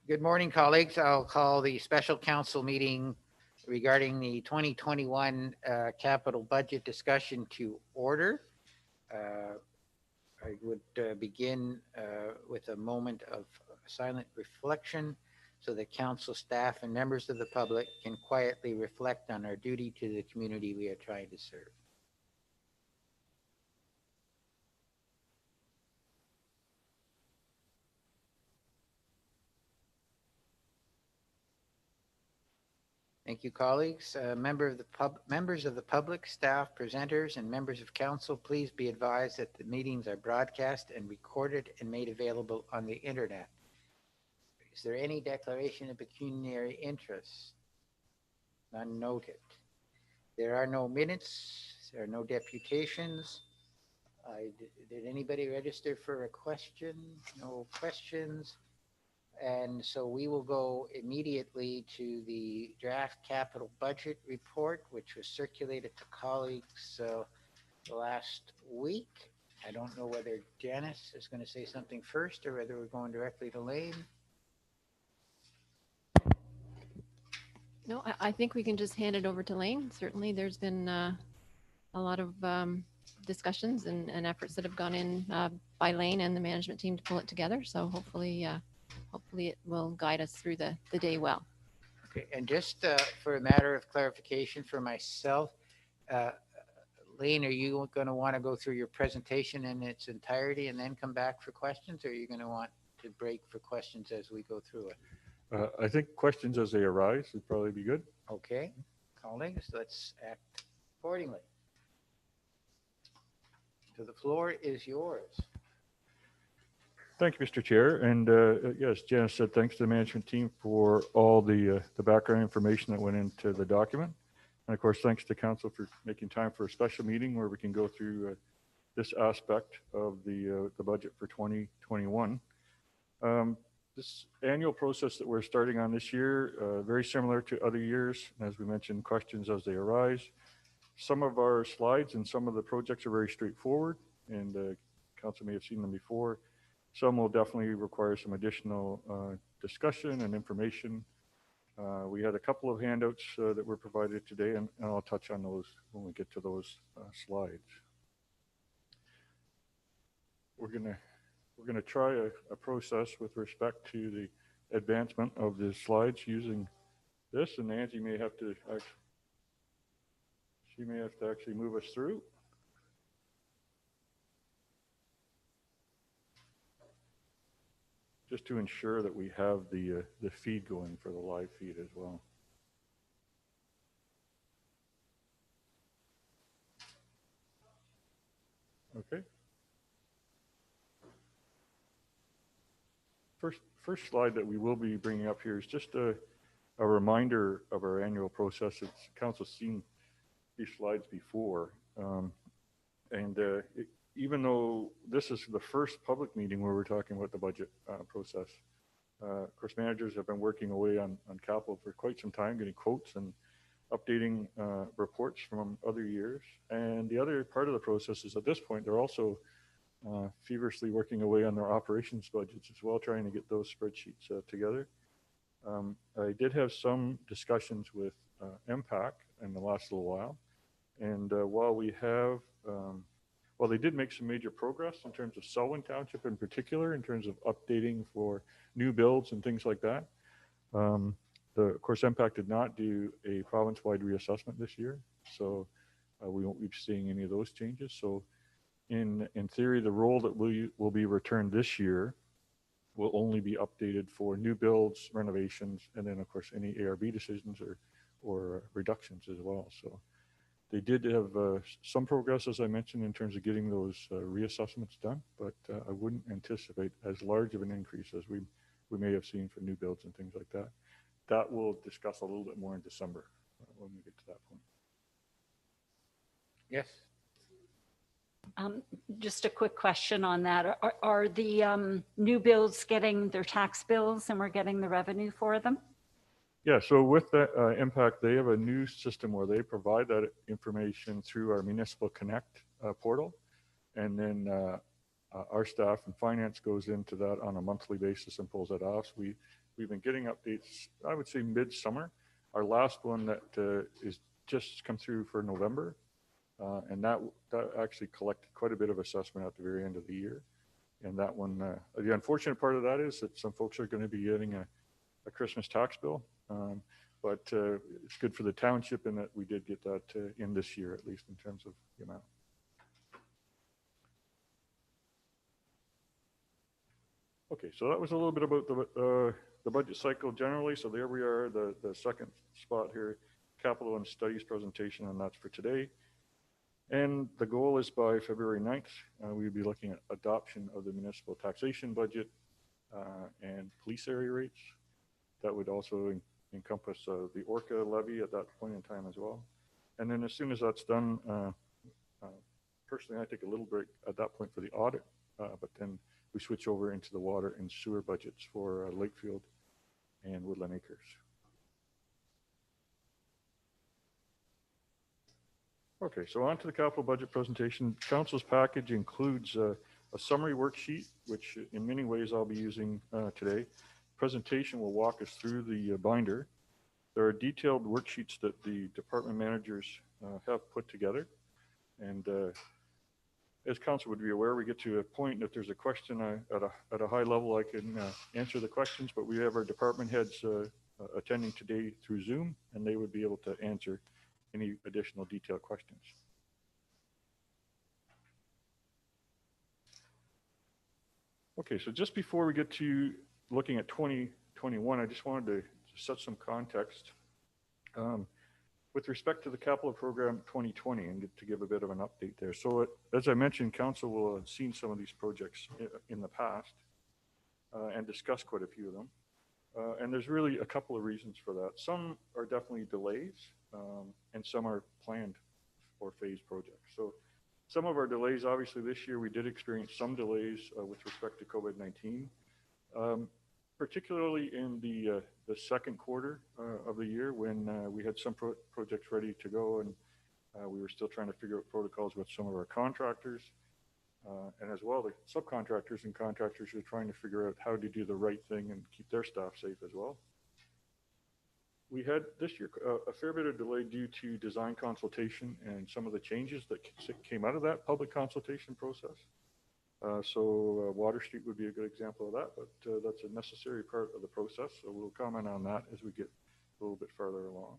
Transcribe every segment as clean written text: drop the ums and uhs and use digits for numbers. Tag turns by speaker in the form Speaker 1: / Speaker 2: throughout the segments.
Speaker 1: Good morning, colleagues. I'll call the special council meeting regarding the 2021 capital budget discussion to order. I would begin with a moment of silent reflection so that council staff and members of the public can quietly reflect on our duty to the community we are trying to serve. Thank you, colleagues. Members of the public, staff, presenters, and members of council, please be advised that the meetings are broadcast and recorded and made available on the internet. Is there any declaration of pecuniary interest? None noted. There are no minutes. There are no deputations. Did anybody register for a question? No questions. And so we will go immediately to the draft capital budget report, which was circulated to colleagues last week. I don't know whether Janice is going to say something first or whether we're going directly to Lane.
Speaker 2: No, I think we can just hand it over to Lane. Certainly there's been a lot of discussions and efforts that have gone in by Lane and the management team to pull it together. So hopefully it will guide us through the day well.
Speaker 1: Okay, and just for a matter of clarification for myself, Lane, are you going to want to go through your presentation in its entirety and then come back for questions, or are you going to want to break for questions as we go through it?
Speaker 3: I think questions as they arise would probably be good.
Speaker 1: Okay, colleagues, let's act accordingly. So the floor is yours.
Speaker 3: Thank you, Mr. Chair. And yes, Janice said thanks to the management team for all the background information that went into the document. And of course, thanks to council for making time for a special meeting where we can go through this aspect of the budget for 2021. This annual process that we're starting on this year, very similar to other years. As we mentioned, questions as they arise. Some of our slides and some of the projects are very straightforward, and council may have seen them before. Some will definitely require some additional discussion and information. We had a couple of handouts that were provided today, and I'll touch on those when we get to those slides. We're gonna try a process with respect to the advancement of the slides using this, and Angie may have to actually move us through. Just to ensure that we have the feed going for the live feed as well. Okay. First slide that we will be bringing up here is just a reminder of our annual process. It's council's seen these slides before, even though this is the first public meeting where we're talking about the budget process, of course, managers have been working away on capital for quite some time, getting quotes and updating reports from other years. And the other part of the process is at this point, they're also feverishly working away on their operations budgets as well, trying to get those spreadsheets together. I did have some discussions with MPAC in the last little while. And while they did make some major progress in terms of Selwyn Township in particular, in terms of updating for new builds and things like that. Of course, MPAC did not do a province-wide reassessment this year, so we won't be seeing any of those changes. So in theory, the role that will be returned this year will only be updated for new builds, renovations, and then of course any ARB decisions or reductions as well. So they did have some progress, as I mentioned, in terms of getting those reassessments done, but I wouldn't anticipate as large of an increase as we may have seen for new builds and things like that. That we'll discuss a little bit more in December when we get to that point.
Speaker 1: Yes.
Speaker 4: Just a quick question on that. Are the new builds getting their tax bills and we're getting the revenue for them?
Speaker 3: Yeah, so with that impact, they have a new system where they provide that information through our Municipal Connect portal. And then our staff and finance goes into that on a monthly basis and pulls that off. So we we've been getting updates, I would say midsummer. Our last one that is just come through for November, and that actually collected quite a bit of assessment at the very end of the year. And that one, the unfortunate part of that is that some folks are going to be getting a Christmas tax bill. But it's good for the township in that we did get that in this year, at least in terms of the amount. Okay, so that was a little bit about the budget cycle generally. So there we are, the second spot here, capital and studies presentation, and that's for today. And the goal is by February 9th, we'll be looking at adoption of the municipal taxation budget and police area rates. That would also encompass the ORCA levy at that point in time as well. And then as soon as that's done, personally, I take a little break at that point for the audit, but then we switch over into the water and sewer budgets for Lakefield and Woodland Acres. Okay, so on to the capital budget presentation. Council's package includes a summary worksheet, which in many ways I'll be using today. Presentation will walk us through the binder. There are detailed worksheets that the department managers have put together. And as council would be aware, we get to a point if there's a question at a high level, I can answer the questions, but we have our department heads attending today through Zoom, and they would be able to answer any additional detailed questions. Okay, so just before we get to looking at 2021, I just wanted to set some context with respect to the capital program 2020 and to give a bit of an update there. So as I mentioned, council will have seen some of these projects in the past and discussed quite a few of them. And there's really a couple of reasons for that. Some are definitely delays and some are planned or phased projects. So some of our delays, obviously this year we did experience some delays with respect to COVID-19, particularly in the second quarter of the year when we had some projects ready to go and we were still trying to figure out protocols with some of our contractors. And as well, the subcontractors and contractors are trying to figure out how to do the right thing and keep their staff safe as well. We had this year a fair bit of delay due to design consultation and some of the changes that came out of that public consultation process. So Water Street would be a good example of that, but that's a necessary part of the process. So we'll comment on that as we get a little bit farther along.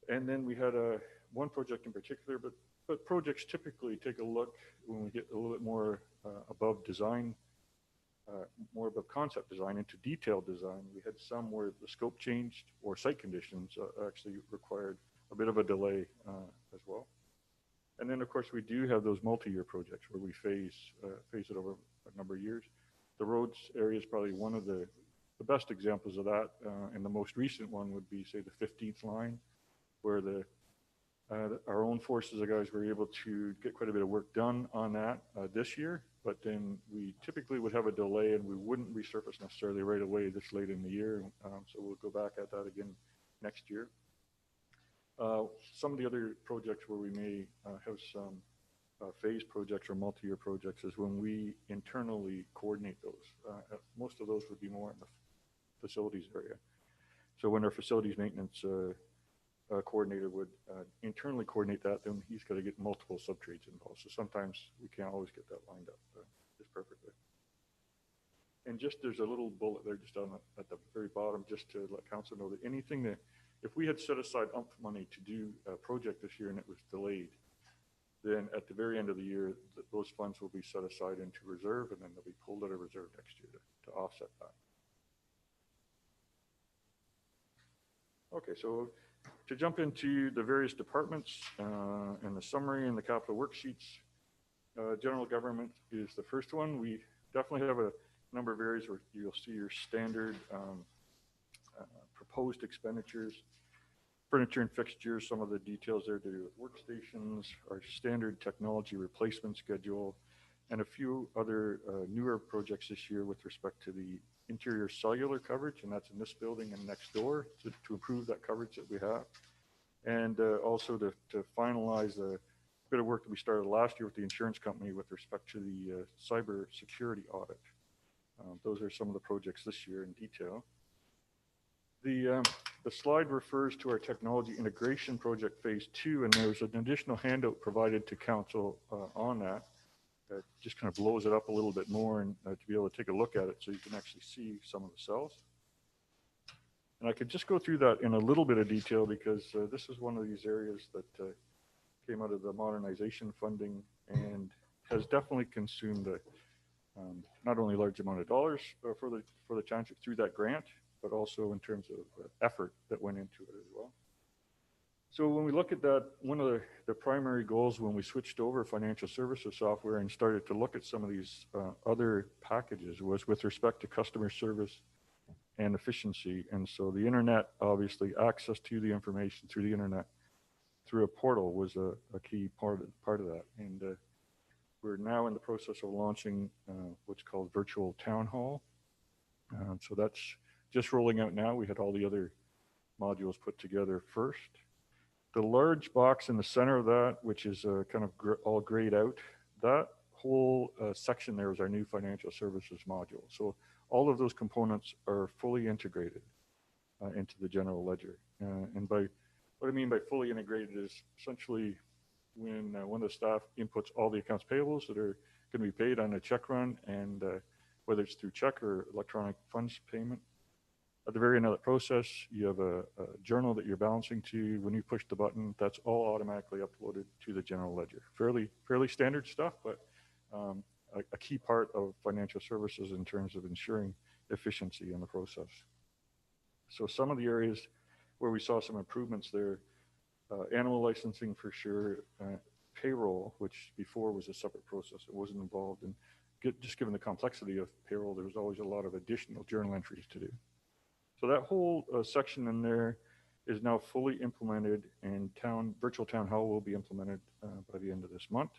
Speaker 3: And then we had one project in particular, but projects typically take a look when we get a little bit more above design, more above concept design into detailed design. We had some where the scope changed or site conditions actually required a bit of a delay as well. And then of course we do have those multi-year projects where we phase it over a number of years. The roads area is probably one of the best examples of that. And the most recent one would be say the 15th line where our own forces of guys were able to get quite a bit of work done on that this year, but then we typically would have a delay and we wouldn't resurface necessarily right away this late in the year. So we'll go back at that again next year. Some of the other projects where we may have some phase projects or multi-year projects is when we internally coordinate those. Most of those would be more in the facilities area. So when our facilities maintenance coordinator would internally coordinate that, then he's got to get multiple sub-trades involved. So sometimes we can't always get that lined up just perfectly. And just there's a little bullet there just on at the very bottom just to let council know that anything that, if we had set aside money to do a project this year and it was delayed, then at the very end of the year, those funds will be set aside into reserve and then they'll be pulled out of reserve next year to offset that. Okay, so to jump into the various departments and the summary and the capital worksheets, general government is the first one. We definitely have a number of areas where you'll see your standard proposed expenditures, furniture and fixtures, some of the details there to do with workstations, our standard technology replacement schedule, and a few other newer projects this year with respect to the interior cellular coverage, and that's in this building and next door to improve that coverage that we have. And also to finalize a bit of work that we started last year with the insurance company with respect to the cyber security audit. those are some of the projects this year in detail. The slide refers to our technology integration project phase 2, and there's an additional handout provided to council on that. That just kind of blows it up a little bit more and to be able to take a look at it so you can actually see some of the cells. And I could just go through that in a little bit of detail because this is one of these areas that came out of the modernization funding and has definitely consumed not only a large amount of dollars for the township through that grant, but also in terms of effort that went into it as well. So when we look at that, one of the primary goals when we switched over financial services software and started to look at some of these other packages was with respect to customer service and efficiency. And so the internet, obviously access to the information through the internet, through a portal was a key part of that. And we're now in the process of launching what's called virtual town hall. So that's just rolling out now. We had all the other modules put together first. The large box in the center of that, which is kind of all grayed out, that whole section there is our new financial services module. So all of those components are fully integrated into the general ledger. And by what I mean by fully integrated is essentially when one of the staff inputs all the accounts payables that are going to be paid on a check run, and whether it's through check or electronic funds payment. At the very end of the process, you have a journal that you're balancing to. When you push the button, that's all automatically uploaded to the general ledger. Fairly standard stuff, but a key part of financial services in terms of ensuring efficiency in the process. So some of the areas where we saw some improvements there, animal licensing for sure, payroll, which before was a separate process, it wasn't involved. And just given the complexity of payroll, there was always a lot of additional journal entries to do. So that whole section in there is now fully implemented, and virtual town hall will be implemented by the end of this month.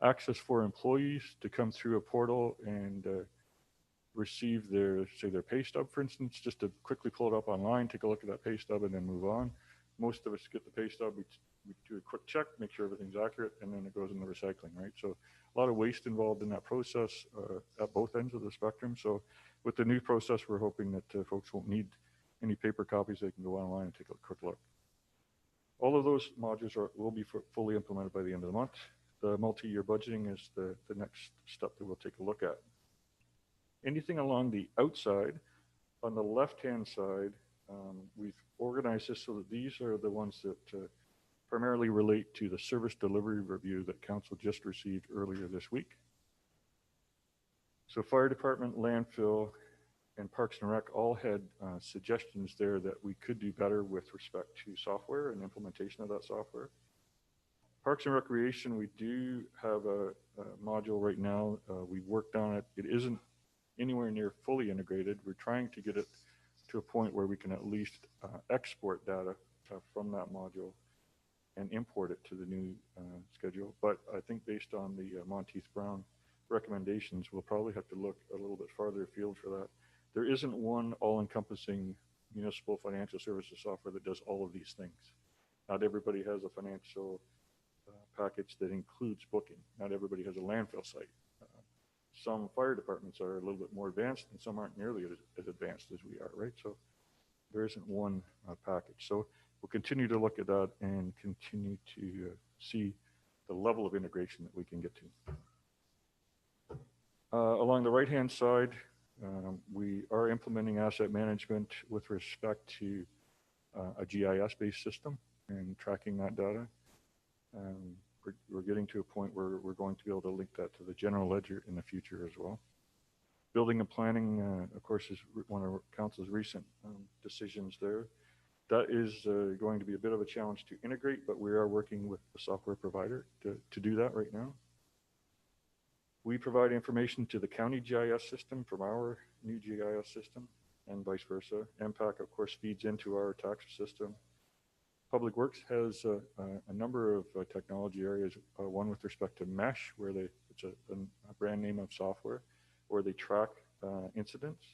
Speaker 3: Access for employees to come through a portal and receive their pay stub, for instance, just to quickly pull it up online, take a look at that pay stub and then move on. Most of us get the pay stub, we do a quick check, make sure everything's accurate, and then it goes in the recycling, right? So a lot of waste involved in that process at both ends of the spectrum. So with the new process, we're hoping that folks won't need any paper copies. They can go online and take a quick look. All of those modules will be fully implemented by the end of the month. The multi-year budgeting is the next step that we'll take a look at. Anything along the outside, on the left-hand side, we've organized this so that these are the ones that primarily relate to the service delivery review that council just received earlier this week. So fire department, landfill, and Parks and Rec all had suggestions there that we could do better with respect to software and implementation of that software. Parks and Recreation, we do have a module right now. We've worked on it. It isn't anywhere near fully integrated. We're trying to get it to a point where we can at least export data from that module and import it to the new schedule. But I think based on the Monteith Brown recommendations, we'll probably have to look a little bit farther afield for that. There isn't one all-encompassing municipal financial services software that does all of these things. Not everybody has a financial package that includes booking. Not everybody has a landfill site. Some fire departments are a little bit more advanced and some aren't nearly as advanced as we are, right? So there isn't one package. So we'll continue to look at that and continue to see the level of integration that we can get to. Along the right-hand side, we are implementing asset management with respect to a GIS-based system and tracking that data. We're getting to a point where we're going to be able to link that to the general ledger in the future as well. Building and planning, of course, is one of council's recent decisions there. That is going to be a bit of a challenge to integrate, but we are working with the software provider to do that right now. We provide information to the county GIS system from our new GIS system and vice versa. MPAC, of course, feeds into our tax system. Public Works has a number of technology areas, one with respect to mesh, where it's a brand name of software, where they track incidents.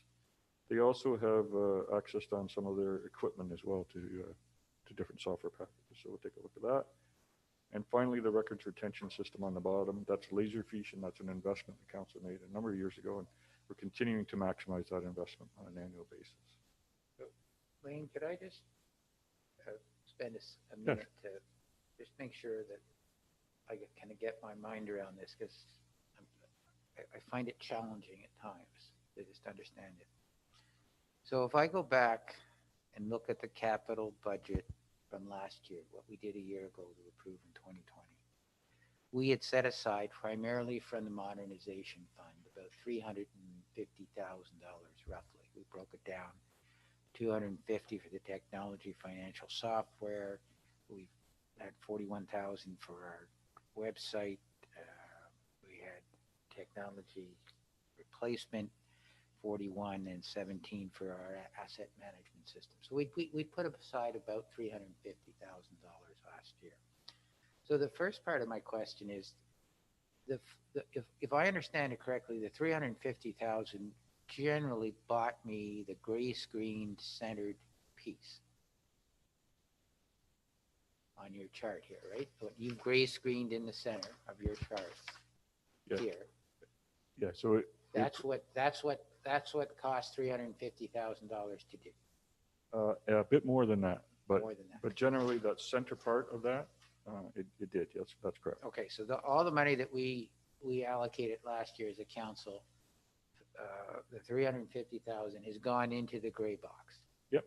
Speaker 3: They also have access on some of their equipment as well to different software packages. So we'll take a look at that. And finally, the records retention system on the bottom, that's Laserfish, and that's an investment the council made a number of years ago, and we're continuing to maximize that investment on an annual basis.
Speaker 1: Wayne, could I just spend a minute to just make sure that I kind of get my mind around this, because I find it challenging at times to just understand it. So if I go back and look at the capital budget from last year, what we did a year ago to approve in 2020, we had set aside primarily from the Modernization Fund about $350,000 roughly. We broke it down. 250 for the technology financial software. We had 41,000 for our website. We had technology replacement, 41, and 17 for our asset management system. So we put aside about $350,000 last year. So the first part of my question is, if I understand it correctly, the 350,000 generally bought me the gray screen centered piece on your chart here, right? So you've gray screened in the center of your chart here.
Speaker 3: Yeah, so
Speaker 1: That's what cost $350,000 to do.
Speaker 3: a bit more than that, but
Speaker 1: More than that.
Speaker 3: but generally that center part of that, it did. Yes, that's correct.
Speaker 1: Okay, so all the money that we allocated last year as a council, the 350,000 has gone into the gray box.
Speaker 3: Yep.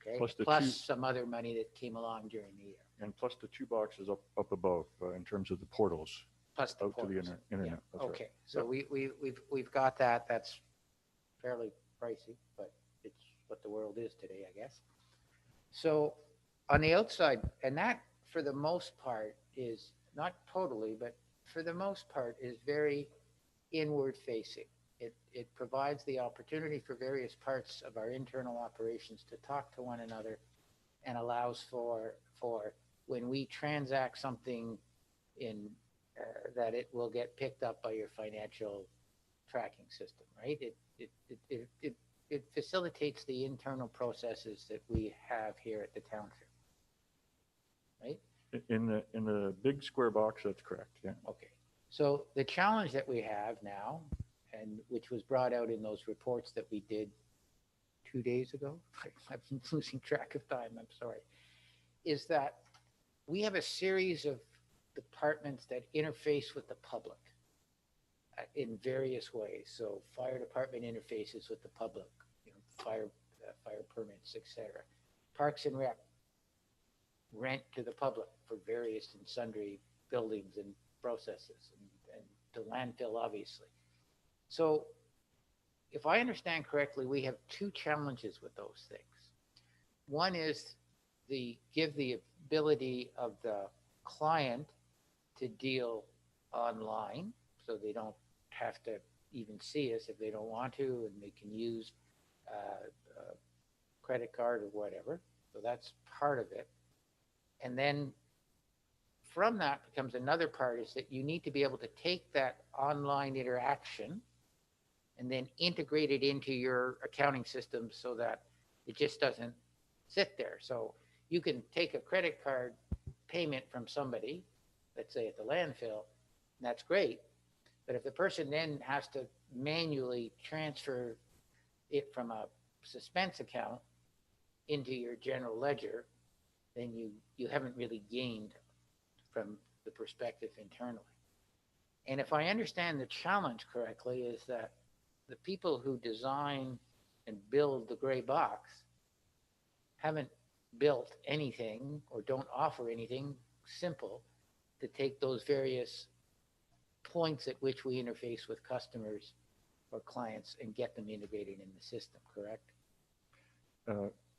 Speaker 1: Okay.
Speaker 3: Plus the
Speaker 1: Plus
Speaker 3: two-
Speaker 1: some other money that came along during the year.
Speaker 3: And plus the two boxes up above in terms of the portals
Speaker 1: Plus the
Speaker 3: out to the
Speaker 1: portals.
Speaker 3: internet.
Speaker 1: Yeah.
Speaker 3: That's right.
Speaker 1: Okay, so we've got that. That's fairly pricey, but it's what the world is today, I guess. So on the outside, and that for the most part is not totally, but for the most part is very inward facing. It provides the opportunity for various parts of our internal operations to talk to one another, and allows for when we transact something in that it will get picked up by your financial tracking system, right? It facilitates the internal processes that we have here at the township, right?
Speaker 3: In the big square box, that's correct. Yeah.
Speaker 1: Okay. So the challenge that we have now, and which was brought out in those reports that we did 2 days ago, I'm losing track of time, I'm sorry, is that we have a series of departments that interface with the public in various ways. So fire department interfaces with the public, fire permits, etc. Parks and Rec rent to the public for various and sundry buildings and processes, and to landfill, obviously. So if I understand correctly, we have two challenges with those things. One is give the ability of the client to deal online, so they don't have to even see us if they don't want to, and they can use a credit card or whatever. So that's part of it. And then from that becomes another part, is that you need to be able to take that online interaction and then integrate it into your accounting system so that it just doesn't sit there. So you can take a credit card payment from somebody, let's say at the landfill, and that's great. But if the person then has to manually transfer it from a suspense account into your general ledger, then you haven't really gained from the perspective internally. And if I understand the challenge correctly, is that the people who design and build the gray box haven't built anything or don't offer anything simple to take those various points at which we interface with customers or clients and get them integrated in the system, correct?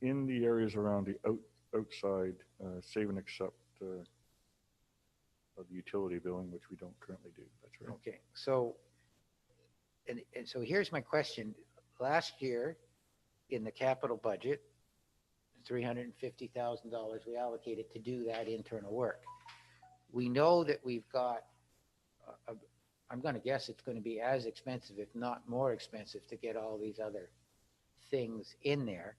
Speaker 3: In the areas around the outside save and accept of the utility billing, which we don't currently do. That's right.
Speaker 1: Okay, so and so here's my question. Last year in the capital budget, $350,000 we allocated to do that internal work. We know that we've got, I'm going to guess it's going to be as expensive, if not more expensive, to get all these other things in there.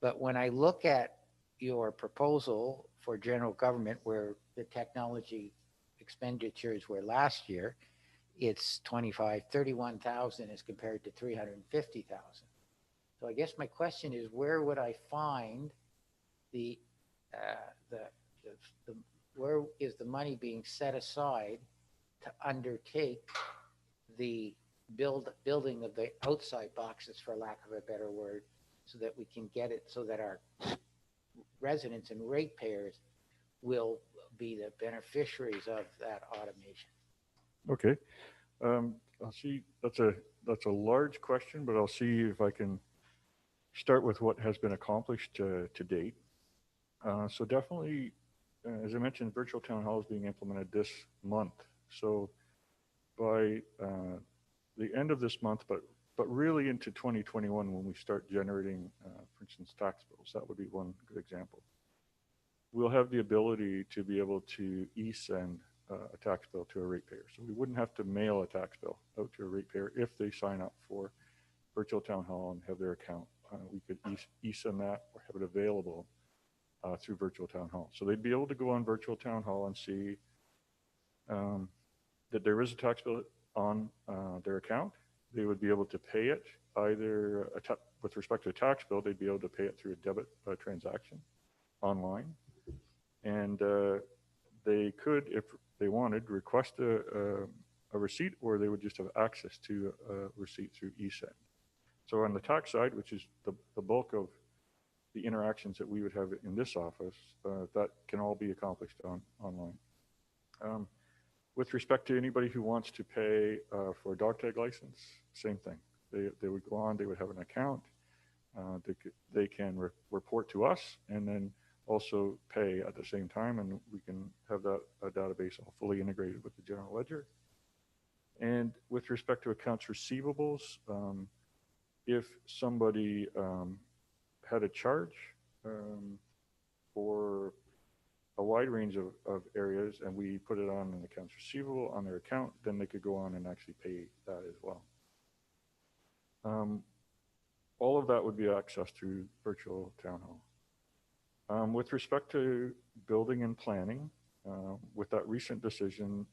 Speaker 1: But when I look at your proposal for general government, where the technology expenditures were last year, it's 31,000 as compared to 350,000. So I guess my question is, where would I find the where is the money being set aside to undertake the building of the outside boxes, for lack of a better word, so that we can get it so that our residents and ratepayers will be the beneficiaries of that automation?
Speaker 3: Okay. I'll see. That's a large question, but I'll see if I can start with what has been accomplished to date. So definitely, as I mentioned, virtual town hall is being implemented this month. So by the end of this month, but really into 2021, when we start generating, for instance, tax bills, that would be one good example. We'll have the ability to be able to e-send a tax bill to a ratepayer. So we wouldn't have to mail a tax bill out to a ratepayer if they sign up for virtual town hall and have their account. We could e-send that or have it available through virtual town hall. So they'd be able to go on virtual town hall and see that there is a tax bill on their account. They would be able to pay it either with respect to a tax bill, they'd be able to pay it through a debit transaction online. And they could, if they wanted, request a receipt, or they would just have access to a receipt through eSend. So on the tax side, which is the bulk of the interactions that we would have in this office, that can all be accomplished online. With respect to anybody who wants to pay for a dog tag license, same thing. They would go on, they would have an account, they can report to us, and then also pay at the same time, and we can have that database all fully integrated with the general ledger. And with respect to accounts receivables, if somebody had a charge for a wide range of areas, and we put it on an accounts receivable on their account, then they could go on and actually pay that as well. All of that would be accessed through virtual town hall. With respect to building and planning, with that recent decision,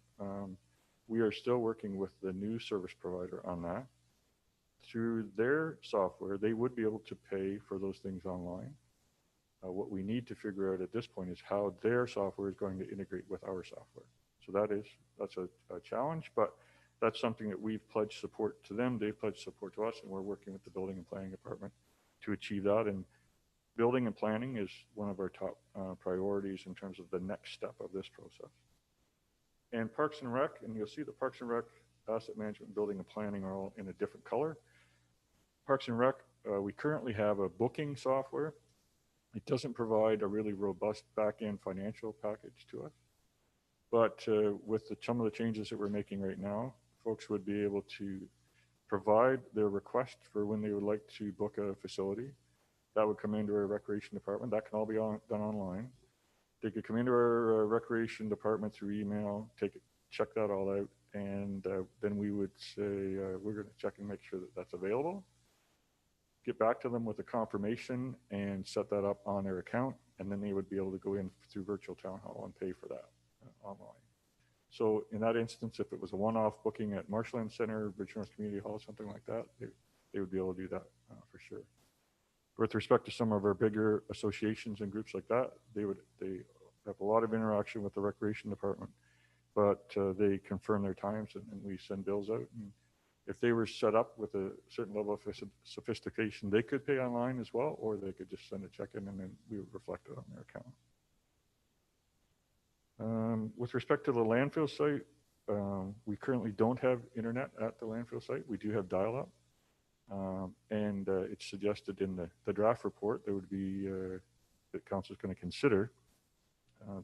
Speaker 3: we are still working with the new service provider on that. Through their software, they would be able to pay for those things online. What we need to figure out at this point is how their software is going to integrate with our software. So that's a challenge, but that's something that we've pledged support to them. They've pledged support to us, and we're working with the building and planning department to achieve that. And building and planning is one of our top priorities in terms of the next step of this process. And Parks and Rec, and you'll see the Parks and Rec, asset management, building and planning are all in a different color. Parks and Rec, we currently have a booking software. It doesn't provide a really robust back-end financial package to us. But with some of the changes that we're making right now, folks would be able to provide their request for when they would like to book a facility. That would come into our recreation department. That can all be done online. They could come into our recreation department through email, check that all out, and then we would say, we're going to check and make sure that that's available. Get back to them with a confirmation and set that up on their account, and then they would be able to go in through virtual town hall and pay for that online. So in that instance, if it was a one-off booking at Marshland Center, Bridgenorth Community Hall, something like that, they would be able to do that for sure. With respect to some of our bigger associations and groups like that, they have a lot of interaction with the recreation department, but they confirm their times, and we send bills out. And if they were set up with a certain level of sophistication, they could pay online as well, or they could just send a check in and then we would reflect it on their account. With respect to the landfill site, we currently don't have internet at the landfill site. We do have dial-up. And it's suggested in the draft report that would be that council is going to consider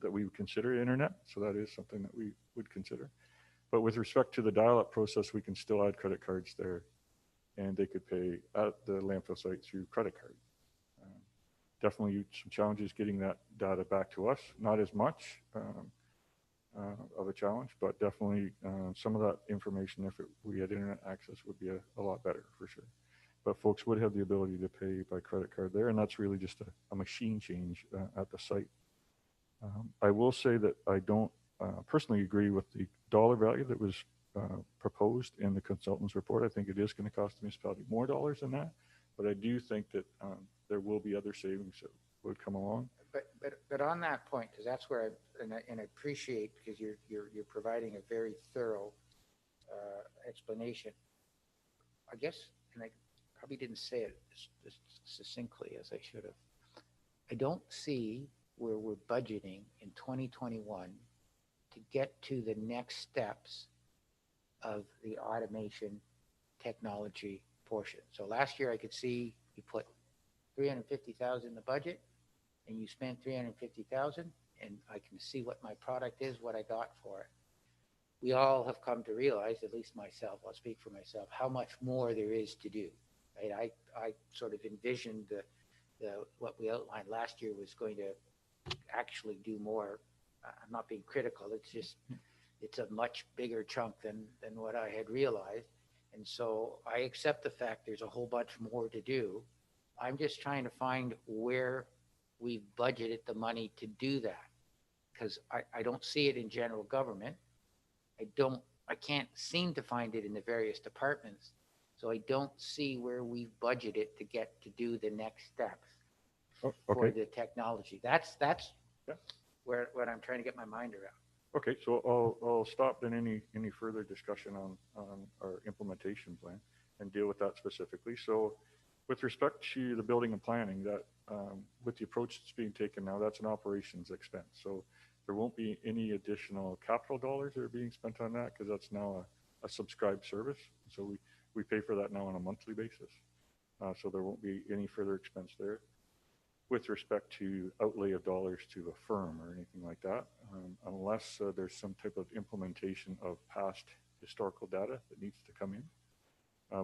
Speaker 3: that we would consider internet. So that is something that we would consider. But with respect to the dial-up process, we can still add credit cards there, and they could pay at the landfill site through credit card. Definitely some challenges getting that data back to us. Not as much of a challenge, but definitely some of that information, if we had internet access, would be a lot better for sure. But folks would have the ability to pay by credit card there, and that's really just a machine change at the site. I will say that I don't personally agree with the dollar value that was proposed in the consultant's report. I think it is going to cost the municipality more dollars than that, but I do think that there will be other savings that would come along.
Speaker 1: But on that point, because that's where I appreciate, because you're providing a very thorough explanation. I guess, and I probably didn't say it as succinctly as I should have. I don't see where we're budgeting in 2021 to get to the next steps of the automation technology portion. So last year I could see you put 350,000 in the budget and you spent 350,000, and I can see what my product is, what I got for it. We all have come to realize, at least myself, I'll speak for myself, how much more there is to do. Right? I sort of envisioned what we outlined last year was going to actually do more. I'm not being critical. It's just, it's a much bigger chunk than what I had realized. And so I accept the fact there's a whole bunch more to do. I'm just trying to find where we've budgeted the money to do that, because I don't see it in general government. I can't seem to find it in the various departments. So I don't see where we've budgeted to get to do the next steps for the technology. That's
Speaker 3: Yeah.
Speaker 1: where what I'm trying to get my mind around.
Speaker 3: Okay, so I'll stop then any further discussion on our implementation plan and deal with that specifically. So with respect to the building and planning, that with the approach that's being taken now, that's an operations expense. So there won't be any additional capital dollars that are being spent on that, because that's now a subscribed service. So we pay for that now on a monthly basis. So there won't be any further expense there. With respect to outlay of dollars to a firm or anything like that, unless there's some type of implementation of past historical data that needs to come in.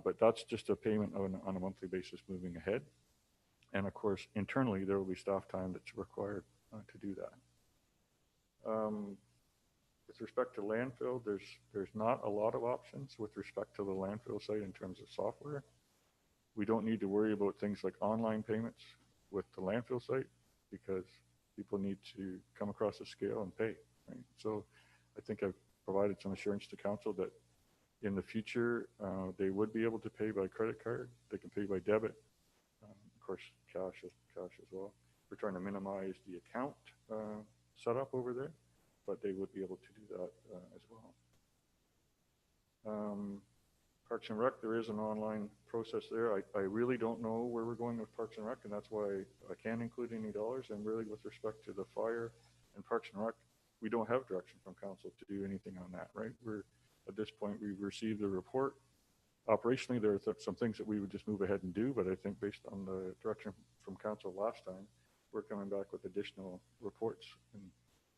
Speaker 3: But that's just a payment on a monthly basis moving ahead. And of course, internally, there will be staff time that's required to do that. With respect to landfill, there's not a lot of options with respect to the landfill site in terms of software. We don't need to worry about things like online payments with the landfill site, because people need to come across the scale and pay. Right? So I think I've provided some assurance to council that in the future, they would be able to pay by credit card. They can pay by debit. Of course, cash as well. We're trying to minimize the account setup over there, but they would be able to do that as well. Parks and Rec, there is an online process there. I really don't know where we're going with Parks and Rec, and that's why I can't include any dollars. And really, with respect to the fire and Parks and Rec, we don't have direction from council to do anything on that, right? At this point, we've received the report. Operationally, there are some things that we would just move ahead and do, but I think based on the direction from council last time, we're coming back with additional reports and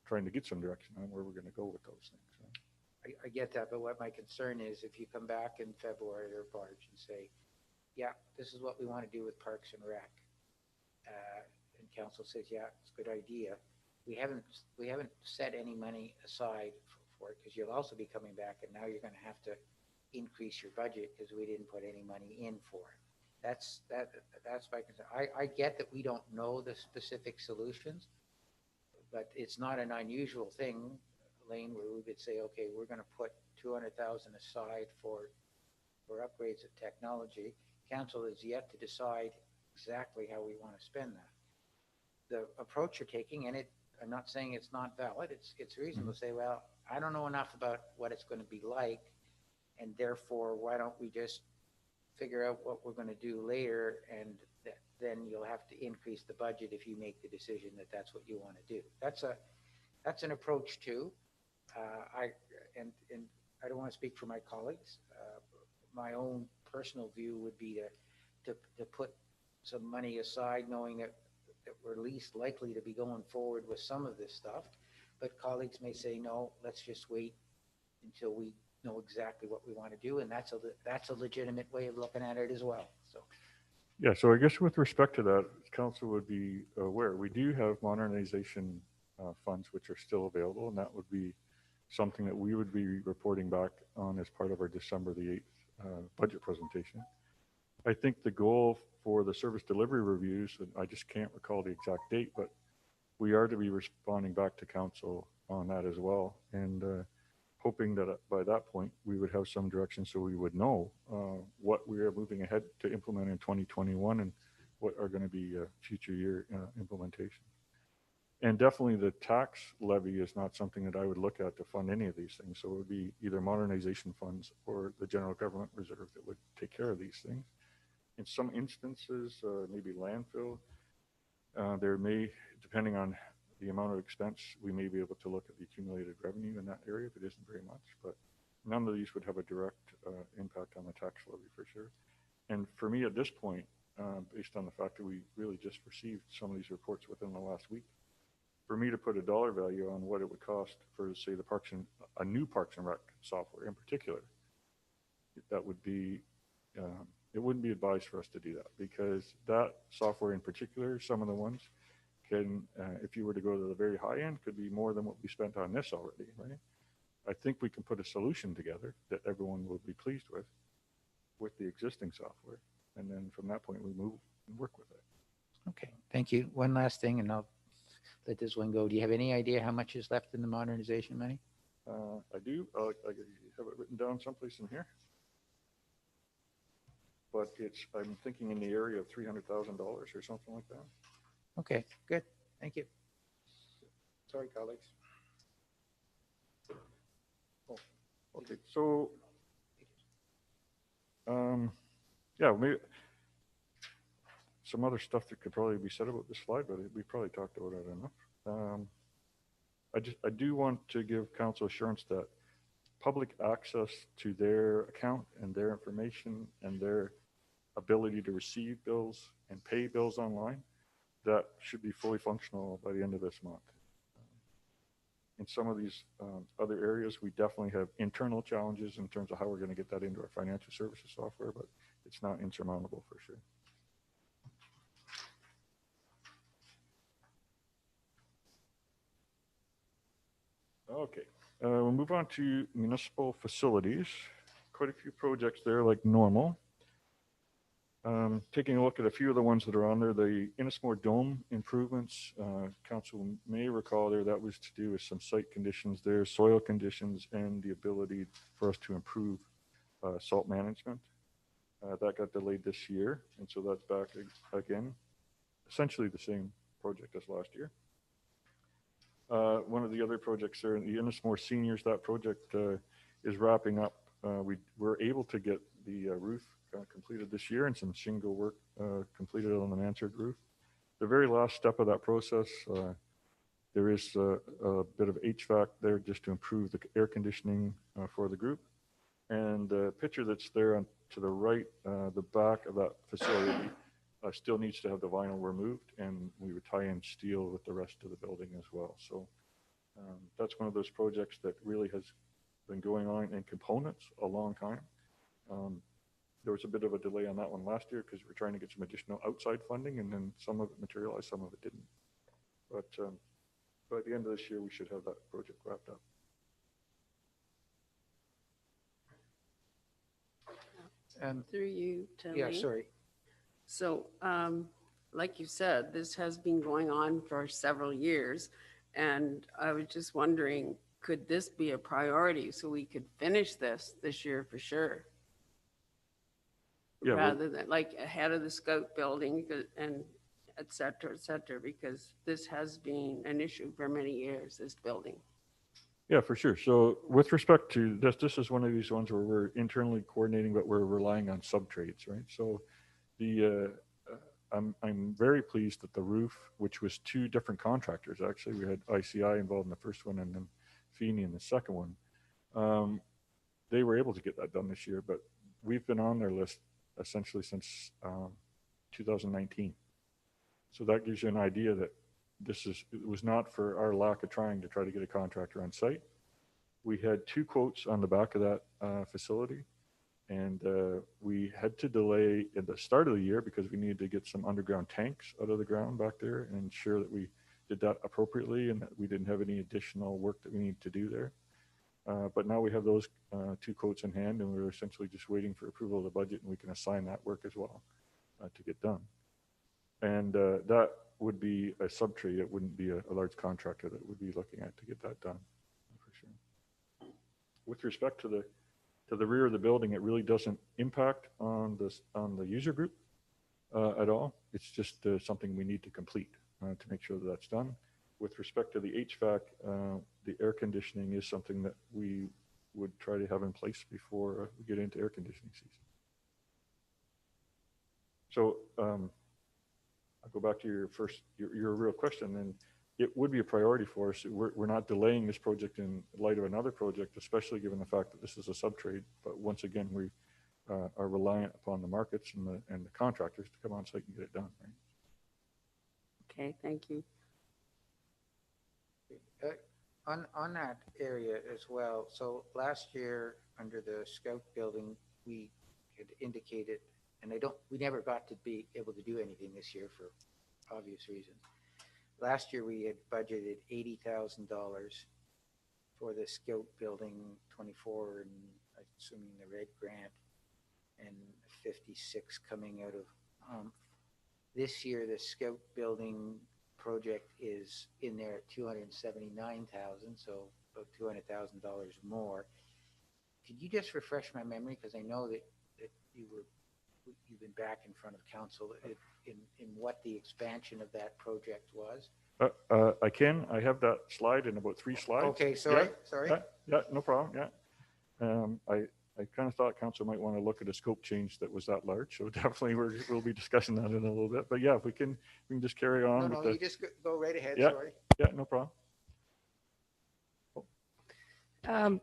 Speaker 3: trying to get some direction on where we're going to go with those things. So.
Speaker 1: I get that, but what my concern is, if you come back in February or March and say, yeah, this is what we want to do with Parks and Rec, and council says, yeah, it's a good idea. We haven't set any money aside for it, because you'll also be coming back and now you're going to have to increase your budget because we didn't put any money in for it. That's my concern. I get that we don't know the specific solutions, but it's not an unusual thing, Lane, where we would say, okay, we're going to put 200,000 aside for upgrades of technology. Council is yet to decide exactly how we want to spend that. The approach you're taking, and I'm not saying it's not valid, it's reasonable to say, well, I don't know enough about what it's going to be like, and therefore, why don't we just figure out what we're going to do later, and then you'll have to increase the budget if you make the decision that that's what you want to do. That's an approach too. I don't want to speak for my colleagues. My own personal view would be to put some money aside, knowing that we're least likely to be going forward with some of this stuff. But colleagues may say, no, let's just wait until we know exactly what we want to do. And that's a legitimate way of looking at it as well. So.
Speaker 3: Yeah, so I guess with respect to that, council would be aware. We do have modernization funds which are still available, and that would be something that we would be reporting back on as part of our December the 8th budget presentation. I think the goal for the service delivery reviews, and I just can't recall the exact date, but we are to be responding back to council on that as well. And hoping that by that point, we would have some direction so we would know what we are moving ahead to implement in 2021 and what are going to be future year implementation. And definitely the tax levy is not something that I would look at to fund any of these things. So it would be either modernization funds or the general government reserve that would take care of these things. In some instances, maybe landfill, there may, depending on the amount of expense, we may be able to look at the accumulated revenue in that area if it isn't very much, but none of these would have a direct impact on the tax levy for sure. And for me at this point, based on the fact that we really just received some of these reports within the last week, for me to put a dollar value on what it would cost for, say, the a new Parks and Rec software in particular, that would be, it wouldn't be advised for us to do that, because that software in particular, some of the ones can, if you were to go to the very high end, could be more than what we spent on this already, right? I think we can put a solution together that everyone will be pleased with the existing software. And then from that point, we move and work with it.
Speaker 1: Okay, thank you. One last thing, and I'll let this one go. Do you have any idea how much is left in the modernization money?
Speaker 3: I do. I have it written down someplace in here. But I'm thinking in the area of $300,000 or something like that.
Speaker 1: Okay, good. Thank you. Sorry, colleagues.
Speaker 3: Oh, okay, so, yeah, maybe some other stuff that could probably be said about this slide, but we probably talked about it enough. I do want to give council assurance that public access to their account and their information and their ability to receive bills and pay bills online, that should be fully functional by the end of this month. In some of these other areas, we definitely have internal challenges in terms of how we're going to get that into our financial services software, but it's not insurmountable for sure. Okay, we'll move on to municipal facilities. Quite a few projects there like normal. Taking a look at a few of the ones that are on there, the Innismore Dome improvements, council may recall there, that was to do with some site conditions there, soil conditions, and the ability for us to improve salt management. That got delayed this year, and so that's back again, essentially the same project as last year. One of the other projects there, the Innismore Seniors, that project is wrapping up. We were able to get the roof completed this year and some shingle work completed on the mansard roof. The very last step of that process, there is a bit of HVAC there just to improve the air conditioning for the group. And the picture that's there to the right, the back of that facility still needs to have the vinyl removed, and we would tie in steel with the rest of the building as well. So that's one of those projects that really has been going on in components a long time. There was a bit of a delay on that one last year because we're trying to get some additional outside funding, and then some of it materialized, some of it didn't. But by the end of this year, we should have that project wrapped up.
Speaker 5: Through you to
Speaker 1: Yeah,
Speaker 5: Lee.
Speaker 1: sorry.
Speaker 5: So, like you said, this has been going on for several years, and I was just wondering, could this be a priority so we could finish this year for sure?
Speaker 3: Yeah,
Speaker 5: Rather than like ahead of the Scout building and et cetera, because this has been an issue for many years, this building.
Speaker 3: Yeah, for sure. So with respect to this, this is one of these ones where we're internally coordinating, but we're relying on sub-trades, right? So the I'm very pleased that the roof, which was two different contractors, actually, we had ICI involved in the first one and then Feeney in the second one. They were able to get that done this year, but we've been on their list essentially since 2019. So that gives you an idea that it was not for our lack of trying to try to get a contractor on site. We had 2 quotes on the back of that facility, and we had to delay at the start of the year because we needed to get some underground tanks out of the ground back there and ensure that we did that appropriately and that we didn't have any additional work that we need to do there. But now we have those 2 quotes in hand, and we're essentially just waiting for approval of the budget, and we can assign that work as well to get done. And that would be a subtrade. It wouldn't be a large contractor that would be looking at to get that done, for sure. With respect to the rear of the building, it really doesn't impact on the user group at all. It's just something we need to complete to make sure that that's done. With respect to the HVAC, the air conditioning is something that we would try to have in place before we get into air conditioning season. So I'll go back to your real question, and it would be a priority for us. We're not delaying this project in light of another project, especially given the fact that this is a subtrade. But once again, we are reliant upon the markets and the contractors to come on site and get it done. Right?
Speaker 5: Okay, thank you.
Speaker 1: On that area as well, so last year under the Scout building, we had indicated, and we never got to be able to do anything this year for obvious reasons. Last year we had budgeted $80,000 for the Scout building, 24, and assuming the red grant, and 56 coming out of this year. The Scout building project is in there at 279,000, so about $200,000 more. Could you just refresh my memory, because I know that you've been back in front of council in what the expansion of that project was?
Speaker 3: I can. I have that slide in about 3 slides.
Speaker 1: Okay, sorry.
Speaker 3: Yeah, no problem. Yeah. I kind of thought council might want to look at a scope change that was that large. So definitely we'll be discussing that in a little bit. But yeah, if we can just carry on.
Speaker 1: No, you just go right ahead.
Speaker 3: Yeah.
Speaker 1: Sorry.
Speaker 3: Yeah, no problem.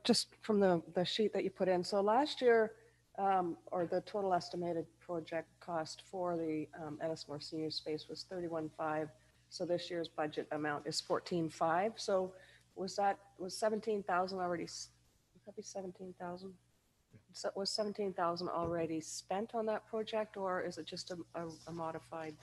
Speaker 6: Just from the sheet that you put in. So last year, or the total estimated project cost for the Ennismore Senior Space was 31.5. So this year's budget amount is 14.5. So was 17,000 already? Probably 17,000. So was 17,000 already spent on that project, or is it just a modified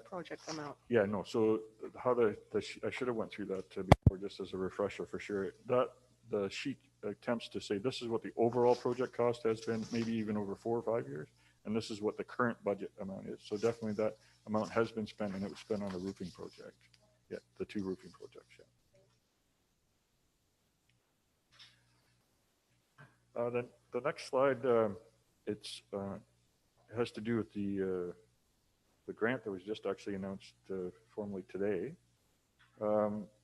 Speaker 6: project amount?
Speaker 3: Yeah, no. So how I should have went through that before, just as a refresher for sure. The sheet attempts to say this is what the overall project cost has been, maybe even over 4 or 5 years, and this is what the current budget amount is. So definitely that amount has been spent, and it was spent on the roofing project. Yeah, the 2 roofing projects. Yeah. Then the next slide, it has to do with the grant that was just actually announced formally today.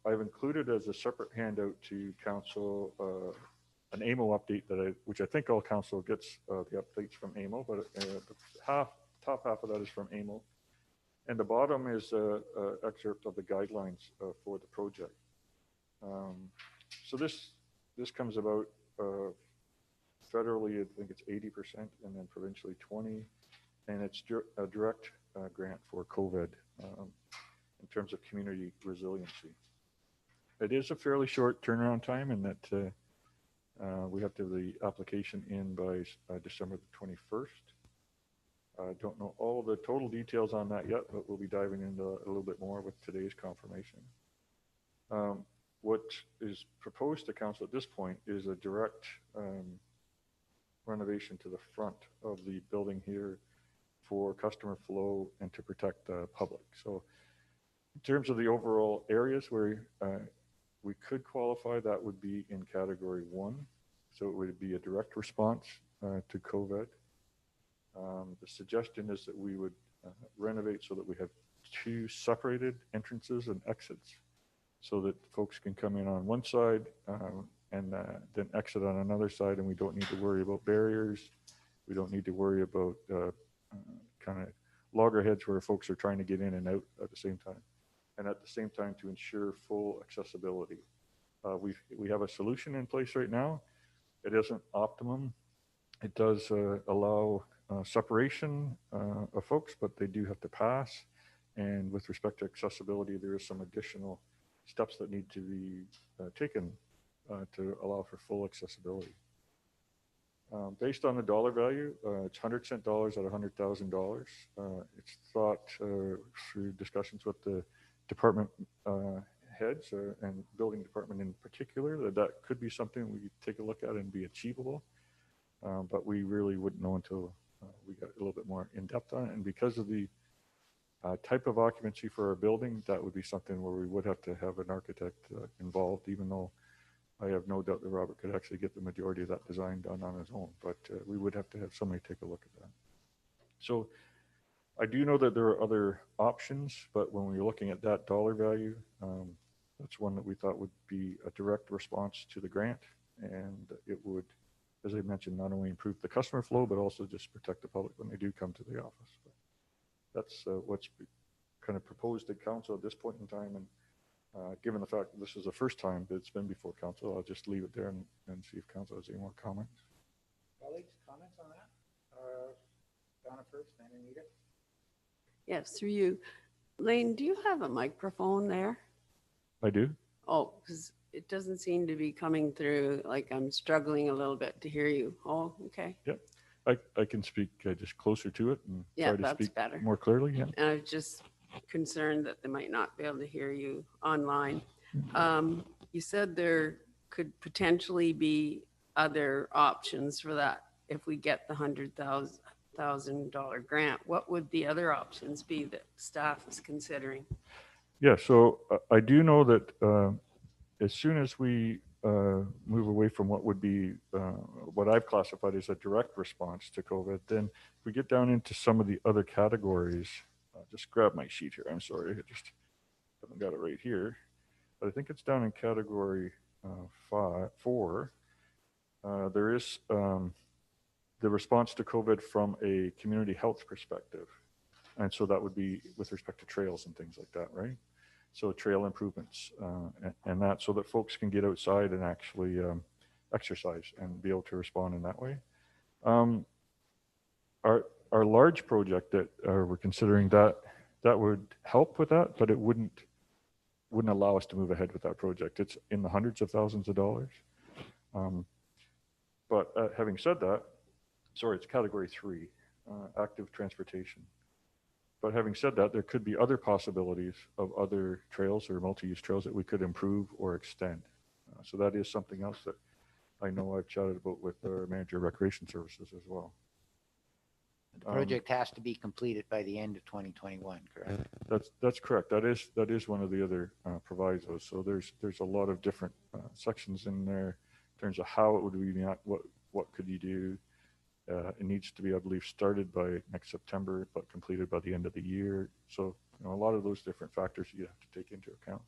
Speaker 3: I've included as a separate handout to council an AMO update which I think all council gets the updates from AMO, but the top half of that is from AMO, and the bottom is an excerpt of the guidelines for the project. So this comes about. Federally, I think it's 80%, and then provincially 20%, and it's a direct grant for COVID in terms of community resiliency. It is a fairly short turnaround time, in that we have to have the application in by December the 21st. I don't know all the total details on that yet, but we'll be diving into a little bit more with today's confirmation. What is proposed to council at this point is a direct renovation to the front of the building here for customer flow and to protect the public. So in terms of the overall areas where we could qualify, that would be in category 1. So it would be a direct response to COVID. The suggestion is that we would renovate so that we have 2 separated entrances and exits, so that folks can come in on one side and then exit on another side, and we don't need to worry about barriers. We don't need to worry about kind of loggerheads where folks are trying to get in and out at the same time. And at the same time, to ensure full accessibility. We have a solution in place right now. It isn't optimum. It does allow separation of folks, but they do have to pass. And with respect to accessibility, there is some additional steps that need to be taken to allow for full accessibility. Based on the dollar value, it's 100 cent dollars at $100,000. It's thought through discussions with the department heads and building department in particular that could be something we could take a look at and be achievable. But we really wouldn't know until we got a little bit more in depth on it. And because of the type of occupancy for our building, that would be something where we would have to have an architect involved, even though I have no doubt that Robert could actually get the majority of that design done on his own, but we would have to have somebody take a look at that. So I do know that there are other options, but when we're looking at that dollar value, that's one that we thought would be a direct response to the grant. And it would, as I mentioned, not only improve the customer flow, but also just protect the public when they do come to the office. But that's what's kind of proposed to council at this point in time. And given the fact that this is the first time that it's been before council, I'll just leave it there and see if council has any more comments.
Speaker 1: Colleagues, comments on that? Donna first, then Anita.
Speaker 5: Yes, through you. Lane, do you have a microphone there?
Speaker 3: I do.
Speaker 5: Oh, because it doesn't seem to be coming through. Like I'm struggling a little bit to hear you. Oh, okay.
Speaker 3: Yep. I can speak just closer to it and
Speaker 5: Yeah,
Speaker 3: try to
Speaker 5: that's
Speaker 3: speak
Speaker 5: better.
Speaker 3: more clearly. Yeah.
Speaker 5: And I was just concerned that they might not be able to hear you online. You said there could potentially be other options for that if we get the $100,000 grant. What would the other options be that staff is considering?
Speaker 3: Yeah. So I do know that as soon as we move away from what would be what I've classified as a direct response to COVID, then if we get down into some of the other categories, just grab my sheet here. I'm sorry, I just haven't got it right here, but I think it's down in category 4. There is the response to COVID from a community health perspective, and so that would be with respect to trails and things like that, right? So trail improvements and that, so that folks can get outside and actually exercise and be able to respond in that way. Our large project that we're considering, that would help with that, but it wouldn't allow us to move ahead with that project. It's in the hundreds of thousands of dollars. But having said that, sorry, it's category 3, active transportation. But having said that, there could be other possibilities of other trails or multi-use trails that we could improve or extend. So that is something else that I know I've chatted about with our manager of recreation services as well.
Speaker 1: The project has to be completed by the end of 2021, correct?
Speaker 3: That's correct. That is one of the other provisos. So there's a lot of different sections in there in terms of how it would be, what could you do. It needs to be, I believe, started by next September, but completed by the end of the year. So a lot of those different factors you have to take into account.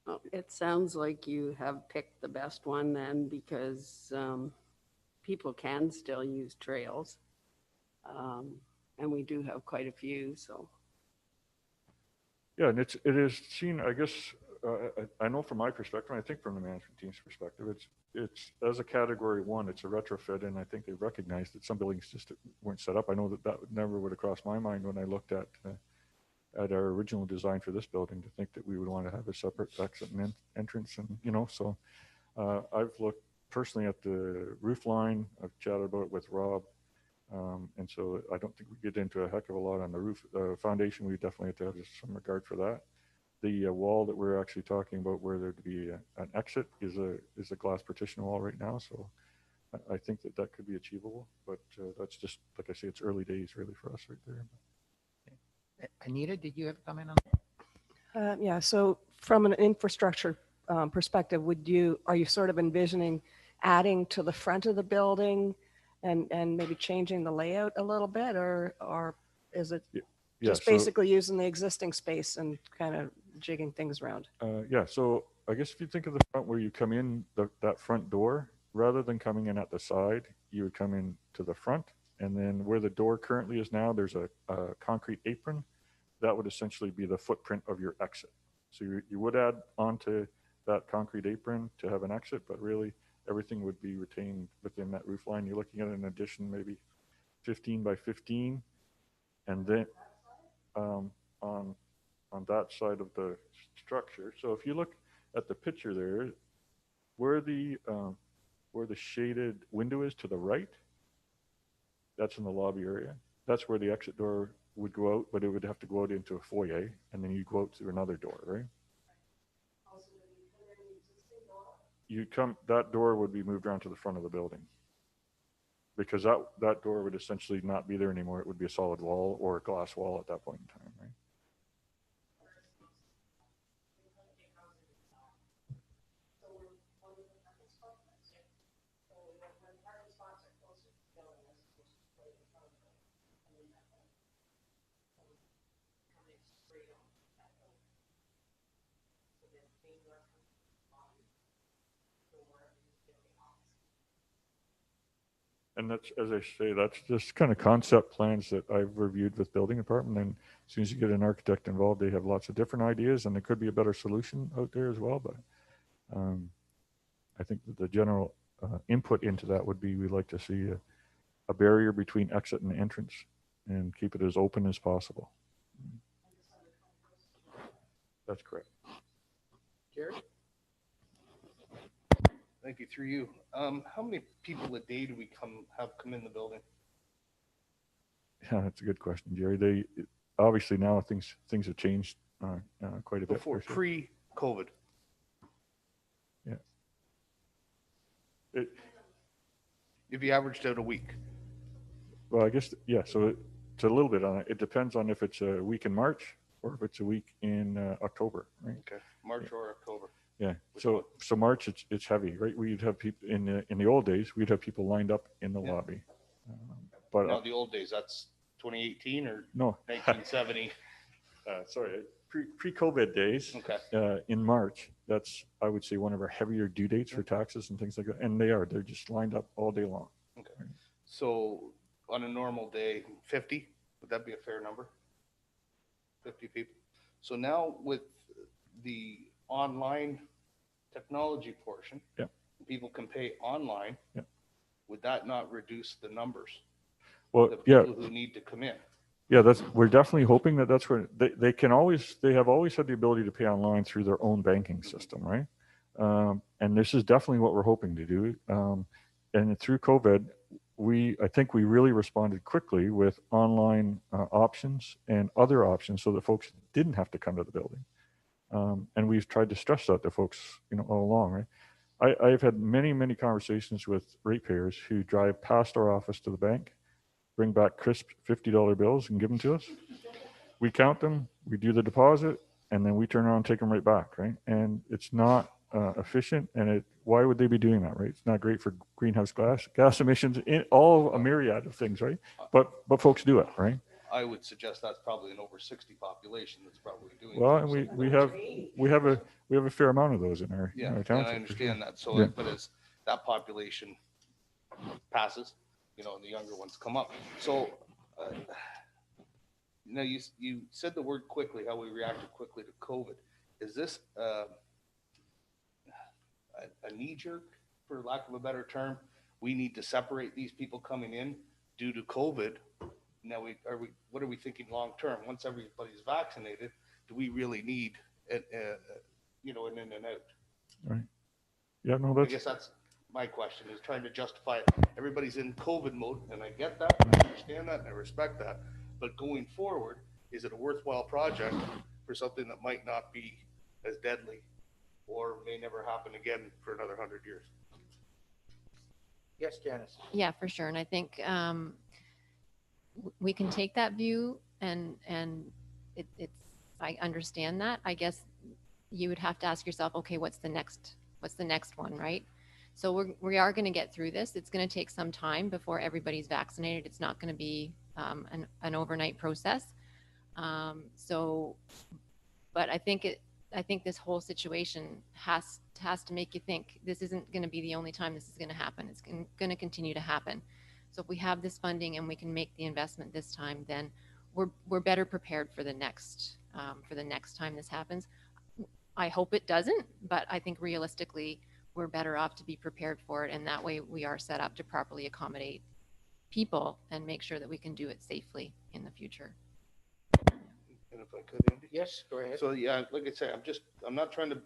Speaker 5: Well, it sounds like you have picked the best one then, because people can still use trails. And we do have quite a few, so.
Speaker 3: Yeah, and it is seen, I guess, I know from my perspective, and I think from the management team's perspective, it's as a category 1, it's a retrofit, and I think they recognized that some buildings just weren't set up. I know that never would have crossed my mind when I looked at our original design for this building, to think that we would want to have a separate exit and entrance, and so I've looked personally at the roof line. I've chatted about it with Rob, and so I don't think we get into a heck of a lot on the roof. Foundation, we definitely have to have some regard for that. The wall that we're actually talking about, where there'd be an exit, is a glass partition wall right now. So I think that could be achievable, but that's just, like I say, it's early days really for us right there.
Speaker 1: Anita, did you have a comment on that?
Speaker 6: Yeah, so from an infrastructure perspective, are you sort of envisioning adding to the front of the building and maybe changing the layout a little bit, or is it just basically using the existing space and kind of jigging things around?
Speaker 3: Yeah, so I guess if you think of the front where you come in that front door, rather than coming in at the side, you would come in to the front, and then where the door currently is now, there's a concrete apron. That would essentially be the footprint of your exit. So you would add onto that concrete apron to have an exit, but really everything would be retained within that roof line. You're looking at an addition maybe 15 by 15, and then on that side of the structure. So if you look at the picture there, where the shaded window is to the right, that's in the lobby area. That's where the exit door would go out, but it would have to go out into a foyer, and then you go out through another door, right? That door would be moved around to the front of the building. because that door would essentially not be there anymore. It would be a solid wall or a glass wall at that point in time, right? And that's, as I say, that's just kind of concept plans that I've reviewed with building department. And as soon as you get an architect involved, they have lots of different ideas, and there could be a better solution out there as well. But I think that the general input into that would be, we'd like to see a barrier between exit and entrance and keep it as open as possible. That's correct.
Speaker 1: Jerry?
Speaker 7: Thank you. Through you. How many people a day do we have come in the building?
Speaker 3: Yeah, that's a good question, Jerry. Obviously now things have changed quite a bit.
Speaker 7: Before,
Speaker 3: for sure.
Speaker 7: pre-COVID.
Speaker 3: Yeah.
Speaker 7: If you averaged out a week.
Speaker 3: Well, I guess, yeah, so it's a little bit on it. It depends on if it's a week in March or if it's a week in October, right?
Speaker 7: Okay. March or October.
Speaker 3: Yeah.
Speaker 7: Which
Speaker 3: So
Speaker 7: one?
Speaker 3: so March, it's heavy, right? We'd have people in the old days, we'd have people lined up in the
Speaker 7: Yeah.
Speaker 3: lobby. But
Speaker 7: Now, the old days, that's 2018 or
Speaker 3: no,
Speaker 7: 1970?
Speaker 3: sorry, pre-COVID days.
Speaker 7: Okay.
Speaker 3: In March, that's, I would say, one of our heavier due dates for taxes and things like that. And they're just lined up all day long.
Speaker 7: Okay. So on a normal day, 50, would that be a fair number? 50 people. So now with the online technology portion,
Speaker 3: Yeah.
Speaker 7: people can pay online.
Speaker 3: Yeah.
Speaker 7: Would that not reduce the numbers?
Speaker 3: Well,
Speaker 7: The
Speaker 3: yeah,
Speaker 7: people who need to come in?
Speaker 3: yeah, we're definitely hoping that's where they have always had the ability to pay online through their own banking system, right? And this is definitely what we're hoping to do. And through COVID, I think we really responded quickly with online options and other options so that folks didn't have to come to the building. And we've tried to stress that to folks, all along, right? I've had many, many conversations with ratepayers who drive past our office to the bank, bring back crisp $50 bills and give them to us. We count them, we do the deposit, and then we turn around and take them right back, right? And it's not efficient, and why would they be doing that, right? It's not great for greenhouse gas emissions, all a myriad of things, right? But folks do it, right?
Speaker 7: I would suggest that's probably an over 60 population that's probably doing.
Speaker 3: Well,
Speaker 7: that.
Speaker 3: and we have a fair amount of those in our,
Speaker 7: Yeah,
Speaker 3: in our
Speaker 7: and
Speaker 3: township.
Speaker 7: I
Speaker 3: for
Speaker 7: understand
Speaker 3: sure.
Speaker 7: that. So,
Speaker 3: Yeah.
Speaker 7: but as that population passes, and the younger ones come up. So, you said the word quickly, how we reacted quickly to COVID. Is this a knee jerk, for lack of a better term? We need to separate these people coming in due to COVID. Now, what are we thinking long term? Once everybody's vaccinated, do we really need an in and out?
Speaker 3: Right. Yeah, no,
Speaker 7: I guess that's my question, is trying to justify it. Everybody's in COVID mode, and I get that, and I understand that, and I respect that. But going forward, is it a worthwhile project for something that might not be as deadly or may never happen again for another 100 years?
Speaker 1: Yes, Janice.
Speaker 2: Yeah, for sure. And I think we can take that view, and I understand that. I guess you would have to ask yourself, okay, what's the next one, right? So we are going to get through this. It's going to take some time before everybody's vaccinated. It's not going to be an overnight process. But I think this whole situation has to make you think this isn't going to be the only time this is going to happen. It's going to continue to happen. So if we have this funding and we can make the investment this time, then we're better prepared for the next time this happens. I hope it doesn't, but I think realistically, we're better off to be prepared for it. And that way we are set up to properly accommodate people and make sure that we can do it safely in the future.
Speaker 7: And if I could, Andy?
Speaker 1: Yes, go ahead.
Speaker 7: So, yeah, like I say, I'm not trying to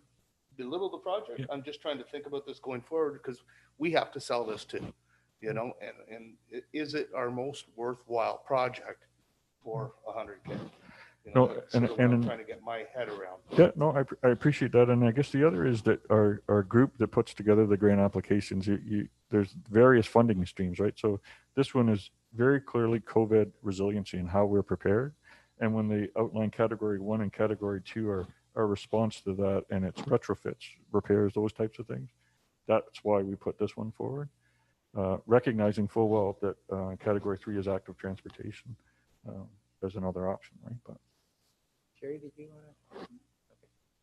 Speaker 7: belittle the project.
Speaker 3: Yeah.
Speaker 7: I'm just trying to think about this going forward, because we have to sell this too, and is it our most worthwhile project for 100K?
Speaker 3: No,
Speaker 7: That's
Speaker 3: and
Speaker 7: sort of what I'm
Speaker 3: in-
Speaker 7: trying to get my head around.
Speaker 3: Yeah, no, I appreciate that. And I guess the other is that our group that puts together the grant applications, there's various funding streams, right? So this one is very clearly COVID resiliency and how we're prepared. And when they outline category 1 and category 2 are our response to that, and it's retrofits, repairs, those types of things. That's why we put this one forward, recognizing full well that category 3 is active transportation as another option, right? But
Speaker 1: Jerry, did you want to?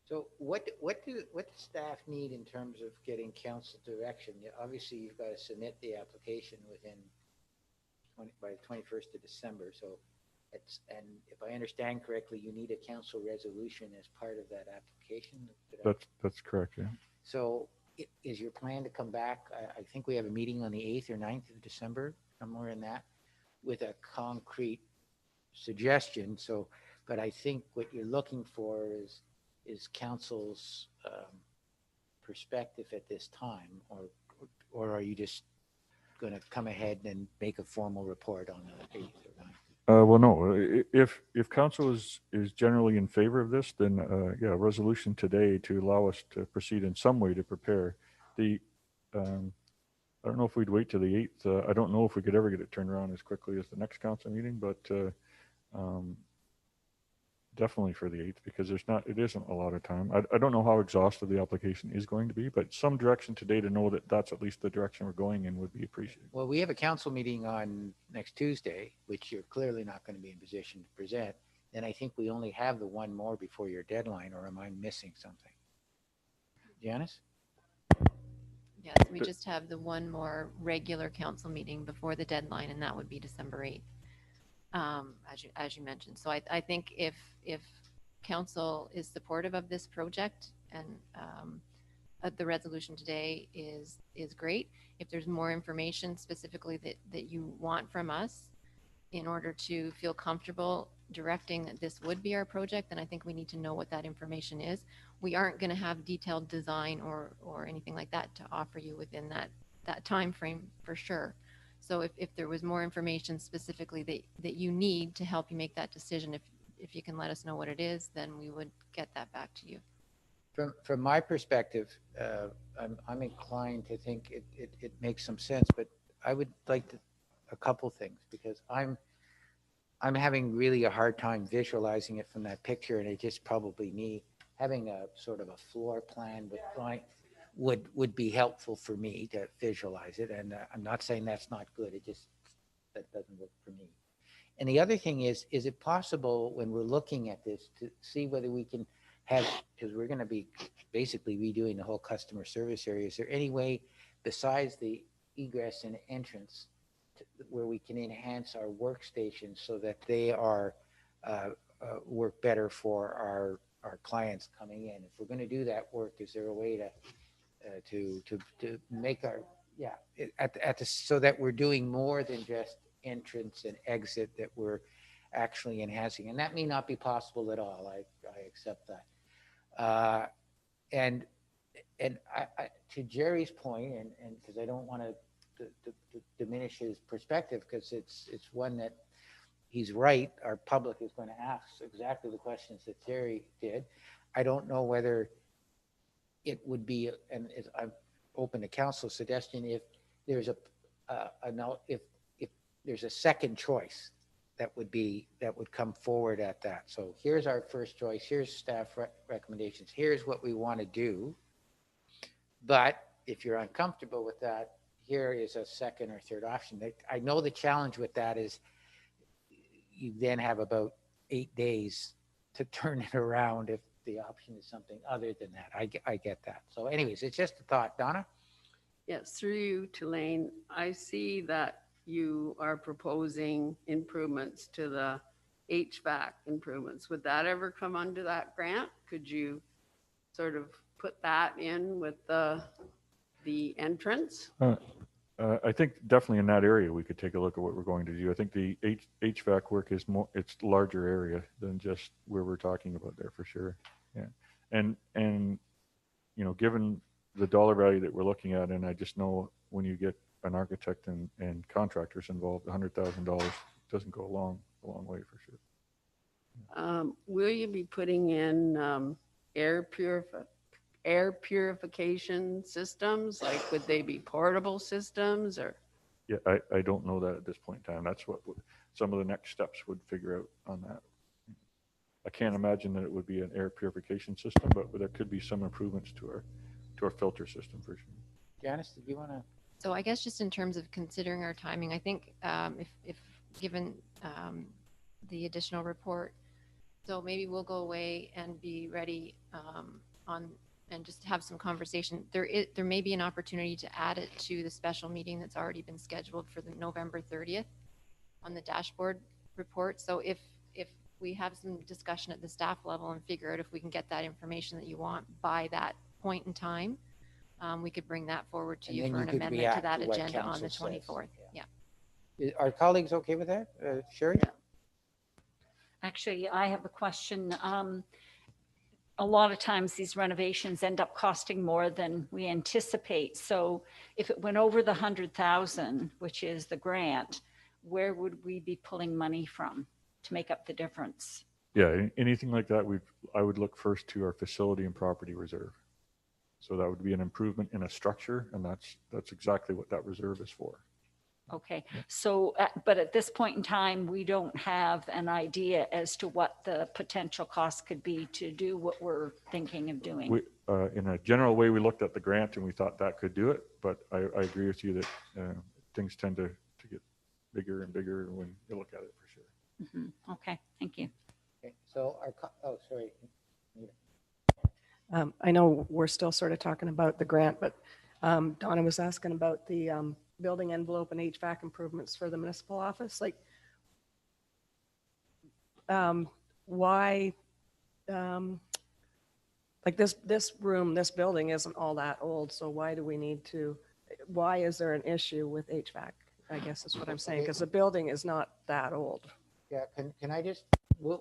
Speaker 1: So what do staff need in terms of getting council direction? Obviously, you've got to submit the application within by the 21st of December. So and if I understand correctly, you need a council resolution as part of that application.
Speaker 3: that's correct, yeah.
Speaker 1: So is your plan to come back? I think we have a meeting on the 8th or 9th of December, somewhere in that, with a concrete suggestion. So, but I think what you're looking for is council's perspective at this time, or are you just going to come ahead and make a formal report on the 8th or 9th?
Speaker 3: Well, no, if council is generally in favor of this, then yeah, a resolution today to allow us to proceed in some way to prepare the, I don't know if we'd wait till the 8th. I don't know if we could ever get it turned around as quickly as the next council meeting, but definitely for the 8th, because it isn't a lot of time. I don't know how exhaustive the application is going to be, but some direction today to know that that's at least the direction we're going in would be appreciated.
Speaker 1: Well, we have a council meeting on next Tuesday, which you're clearly not going to be in position to present. And I think we only have the one more before your deadline, or am I missing something? Janice?
Speaker 2: Yes, we just have the one more regular council meeting before the deadline, and that would be December 8th. As you mentioned. So I think if council is supportive of this project, and the resolution today is great. If there's more information specifically that you want from us in order to feel comfortable directing that this would be our project, then I think we need to know what that information is. We aren't going to have detailed design or anything like that to offer you within that time frame for sure. So if there was more information specifically that you need to help you make that decision, if you can let us know what it is, then we would get that back to you.
Speaker 1: From my perspective, I'm inclined to think it makes some sense, but I would like a couple things, because I'm having really a hard time visualizing it from that picture, and it just probably me having a sort of a floor plan with line would be helpful for me to visualize it. And I'm not saying that's not good. That doesn't work for me. And the other thing is it possible when we're looking at this to see whether we can have, because we're going to be basically redoing the whole customer service area. Is there any way besides the egress and entrance where we can enhance our workstations so that they are work better for our clients coming in? If we're going to do that work, is there a way to make our so that we're doing more than just entrance and exit, that we're actually enhancing? And that may not be possible at all. I accept that. And I to Jerry's point, and because I don't want to diminish his perspective, because it's one that he's right. Our public is going to ask exactly the questions that Jerry did. I don't know whether it would be, and I'm open to council suggestion, if there's if there's a second choice that would come forward at that. So here's our first choice. Here's staff recommendations. Here's what we want to do. But if you're uncomfortable with that, here is a second or third option. I know the challenge with that is you then have about 8 days to turn it around if the option is something other than that. I get that. So anyways, it's just a thought. Donna?
Speaker 5: Yes, through you, Tulane, I see that you are proposing improvements to the HVAC improvements. Would that ever come under that grant? Could you sort of put that in with the entrance?
Speaker 3: I think definitely in that area we could take a look at what we're going to do. I think the HVAC work is it's larger area than just where we're talking about there, for sure. Yeah, and you know, given the dollar value that we're looking at, and I just know when you get an architect and contractors involved, $100,000 doesn't go a long way, for sure.
Speaker 5: Will you be putting in air purification systems? Like, would they be portable systems or?
Speaker 3: Yeah, I don't know that at this point in time. That's what some of the next steps would figure out on that. I can't imagine that it would be an air purification system, but there could be some improvements to our filter system for sure.
Speaker 1: Janice, did you want to?
Speaker 2: So I guess just in terms of considering our timing, I think if given the additional report, so maybe we'll go away and be ready on and just have some conversation. There may be an opportunity to add it to the special meeting that's already been scheduled for the November 30th on the dashboard report. So if we have some discussion at the staff level and figure out if we can get that information that you want by that point in time, we could bring that forward to
Speaker 1: And
Speaker 2: you
Speaker 1: then
Speaker 2: for
Speaker 1: you
Speaker 2: an
Speaker 1: could
Speaker 2: amendment to
Speaker 1: react
Speaker 2: that
Speaker 1: to what
Speaker 2: agenda on the
Speaker 1: council says.
Speaker 2: 24th. Yeah.
Speaker 1: Are colleagues okay with that? Sherry?
Speaker 4: Actually, I have a question. A lot of times these renovations end up costing more than we anticipate. So if it went over the 100,000, which is the grant, where would we be pulling money from to make up the difference?
Speaker 3: Yeah, anything like that, I would look first to our facility and property reserve. So that would be an improvement in a structure, and that's exactly what that reserve is for.
Speaker 4: Okay, so, but at this point in time, we don't have an idea as to what the potential cost could be to do what we're thinking of doing.
Speaker 3: In a general way, we looked at the grant and we thought that could do it, but I agree with you that things tend to get bigger and bigger when you look at it for sure.
Speaker 4: Okay, thank you.
Speaker 1: Okay, so oh, sorry.
Speaker 6: I know we're still sort of talking about the grant, but Donna was asking about the building envelope and HVAC improvements for the municipal office. Like, why, like this room, this building isn't all that old, so why do we need to, why is there an issue with HVAC? I guess is what I'm saying, because the building is not that old.
Speaker 1: Yeah, can I just, we're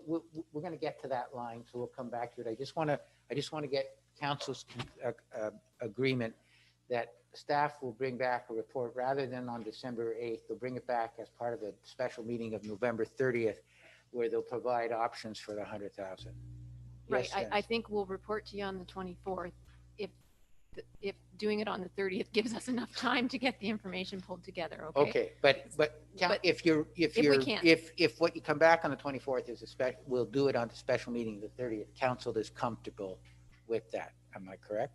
Speaker 1: going to get to that line, so we'll come back to it. I just want to get council's agreement that staff will bring back a report rather than on December 8th. They'll bring it back as part of the special meeting of November 30th, where they'll provide options for the 100,000.
Speaker 2: Right.
Speaker 1: Yes,
Speaker 2: I think we'll report to you on the 24th. If doing it on the 30th gives us enough time to get the information pulled together. Okay.
Speaker 1: Okay, but if what you come back on the 24th is we'll do it on the special meeting the 30th. Council is comfortable with that. Am I correct?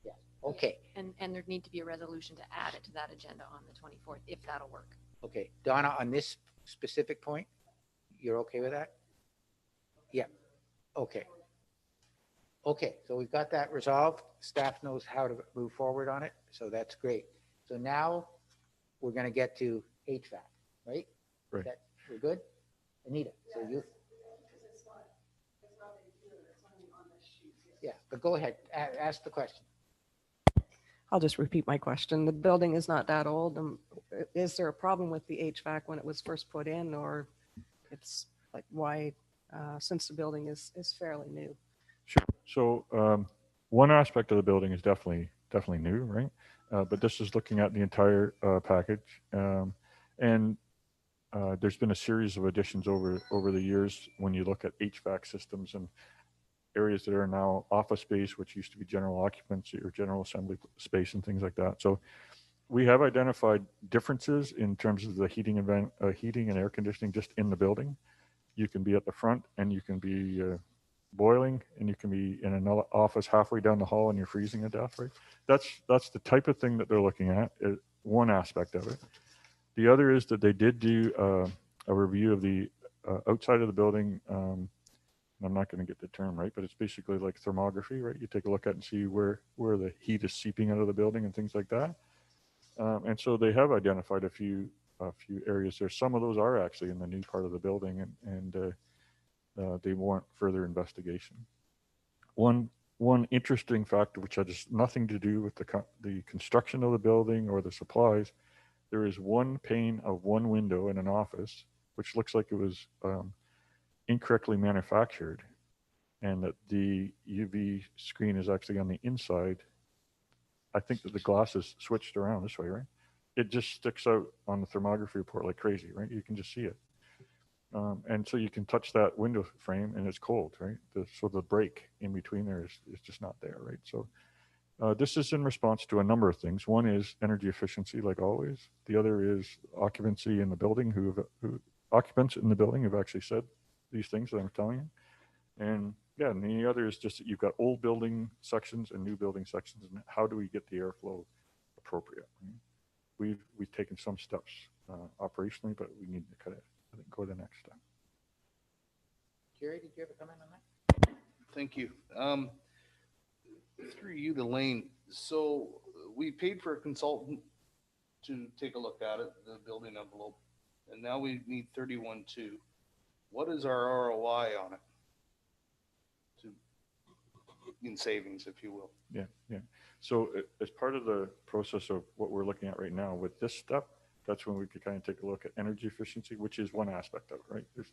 Speaker 1: Yeah. Okay.
Speaker 2: And there need to be a resolution to add it to that agenda on the 24th, if that'll work.
Speaker 1: Okay. Donna, on this specific point, you're okay with that? Yeah. Okay. Okay, so we've got that resolved. Staff knows how to move forward on it, so that's great. So now we're going to get to HVAC, right?
Speaker 3: Right.
Speaker 1: We're good? Anita, so you. Yeah, but go ahead, ask the question.
Speaker 6: I'll just repeat my question. The building is not that old. Is there a problem with the HVAC when it was first put in, or it's like why, since the building is fairly new?
Speaker 3: Sure. So one aspect of the building is definitely new, right? But this is looking at the entire package, and there's been a series of additions over the years when you look at HVAC systems and areas that are now office space, which used to be general occupancy or general assembly space and things like that. So we have identified differences in terms of the heating and air conditioning just in the building. You can be at the front and you can be boiling, and you can be in another office halfway down the hall and you're freezing to death, right? That's the type of thing that they're looking at, one aspect of it. The other is that they did do a review of the outside of the building. I'm not going to get the term right, but it's basically like thermography, right? You take a look at and see where the heat is seeping out of the building and things like that. And so they have identified a few areas there. Some of those are actually in the new part of the building, and they warrant further investigation. One interesting factor, which has nothing to do with the construction of the building or the supplies, there is one pane of one window in an office, which looks like it was incorrectly manufactured, and that the UV screen is actually on the inside. I think that the glass is switched around this way, right? It just sticks out on the thermography report like crazy, right? You can just see it. And so you can touch that window frame and it's cold, right? So the break in between there is just not there, right? So this is in response to a number of things. One is energy efficiency, like always. The other is occupancy in the building, who occupants in the building have actually said these things that I'm telling you. And yeah, and the other is just that you've got old building sections and new building sections, and how do we get the airflow appropriate? Right? We've taken some steps operationally, but we need to kind of, I think, go to the next step.
Speaker 1: Jerry, did you have a comment on that?
Speaker 7: Thank you. Through you to Lane, so we paid for a consultant to take a look at it, the building envelope, and now we need 31.2. What is our ROI on it? In savings, if you will.
Speaker 3: Yeah, yeah. So as part of the process of what we're looking at right now with this step, that's when we could kind of take a look at energy efficiency, which is one aspect of it, right? There's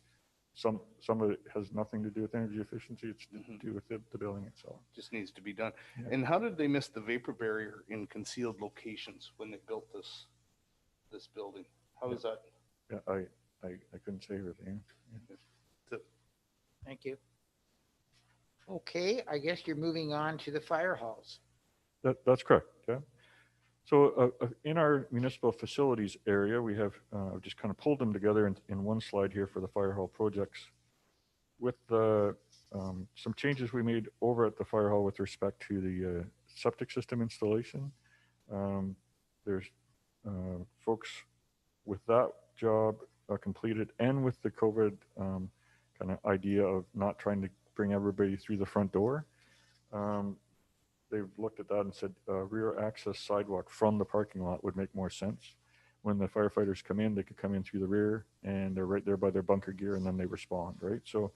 Speaker 3: some of it has nothing to do with energy efficiency. It's to do with the building itself.
Speaker 7: Just needs to be done.
Speaker 3: Yeah.
Speaker 7: And how did they miss the vapor barrier in concealed locations when they built this building? How is that?
Speaker 3: Yeah, I couldn't say everything. Yeah.
Speaker 1: Thank you. Okay, I guess you're moving on to the fire halls.
Speaker 3: That's correct. Yeah. So in our municipal facilities area, we have I've just kind of pulled them together in one slide here for the fire hall projects with some changes we made over at the fire hall with respect to the septic system installation. There's folks with that job completed, and with the COVID kind of idea of not trying to bring everybody through the front door. They've looked at that and said rear access sidewalk from the parking lot would make more sense. When the firefighters come in, they could come in through the rear and they're right there by their bunker gear, and then they respond, right? So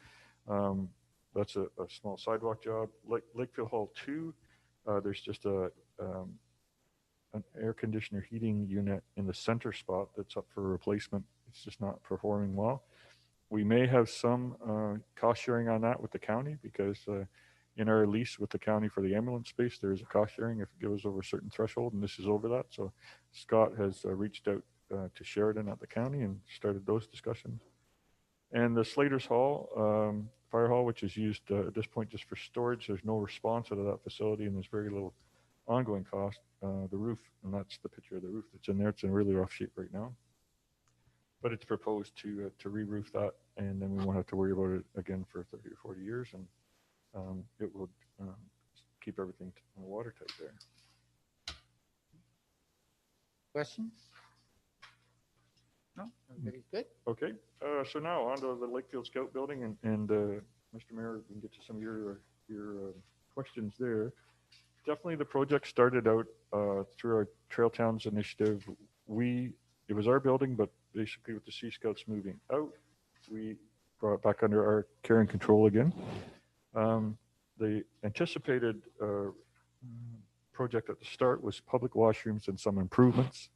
Speaker 3: that's a small sidewalk job. Lakeville Hall 2, there's just an air conditioner heating unit in the center spot that's up for replacement. It's just not performing well. We may have some cost sharing on that with the county, because in our lease with the county for the ambulance space, there is a cost sharing if it goes over a certain threshold, and this is over that. So Scott has reached out to Sheridan at the county and started those discussions. And the Slater's Hall, fire hall, which is used at this point just for storage, there's no response out of that facility, and there's very little ongoing cost. The roof, and that's the picture of the roof that's in there. It's in really rough shape right now, but it's proposed to re-roof that, and then we won't have to worry about it again for 30 or 40 years, and it will keep everything watertight there.
Speaker 1: Questions? No, everybody's good?
Speaker 3: Okay, so now on to the Lakefield Scout Building, and Mr. Mayor, we can get to some of your questions there. Definitely the project started out through our Trail Towns initiative. It was our building, but basically with the Sea Scouts moving out, we brought it back under our care and control again. The anticipated project at the start was public washrooms and some improvements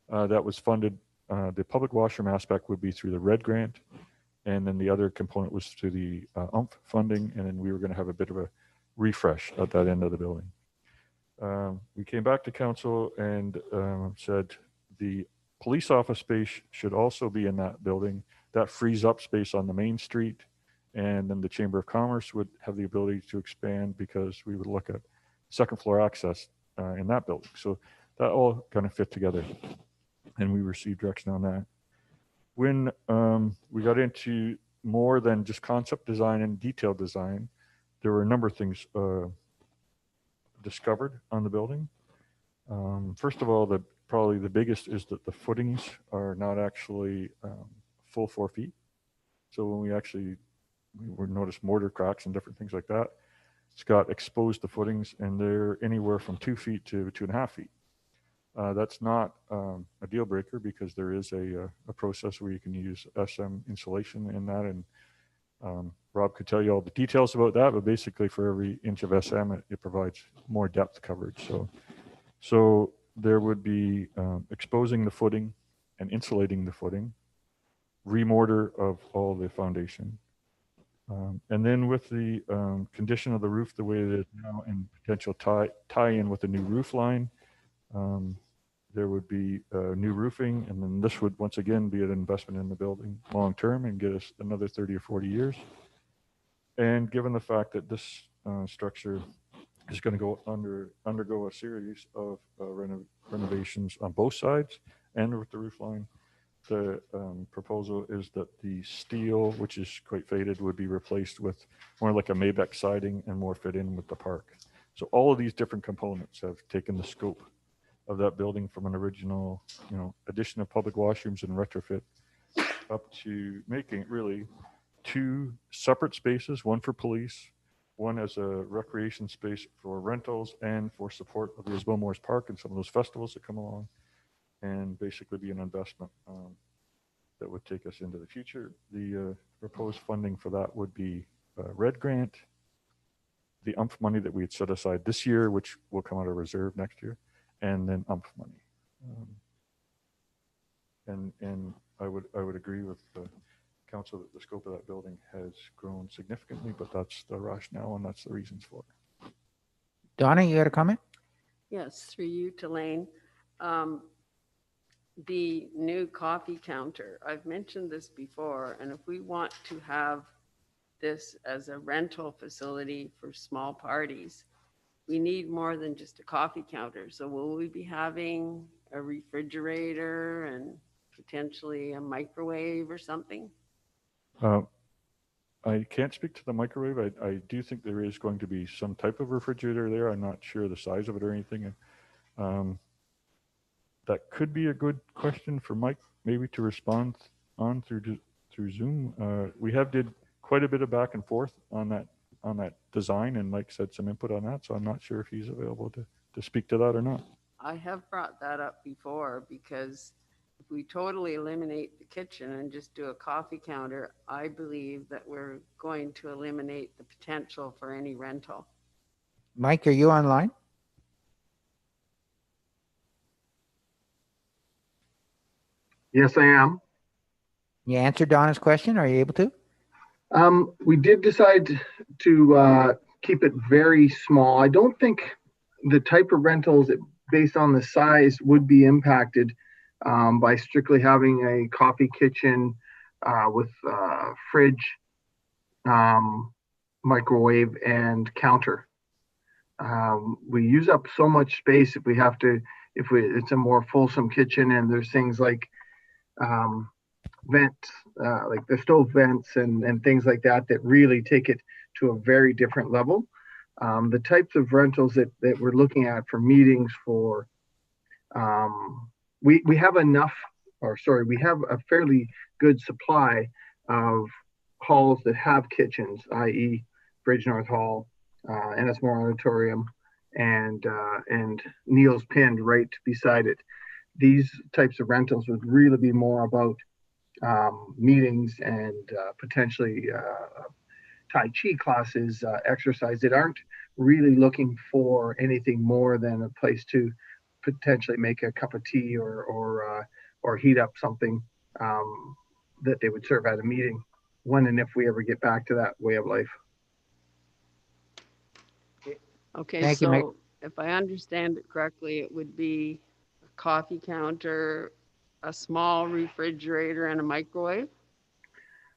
Speaker 3: that was funded. The public washroom aspect would be through the RED grant, and then the other component was through the UMP funding, and then we were going to have a bit of a refresh at that end of the building. We came back to council and said the police office space should also be in that building. That frees up space on the main street, and then the Chamber of Commerce would have the ability to expand, because we would look at second floor access in that building. So that all kind of fit together, and we received direction on that. When we got into more than just concept design and detailed design, there were a number of things discovered on the building. First of all, probably the biggest is that the footings are not actually full 4 feet. So when we noticed mortar cracks and different things like that, Scott exposed the footings, and they're anywhere from 2 feet to 2.5 feet. That's not a deal breaker, because there is a process where you can use SM insulation in that, and Rob could tell you all the details about that, but basically for every inch of SM, it provides more depth coverage. So there would be exposing the footing and insulating the footing, remortar of all the foundation. And then with the condition of the roof the way it is now, and potential tie in with a new roof line, there would be new roofing, and then this would once again be an investment in the building long-term and get us another 30 or 40 years. And given the fact that this structure is going to undergo a series of renovations on both sides and with the roof line, the proposal is that the steel, which is quite faded, would be replaced with more like a Maybach siding and more fit in with the park. So all of these different components have taken the scope of that building from an original, addition of public washrooms and retrofit up to making it really two separate spaces, one for police, one as a recreation space for rentals and for support of the Isabel Morris Park and some of those festivals that come along, and basically be an investment that would take us into the future. The proposed funding for that would be RED grant, the UMF money that we had set aside this year, which will come out of reserve next year, and then UMF money. And I would agree with the council that the scope of that building has grown significantly, but that's the rationale and that's the reasons for it.
Speaker 1: Donna, you got a comment?
Speaker 5: Yes, through you to Lane. The new coffee counter, I've mentioned this before, and if we want to have this as a rental facility for small parties, we need more than just a coffee counter. So will we be having a refrigerator and potentially a microwave or something?
Speaker 3: I can't speak to the microwave. I do think there is going to be some type of refrigerator there. I'm not sure the size of it or anything. That could be a good question for Mike, maybe to respond on through Zoom. We have did quite a bit of back and forth on that design, and Mike said some input on that. So I'm not sure if he's available to speak to that or not.
Speaker 5: I have brought that up before, because if we totally eliminate the kitchen and just do a coffee counter, I believe that we're going to eliminate the potential for any rental.
Speaker 1: Mike, are you online?
Speaker 8: Yes, I am.
Speaker 1: You answered Donna's question. Are you able to?
Speaker 8: We did decide to keep it very small. I don't think the type of rentals, based on the size, would be impacted by strictly having a coffee kitchen with fridge, microwave, and counter. We use up so much space if it's a more fulsome kitchen, and there's things like vents, like the stove vents and things like that really take it to a very different level. The types of rentals that we're looking at for meetings, we have a fairly good supply of halls that have kitchens, i.e. Bridge North Hall, Ennismore Auditorium, and Neil's Pinned right beside it. These types of rentals would really be more about meetings and potentially Tai Chi classes, exercise, that aren't really looking for anything more than a place to potentially make a cup of tea or heat up something that they would serve at a meeting when and if we ever get back to that way of life.
Speaker 5: Okay,
Speaker 1: Thank you, Mike.
Speaker 5: so if I understand it correctly, it would be a coffee counter, a small refrigerator, and a microwave?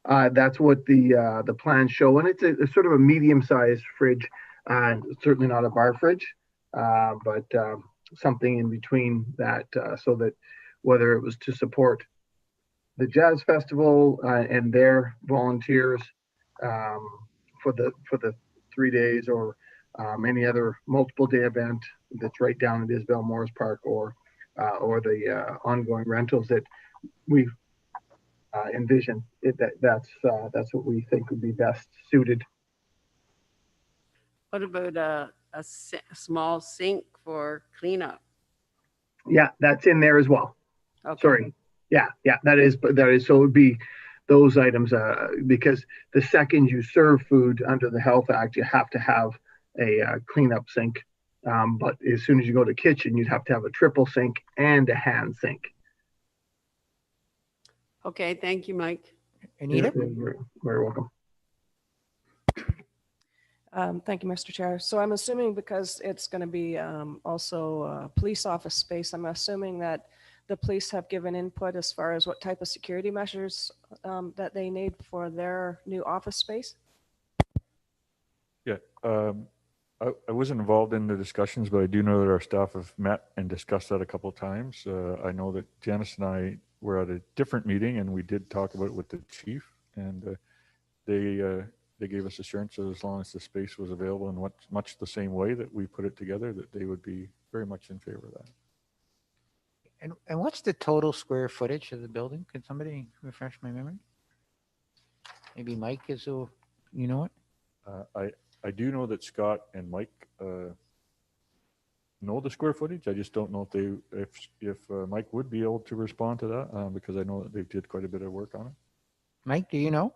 Speaker 8: That's what the plans show, and it's a sort of a medium-sized fridge, certainly not a bar fridge, but something in between that, so that whether it was to support the Jazz Festival and their volunteers for the 3 days, or any other multiple day event that's right down at Isabel Morris Park, or the ongoing rentals that we envision, that's what we think would be best suited.
Speaker 5: What about a small sink for cleanup?
Speaker 8: Yeah, that's in there as well.
Speaker 5: Okay.
Speaker 8: Sorry. Yeah, that is. So it would be those items, because the second you serve food under the Health Act, you have to have a cleanup sink. But as soon as you go to kitchen, you'd have to have a triple sink and a hand sink.
Speaker 5: Okay, thank you, Mike.
Speaker 1: Anita?
Speaker 8: You're very welcome.
Speaker 6: Thank you, Mr. Chair. So I'm assuming because it's going to be also police office space, I'm assuming that the police have given input as far as what type of security measures that they need for their new office space?
Speaker 3: Yeah, I wasn't involved in the discussions, but I do know that our staff have met and discussed that a couple of times. I know that Janice and I were at a different meeting and we did talk about it with the chief, and they gave us assurance that as long as the space was available in much the same way that we put it together, that they would be very much in favor of that.
Speaker 1: And what's the total square footage of the building? Can somebody refresh my memory? Maybe Mike is, you know it?
Speaker 3: I do know that Scott and Mike know the square footage. I just don't know if Mike would be able to respond to that because I know that they did quite a bit of work on it.
Speaker 1: Mike, do you know?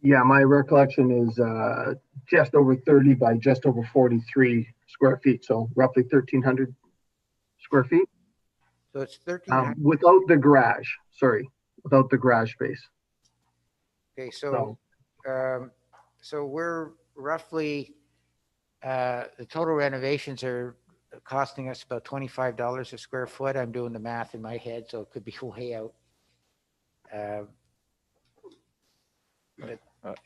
Speaker 8: Yeah, my recollection is just over 30 by just over 43 square feet, so roughly 1,300 square feet.
Speaker 1: So it's 1,300.
Speaker 8: Without the garage, without the garage space.
Speaker 1: Okay, so we're roughly, the total renovations are costing us about $25 a square foot. I'm doing the math in my head, so it could be way out.
Speaker 3: I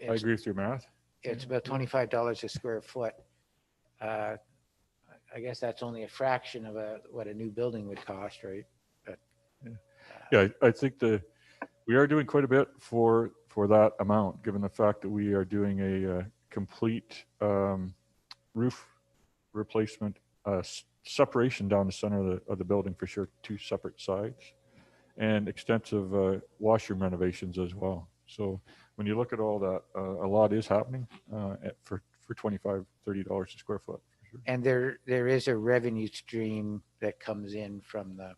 Speaker 3: agree with your math.
Speaker 1: It's about $25 a square foot. I guess that's only a fraction of what a new building would cost, right? But
Speaker 3: yeah, I think we are doing quite a bit for that amount, given the fact that we are doing a complete roof replacement, separation down the center of the building for sure, 2 separate sides, and extensive washroom renovations as well. So when you look at all that, a lot is happening for $25, $30 a square foot. Sure.
Speaker 1: And there is a revenue stream that comes in from the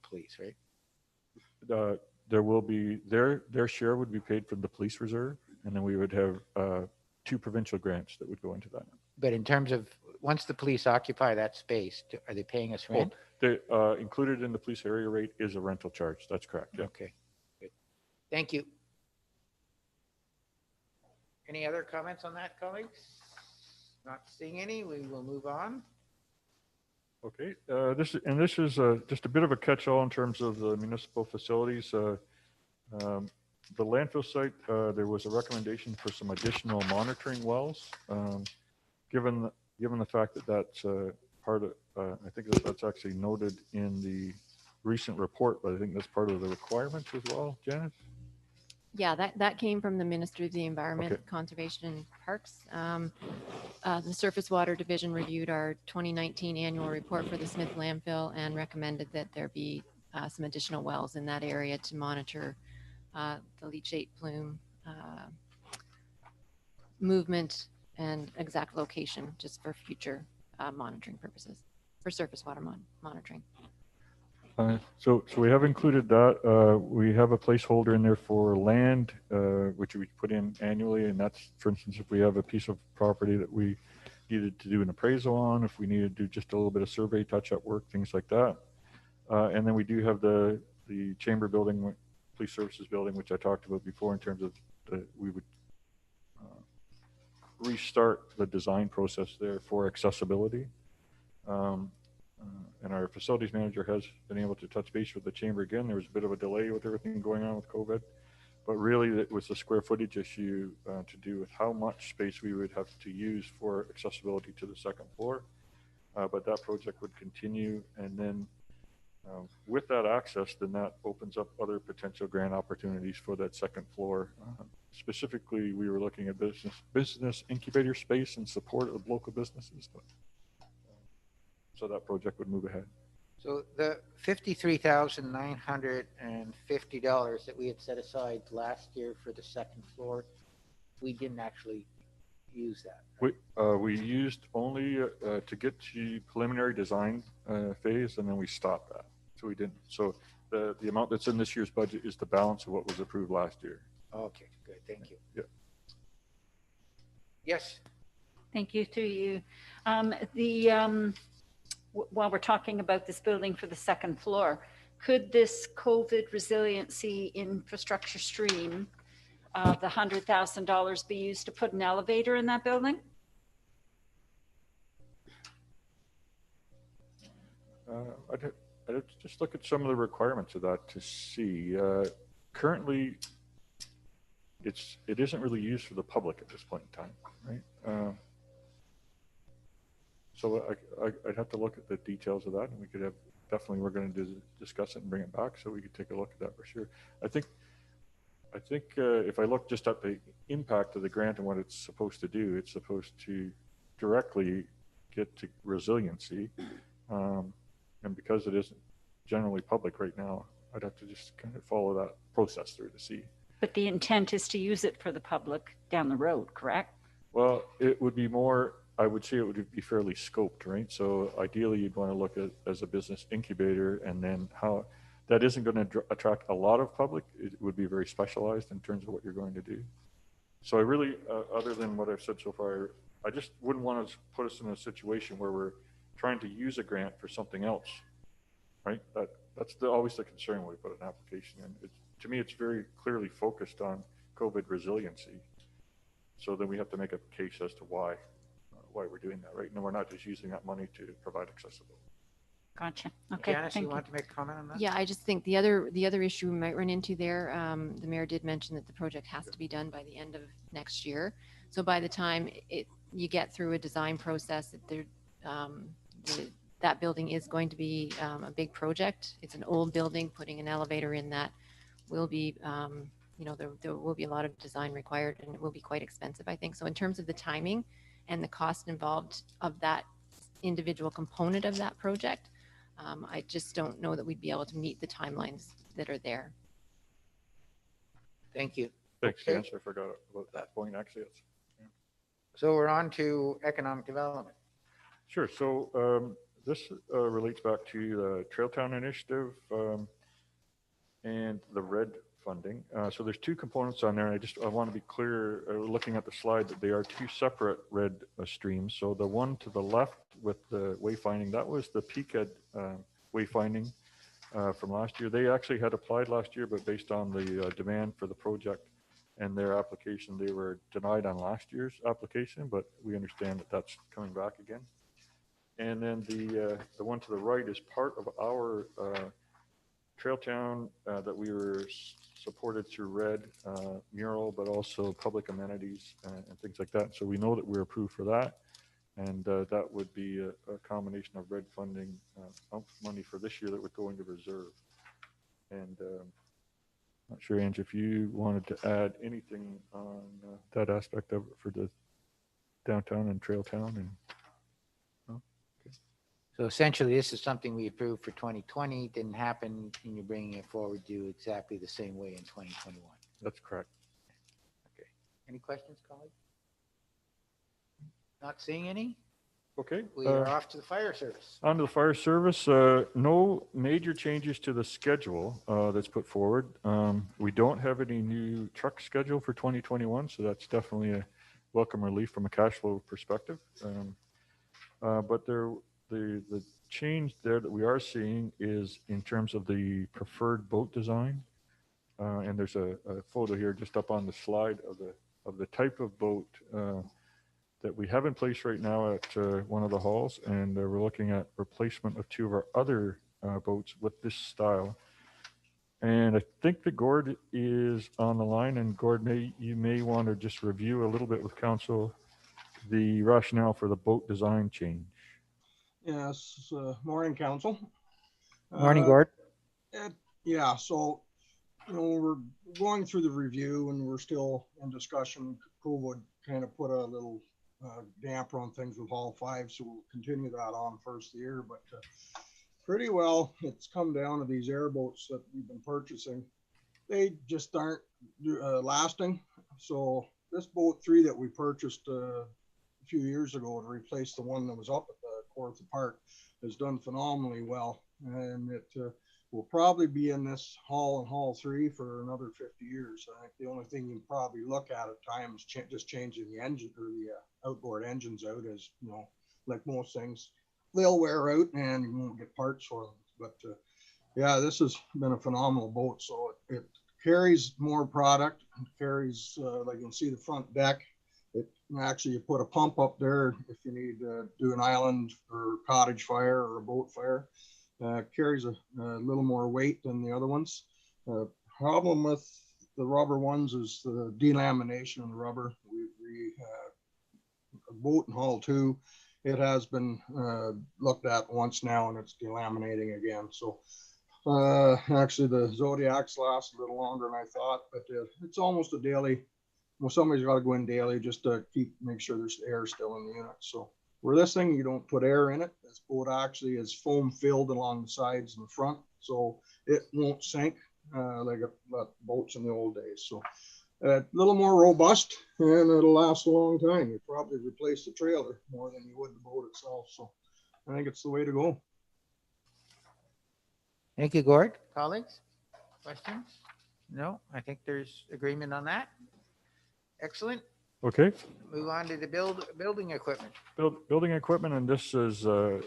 Speaker 1: police, right?
Speaker 3: There will be their share would be paid from the police reserve, and then we would have 2 provincial grants that would go into that.
Speaker 1: But in terms of once the police occupy that space, are they paying us rent?
Speaker 3: Included in the police area rate is a rental charge. That's correct. Yeah.
Speaker 1: Okay, good. Thank you. Any other comments on that, colleagues? Not seeing any, we will move on.
Speaker 3: Okay, this is just a bit of a catch-all in terms of the municipal facilities. The landfill site, there was a recommendation for some additional monitoring wells. Given the fact that that's part of, I think that's actually noted in the recent report, but I think that's part of the requirements as well, Janice?
Speaker 2: Yeah, that came from the Ministry of the Environment,
Speaker 3: Okay.
Speaker 2: Conservation and Parks. The Surface Water Division reviewed our 2019 annual report for the Smith landfill and recommended that there be some additional wells in that area to monitor the leachate plume movement and exact location, just for future monitoring purposes, for surface water monitoring.
Speaker 3: So we have included that. We have a placeholder in there for land, which we put in annually. And that's, for instance, if we have a piece of property that we needed to do an appraisal on, if we needed to do just a little bit of survey touch-up work, things like that. And then we do have the chamber building, police services building, which I talked about before in terms of we would restart the design process there for accessibility. And our facilities manager has been able to touch base with the chamber again. There was a bit of a delay with everything going on with COVID, but really it was the square footage issue to do with how much space we would have to use for accessibility to the second floor. But that project would continue. And then with that access, then that opens up other potential grant opportunities for that second floor. Specifically, we were looking at business incubator space and support of local businesses. So that project would move ahead.
Speaker 1: So the $53,950 that we had set aside last year for the second floor, we didn't actually use that.
Speaker 3: We used only to get to preliminary design phase, and then we stopped that. So we didn't. So the amount that's in this year's budget is the balance of what was approved last year.
Speaker 1: Okay, good. Thank you.
Speaker 3: Yeah.
Speaker 4: Yes. Thank you through you. While we're talking about this building for the second floor, could this COVID resiliency infrastructure stream, the $100,000 be used to put an elevator in that building?
Speaker 3: I'd have to just look at some of the requirements of that to see. Currently, it isn't really used for the public at this point in time, right? So I'd have to look at the details of that, and we could have, definitely we're going to discuss it and bring it back so we could take a look at that for sure. I think if I look just at the impact of the grant and what it's supposed to do, it's supposed to directly get to resiliency. And because it isn't generally public right now, I'd have to just kind of follow that process through to see.
Speaker 4: But the intent is to use it for the public down the road, correct?
Speaker 3: Well, it would be more, I would say it would be fairly scoped, right? So ideally you'd want to look at as a business incubator, and then how that isn't going to attract a lot of public. It would be very specialized in terms of what you're going to do. So I really, other than what I've said so far, I just wouldn't want to put us in a situation where we're trying to use a grant for something else, right? That's always the concern when we put an application in. To me, it's very clearly focused on COVID resiliency. So then we have to make a case as to why we're doing that, right? And we're not just using that money to provide accessibility.
Speaker 4: Gotcha. Okay.
Speaker 1: Janice,
Speaker 4: thank
Speaker 1: you
Speaker 4: you.
Speaker 1: want to make a comment on that?
Speaker 2: Yeah, I just think the other issue we might run into there, the mayor did mention that the project has to be done by the end of next year. So by the time you get through a design process, that building is going to be a big project. It's an old building. Putting an elevator in that will be, there will be a lot of design required, and it will be quite expensive, I think. So in terms of the timing and the cost involved of that individual component of that project, I just don't know that we'd be able to meet the timelines that are there.
Speaker 1: Thank you.
Speaker 3: Thanks,
Speaker 1: Okay.
Speaker 3: Janice. I forgot about that point, actually.
Speaker 1: So we're on to economic development.
Speaker 3: Sure. So this relates back to the Trailtown Initiative and the RED funding. So there's two components on there. I want to be clear, looking at the slide, that they are two separate RED streams. So the one to the left with the wayfinding, that was the PCAD wayfinding from last year. They actually had applied last year, but based on the demand for the project and their application, they were denied on last year's application, but we understand that that's coming back again. And then the one to the right is part of our Trailtown that we were supported through RED mural, but also public amenities and things like that. So we know that we're approved for that. And that would be a combination of RED funding money for this year that would go into reserve. And not sure, Ange, if you wanted to add anything on that aspect of it for the downtown and Trailtown. And
Speaker 1: So essentially, this is something we approved for 2020, didn't happen, and you're bringing it forward to do exactly the same way in 2021.
Speaker 3: that's correct.
Speaker 1: Okay. Any questions, colleagues? Not seeing any?
Speaker 3: Okay.
Speaker 1: We are off to the fire service.
Speaker 3: On to the fire service, no major changes to the schedule that's put forward. We don't have any new truck schedule for 2021, so that's definitely a welcome relief from a cash flow perspective. But the change there that we are seeing is in terms of the preferred boat design. And there's a photo here just up on the slide of the type of boat that we have in place right now at one of the halls, and we're looking at replacement of two of our other boats with this style. And I think that Gord is on the line, and Gord, you may want to just review a little bit with council the rationale for the boat design change.
Speaker 9: Yes, morning, council.
Speaker 1: Morning, Gord.
Speaker 9: Yeah, so, we're going through the review and we're still in discussion. COVID kind of put a little damper on things with Hall 5, so we'll continue that on first of the year. But pretty well, it's come down to these airboats that we've been purchasing. They just aren't lasting. So this boat 3 that we purchased a few years ago to replace the one that was up at the Kawartha Park has done phenomenally well, and it will probably be in this hall and Hall 3 for another 50 years. I think the only thing you can probably look at times just changing the engine or the outboard engines out, as like most things, they'll wear out and you won't get parts for them. But yeah, this has been a phenomenal boat. So it carries more product. It carries like you can see the front deck. Actually, you put a pump up there if you need to do an island or cottage fire or a boat fire. carries a little more weight than the other ones. Problem with the rubber ones is the delamination of the rubber. Boat and haul too, it has been looked at once now and it's delaminating again. So actually the Zodiacs last a little longer than I thought, but it's almost a daily. Well, somebody's got to go in daily just to make sure there's air still in the unit. So where this thing, you don't put air in it. This boat actually is foam filled along the sides and the front, so it won't sink like boats in the old days. So a little more robust and it'll last a long time. You probably replace the trailer more than you would the boat itself. So I think it's the way to go.
Speaker 1: Thank you, Gord. Colleagues, questions? No, I think there's agreement on that. Excellent.
Speaker 3: Okay.
Speaker 1: Move on to the building equipment.
Speaker 3: Building equipment, and this is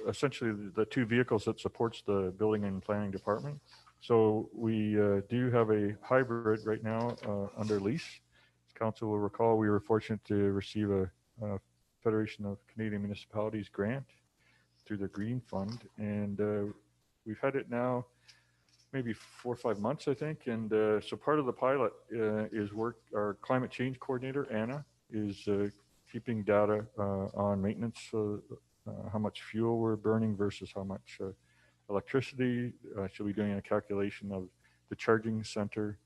Speaker 3: essentially the two vehicles that supports the building and planning department. So we do have a hybrid right now under lease. As council will recall, we were fortunate to receive a Federation of Canadian Municipalities grant through the Green Fund, and we've had it now maybe 4 or 5 months, I think. And so part of the pilot is our climate change coordinator, Anna, is keeping data on maintenance, how much fuel we're burning versus how much electricity. She'll be doing a calculation of the charging center.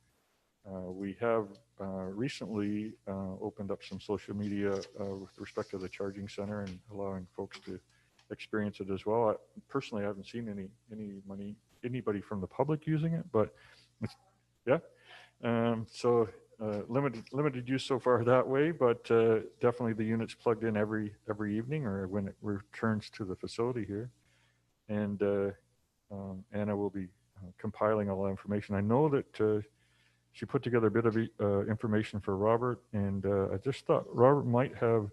Speaker 3: We have recently opened up some social media with respect to the charging center and allowing folks to experience it as well. Personally, I haven't seen anybody from the public using it, but yeah. So limited use so far that way, but definitely the unit's plugged in every evening or when it returns to the facility here. And Anna will be compiling all that information. I know that she put together a bit of information for Robert, and I just thought Robert might have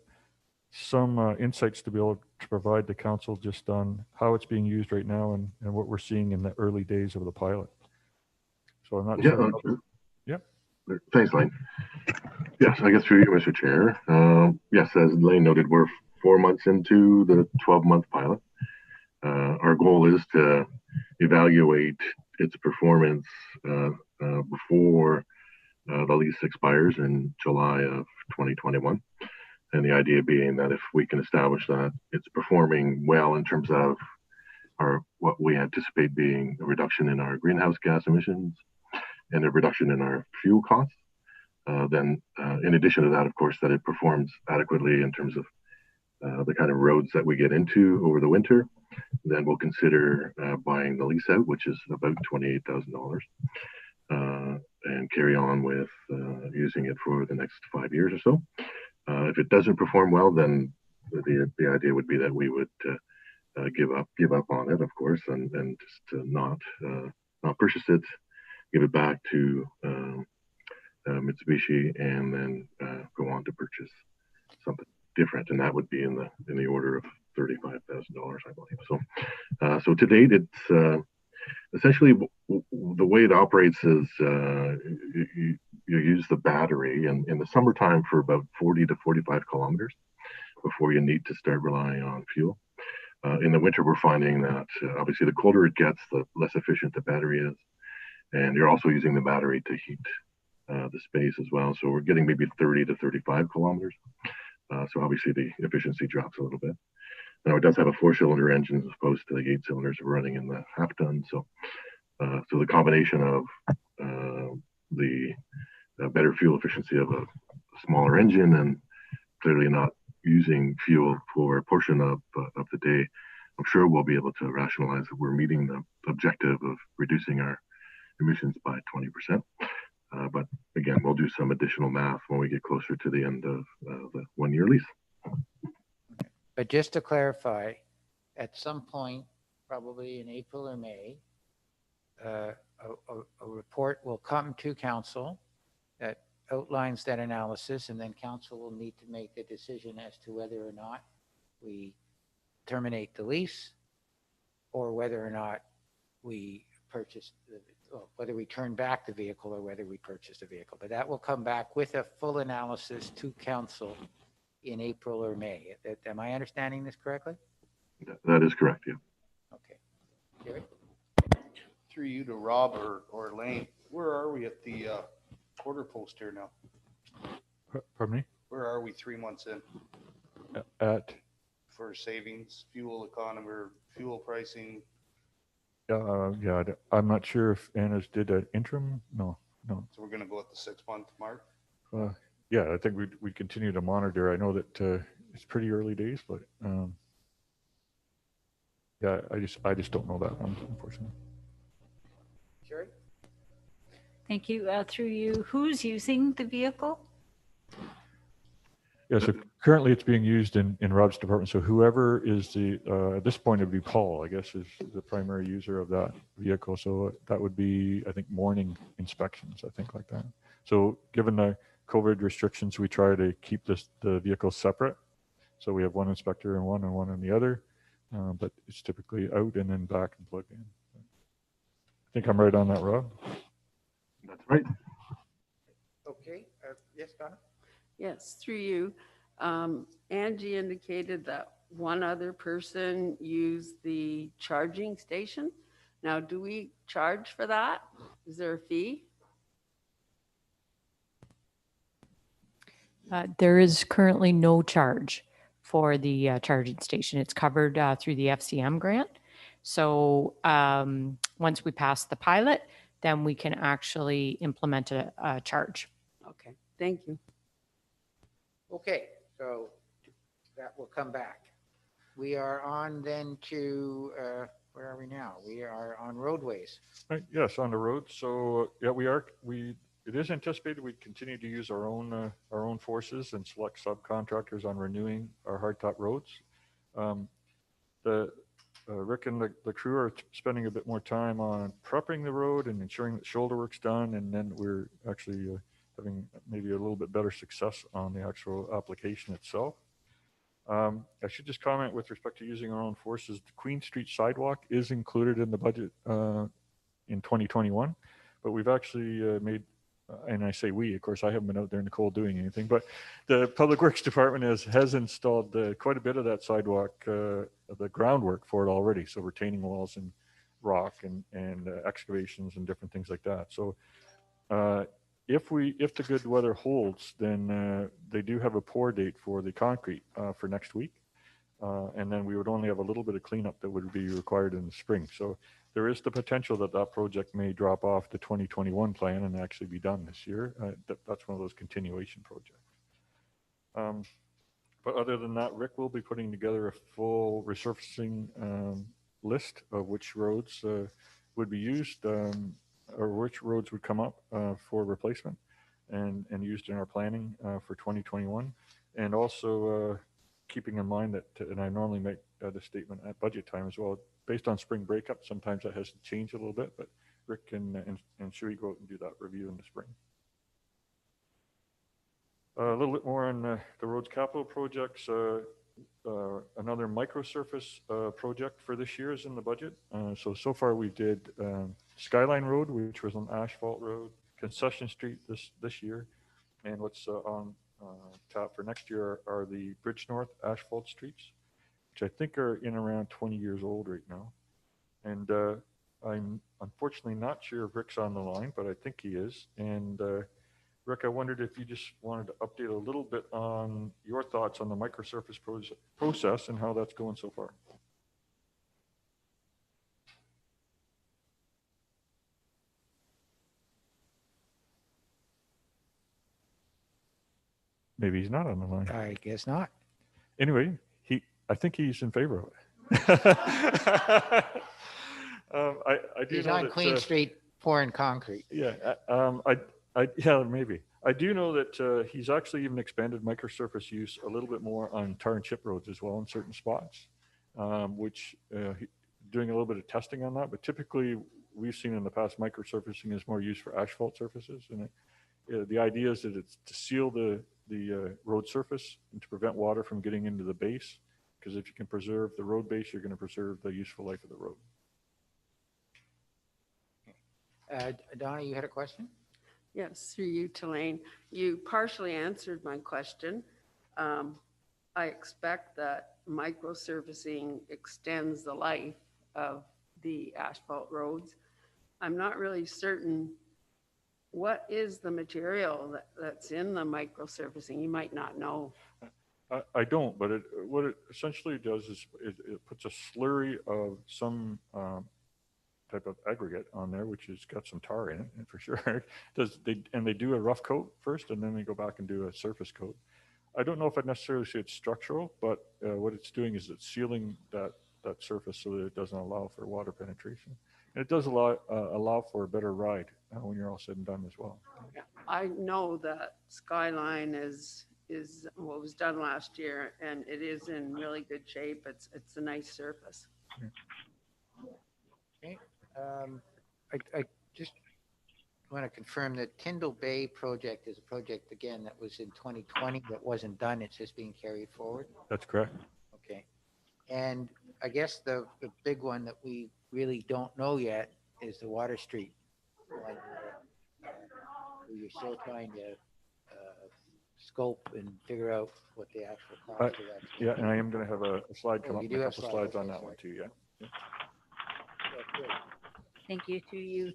Speaker 3: some insights to be able to provide the council just on how it's being used right now and what we're seeing in the early days of the pilot. So I'm not sure. Yeah.
Speaker 10: Thanks, Lane. Yes, I guess through you, Mr. Chair. Yes, as Lane noted, we're 4 months into the 12-month pilot. Our goal is to evaluate its performance before the lease expires in July of 2021. And the idea being that if we can establish that it's performing well in terms of what we anticipate being a reduction in our greenhouse gas emissions and a reduction in our fuel costs, then in addition to that, of course, that it performs adequately in terms of the kind of roads that we get into over the winter, then we'll consider buying the lease out, which is about $28,000, and carry on with using it for the next 5 years or so. If it doesn't perform well, then the idea would be that we would give up on it, of course, and just not purchase it, give it back to Mitsubishi, and then go on to purchase something different, and that would be in the order of $35,000, I believe. So to date, it's essentially the way it operates is you use the battery in the summertime for about 40 to 45 kilometers before you need to start relying on fuel. In the winter, we're finding that obviously the colder it gets, the less efficient the battery is. And you're also using the battery to heat the space as well. So we're getting maybe 30 to 35 kilometers. So obviously the efficiency drops a little bit. Now it does have a 4-cylinder engine as opposed to the 8 cylinders running in the half ton. So the combination of the better fuel efficiency of a smaller engine and clearly not using fuel for a portion of the day, I'm sure we'll be able to rationalize that we're meeting the objective of reducing our emissions by 20%. But again, we'll do some additional math when we get closer to the end of the 1-year lease.
Speaker 1: But just to clarify, at some point, probably in April or May, a report will come to council that outlines that analysis, and then council will need to make a decision as to whether or not we terminate the lease or whether or not we purchase whether we turn back the vehicle or whether we purchase the vehicle. But that will come back with a full analysis to council in April or May. Am I understanding this correctly?
Speaker 10: That is correct, yeah.
Speaker 1: Okay. Gary?
Speaker 7: through you to Rob or Lane, where are we at the quarter post here now?
Speaker 3: Pardon me?
Speaker 7: Where are we 3 months in
Speaker 3: At,
Speaker 7: for savings, fuel economy, or fuel pricing?
Speaker 3: yeah, I'm not sure if Anna's did an interim. No.
Speaker 7: So we're going to go at the 6-month mark?
Speaker 3: Yeah, I think we continue to monitor. I know that it's pretty early days, but yeah, I just don't know that, unfortunately.
Speaker 1: Sherry?
Speaker 4: Thank you. Through you, who's using the vehicle?
Speaker 3: Yeah, so currently it's being used in Rob's department. So whoever is at this point, it'd be Paul, I guess, is the primary user of that vehicle. So that would be, I think, morning inspections, I think, like that. So given the COVID restrictions, we try to keep the vehicles separate. So we have one inspector in one and one in the other, but it's typically out and then back and plug in. I think I'm right on that, Rob.
Speaker 10: That's right.
Speaker 1: Okay, yes, Donna?
Speaker 5: Yes, through you. Angie indicated that one other person used the charging station. Now, do we charge for that? Is there a fee?
Speaker 11: There is currently no charge for the charging station. It's covered through the FCM grant. So once we pass the pilot, then we can actually implement a charge.
Speaker 5: Okay, thank you.
Speaker 1: Okay, so that will come back. We are on then to, where are we now? We are on roadways.
Speaker 3: Right, yes, on the road. So yeah, it is anticipated we continue to use our own forces and select subcontractors on renewing our hardtop roads. Rick and the crew are spending a bit more time on prepping the road and ensuring that shoulder work's done, and then we're actually having maybe a little bit better success on the actual application itself. I should just comment with respect to using our own forces. The Queen Street sidewalk is included in the budget in 2021, but we've actually made, and I say we, of course, I haven't been out there in the cold doing anything, but the Public Works Department has installed quite a bit of that sidewalk, the groundwork for it already. So retaining walls and rock and excavations and different things like that. So if the good weather holds, then they do have a pour date for the concrete for next week. And then we would only have a little bit of cleanup that would be required in the spring. So there is the potential that project may drop off the 2021 plan and actually be done this year. That's one of those continuation projects. But other than that, Rick will be putting together a full resurfacing list of which roads would be used or which roads would come up for replacement and used in our planning for 2021. And also keeping in mind that, and I normally make the statement at budget time as well, based on spring breakup, sometimes that has to change a little bit, but Rick and Shui go out and do that review in the spring. A little bit more on the roads capital projects. Another microsurface project for this year is in the budget. So far we did Skyline Road, which was an asphalt road, Concession Street this year, and what's on tap for next year are the Bridge North asphalt streets, which I think are in around 20 years old right now. And I'm unfortunately not sure if Rick's on the line, but I think he is. And Rick, I wondered if you just wanted to update a little bit on your thoughts on the microsurface process and how that's going so far. Maybe he's not on the line.
Speaker 1: I guess not.
Speaker 3: Anyway, I think he's in favor of it. I do
Speaker 1: He's
Speaker 3: know
Speaker 1: on
Speaker 3: that,
Speaker 1: Queen Street pouring concrete.
Speaker 3: Yeah, yeah, maybe. I do know that he's actually even expanded microsurface use a little bit more on tar and chip roads as well in certain spots, which doing a little bit of testing on that. But typically, we've seen in the past microsurfacing is more used for asphalt surfaces, and the idea is that it's to seal the road surface and to prevent water from getting into the base. Because if you can preserve the road base, you're going to preserve the useful life of the road.
Speaker 1: Donna, you had a question?
Speaker 5: Yes, through you, Tulane. You partially answered my question. I expect that microsurfacing extends the life of the asphalt roads. I'm not really certain what is the material that's in the microsurfacing. You might not know.
Speaker 3: I don't, but what it essentially does is it puts a slurry of some type of aggregate on there, which has got some tar in it, and for sure. They do a rough coat first, and then they go back and do a surface coat. I don't know if I'd necessarily say it's structural, but what it's doing is it's sealing that surface so that it doesn't allow for water penetration. And it does allow for a better ride when you're all said and done as well.
Speaker 5: I know that Skyline is what was done last year, and it is in really good shape. It's a nice surface.
Speaker 1: Okay. I just want to confirm that Tyndall Bay project is a project, again, that was in 2020 that wasn't done. It's just being carried forward.
Speaker 3: That's correct.
Speaker 1: Okay. And I guess the big one that we really don't know yet is the Water Street one. You're still trying to scope and figure out what the actual cost of that is.
Speaker 3: Yeah, and I am going to have a slide come
Speaker 1: Oh,
Speaker 3: up,
Speaker 1: you
Speaker 3: and
Speaker 1: do
Speaker 3: a
Speaker 1: have
Speaker 3: couple
Speaker 1: slides.
Speaker 3: slides on
Speaker 1: Okay,
Speaker 3: that
Speaker 1: sorry.
Speaker 3: one too, yeah.
Speaker 1: Yeah, good.
Speaker 4: Thank you to you.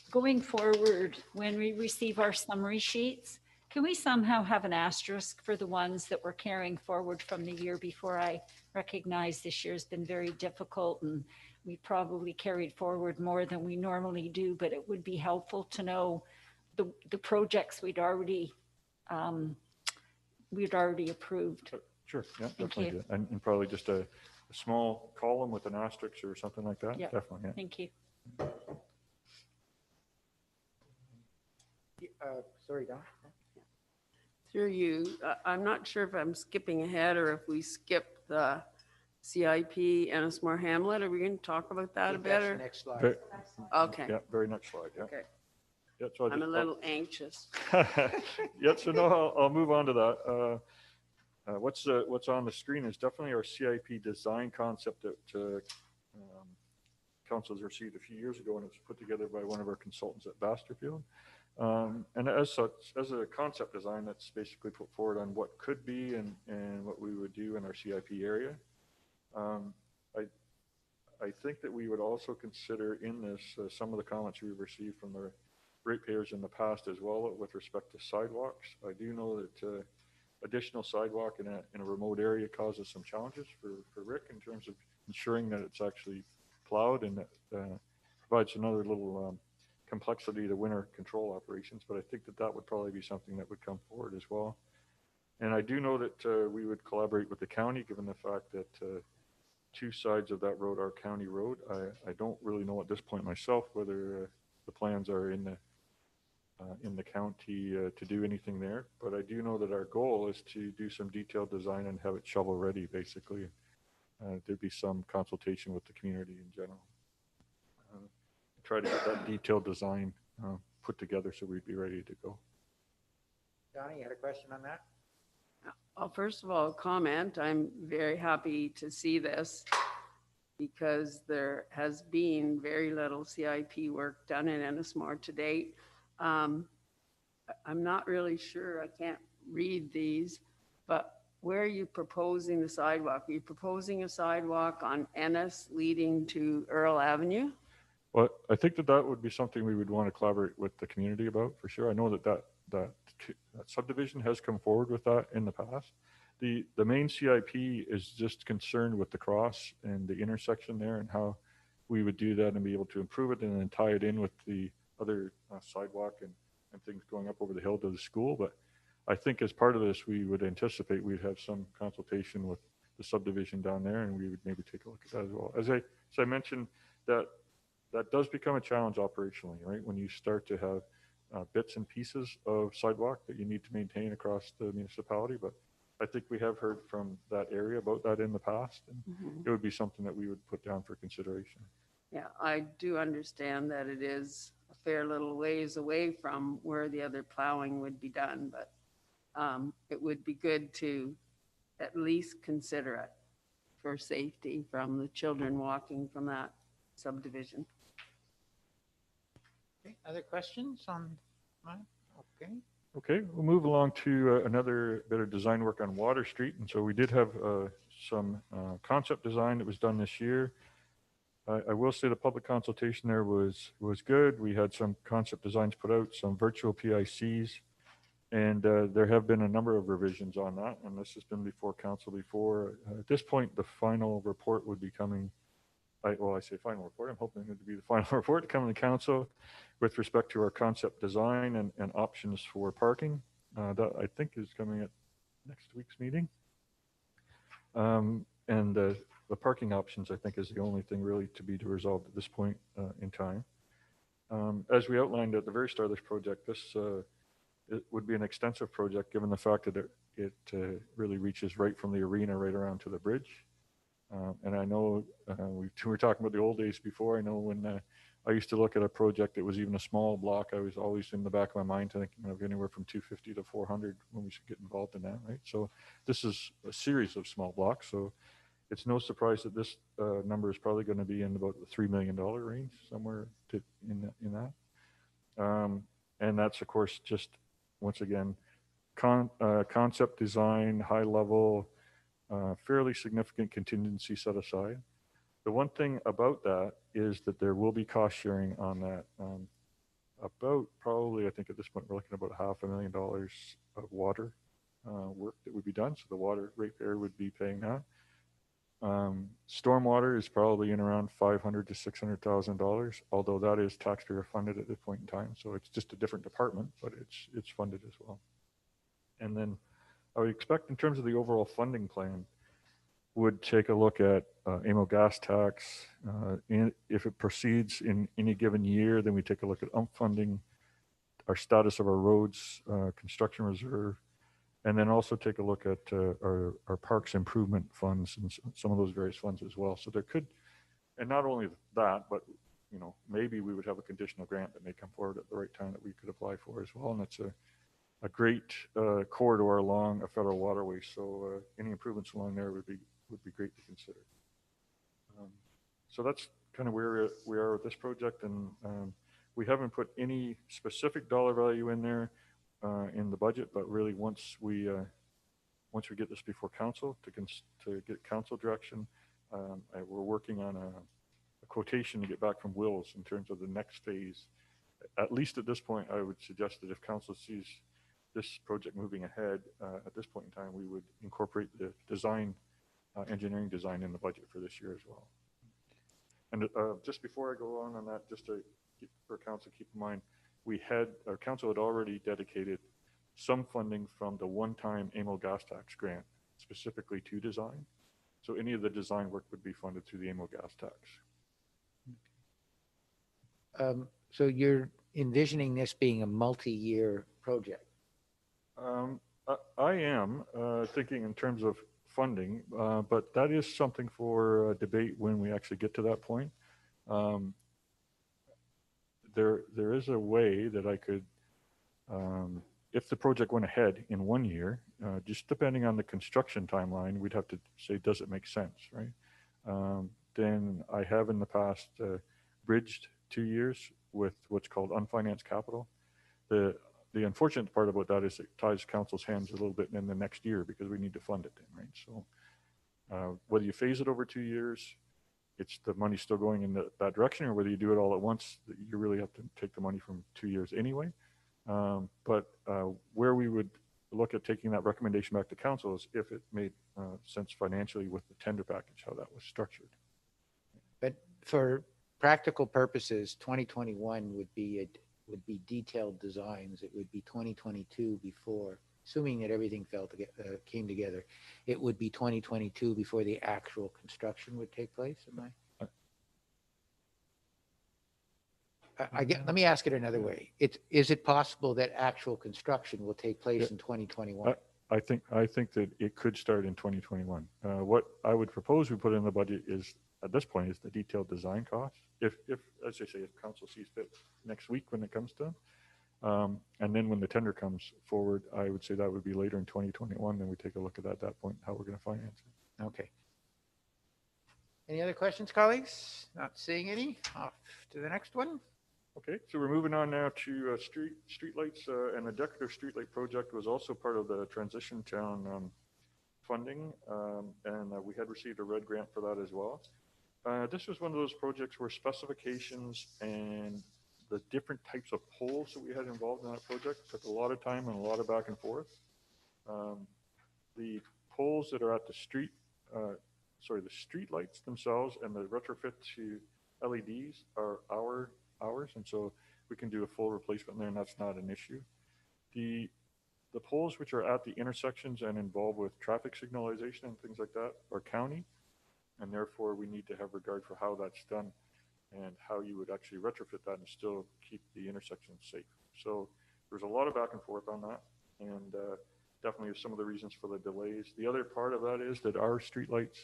Speaker 4: Going forward, when we receive our summary sheets, can we somehow have an asterisk for the ones that we're carrying forward from the year before? I recognize this year's been very difficult and we probably carried forward more than we normally do, but it would be helpful to know the projects we'd already approved.
Speaker 3: Sure, yeah,
Speaker 4: Thank
Speaker 3: definitely.
Speaker 4: you.
Speaker 3: Do. And probably just a small column with an asterisk or something like that.
Speaker 4: Yep.
Speaker 3: Definitely, yeah.
Speaker 4: Thank you.
Speaker 1: Sorry, Don.
Speaker 5: Through you, I'm not sure if I'm skipping ahead or if we skip the CIP Ennismore Hamlet. Are we going to talk about that a
Speaker 1: Think that's
Speaker 5: bit?
Speaker 1: the
Speaker 5: Or?
Speaker 1: next slide.
Speaker 3: Very,
Speaker 5: Okay.
Speaker 3: yeah, very next slide, yeah.
Speaker 5: Okay.
Speaker 3: Yeah, so
Speaker 5: I'm a little anxious.
Speaker 3: yeah, so no, I'll move on to that. What's on the screen is definitely our CIP design concept that councils received a few years ago, and it was put together by one of our consultants at Basterfield. And as such, as a concept design, that's basically put forward on what could be and what we would do in our CIP area. I think that we would also consider in this some of the comments we've received from the ratepayers in the past as well with respect to sidewalks. I do know that additional sidewalk in a remote area causes some challenges for Rick in terms of ensuring that it's actually plowed, and that provides another little complexity to winter control operations. But I think that would probably be something that would come forward as well. And I do know that we would collaborate with the county, given the fact that two sides of that road are county road. I don't really know at this point myself whether the plans are in the county to do anything there, but I do know that our goal is to do some detailed design and have it shovel ready. Basically, there'd be some consultation with the community in general. Try to get that detailed design put together so we'd be ready to go.
Speaker 1: Donnie, you had a question on that?
Speaker 5: Well, first of all, comment. I'm very happy to see this because there has been very little CIP work done in Ennismore to date. I'm not really sure, I can't read these, but where are you proposing the sidewalk? Are you proposing a sidewalk on Ennis leading to Earl Avenue?
Speaker 3: Well, I think that would be something we would want to collaborate with the community about for sure. I know that subdivision has come forward with that in the past. The main CIP is just concerned with the cross and the intersection there and how we would do that and be able to improve it and then tie it in with the other sidewalk and things going up over the hill to the school. But I think as part of this, we would anticipate we'd have some consultation with the subdivision down there, and we would maybe take a look at that as well. As I mentioned, that does become a challenge operationally, right? When you start to have bits and pieces of sidewalk that you need to maintain across the municipality. But I think we have heard from that area about that in the past, and it would be something that we would put down for consideration.
Speaker 5: Yeah, I do understand that it is a fair little ways away from where the other plowing would be done, but it would be good to at least consider it for safety from the children walking from that subdivision.
Speaker 1: Okay, other questions on that? Okay.
Speaker 3: Okay, we'll move along to another bit of design work on Water Street. And so we did have some concept design that was done this year. I will say the public consultation there was good. We had some concept designs put out, some virtual PICs, and there have been a number of revisions on that, and this has been before council before. At this point, the final report would be coming. I say final report. I'm hoping it to be the final report coming to council with respect to our concept design and options for parking. That I think is coming at next week's meeting. And the parking options, I think, is the only thing really to be resolved at this point in time. As we outlined at the very start of this project, it would be an extensive project given the fact that it really reaches right from the arena right around to the bridge. And I know we were talking about the old days before. I know when I used to look at a project that was even a small block, I was always in the back of my mind thinking of anywhere from 250 to 400 when we should get involved in that, right? So this is a series of small blocks. So it's no surprise that this number is probably going to be in about the $3 million range, somewhere in that. And that's, of course, just, once again, concept design, high level, fairly significant contingency set aside. The one thing about that is that there will be cost sharing on that. About probably, I think at this point, we're looking at about $500,000 of water work that would be done. So the water ratepayer would be paying that. Stormwater is probably in around $500,000 to $600,000, although that is taxpayer funded at this point in time. So it's just a different department, but it's funded as well. And then I would expect in terms of the overall funding plan, would take a look at AMO gas tax. If it proceeds in any given year, then we take a look at funding, our status of our roads, construction reserve, and then also take a look at our parks improvement funds and some of those various funds as well. So there could, and not only that, but maybe we would have a conditional grant that may come forward at the right time that we could apply for as well. And it's a great corridor along a federal waterway. So any improvements along there would be great to consider. So that's kind of where we are with this project, and we haven't put any specific dollar value in there in the budget, but really once we get this before council to get council direction, we're working on a quotation to get back from Wills in terms of the next phase. At least at this point, I would suggest that if council sees this project moving ahead, at this point in time, we would incorporate the design, engineering design in the budget for this year as well. And just before I go on that, just for council, keep in mind, our council had already dedicated some funding from the one-time AMO gas tax grant specifically to design. So any of the design work would be funded through the AMO gas tax.
Speaker 1: So you're envisioning this being a multi-year project?
Speaker 3: I am thinking in terms of funding, but that is something for debate when we actually get to that point. There is a way that I could, if the project went ahead in 1 year, just depending on the construction timeline, we'd have to say, does it make sense, right? Then I have in the past bridged 2 years with what's called unfinanced capital. The unfortunate part about that is it ties council's hands a little bit in the next year because we need to fund it then, right? So whether you phase it over 2 years, it's the money still going in that direction, or whether you do it all at once, you really have to take the money from 2 years anyway. But where we would look at taking that recommendation back to council is if it made sense financially with the tender package, how that was structured.
Speaker 1: But for practical purposes, 2021 would be detailed designs. It would be 2022 before, assuming that everything came together, it would be 2022 before the actual construction would take place. Let me ask it another way. Is it possible that actual construction will take place in 2021?
Speaker 3: I think that it could start in 2021. What I would propose we put in the budget is, at this point, is the detailed design costs. If as I say, if council sees fit next week when it comes to, and then when the tender comes forward, I would say that would be later in 2021. Then we take a look at that point, how we're going to finance it.
Speaker 1: Okay. Any other questions, colleagues? Not seeing any. Off to the next one.
Speaker 3: Okay, so we're moving on now to streetlights, and the decorative streetlight project was also part of the transition town funding, and we had received a red grant for that as well. This was one of those projects where specifications and the different types of poles that we had involved in that project took a lot of time and a lot of back and forth. The poles that are at the street, the street lights themselves and the retrofit to LEDs are ours, and so we can do a full replacement there, and that's not an issue. The poles which are at the intersections and involved with traffic signalization and things like that are county, and therefore we need to have regard for how that's done and how you would actually retrofit that and still keep the intersection safe. So there's a lot of back and forth on that, and definitely some of the reasons for the delays. The other part of that is that our streetlights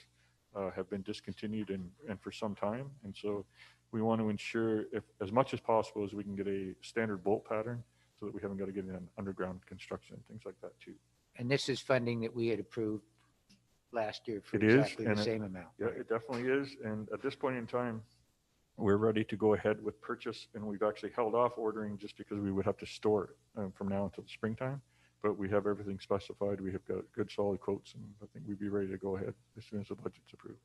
Speaker 3: have been discontinued and for some time, and so we want to ensure, if as much as possible, as we can get a standard bolt pattern so that we haven't got to get in underground construction and things like that too.
Speaker 1: And this is funding that we had approved last year for
Speaker 3: It is,
Speaker 1: exactly the
Speaker 3: and
Speaker 1: same amount.
Speaker 3: Yeah, it definitely is. And at this point in time, we're ready to go ahead with purchase, and we've actually held off ordering just because we would have to store it from now until the springtime. But we have everything specified. We have got good solid quotes, and I think we'd be ready to go ahead as soon as the budget's approved.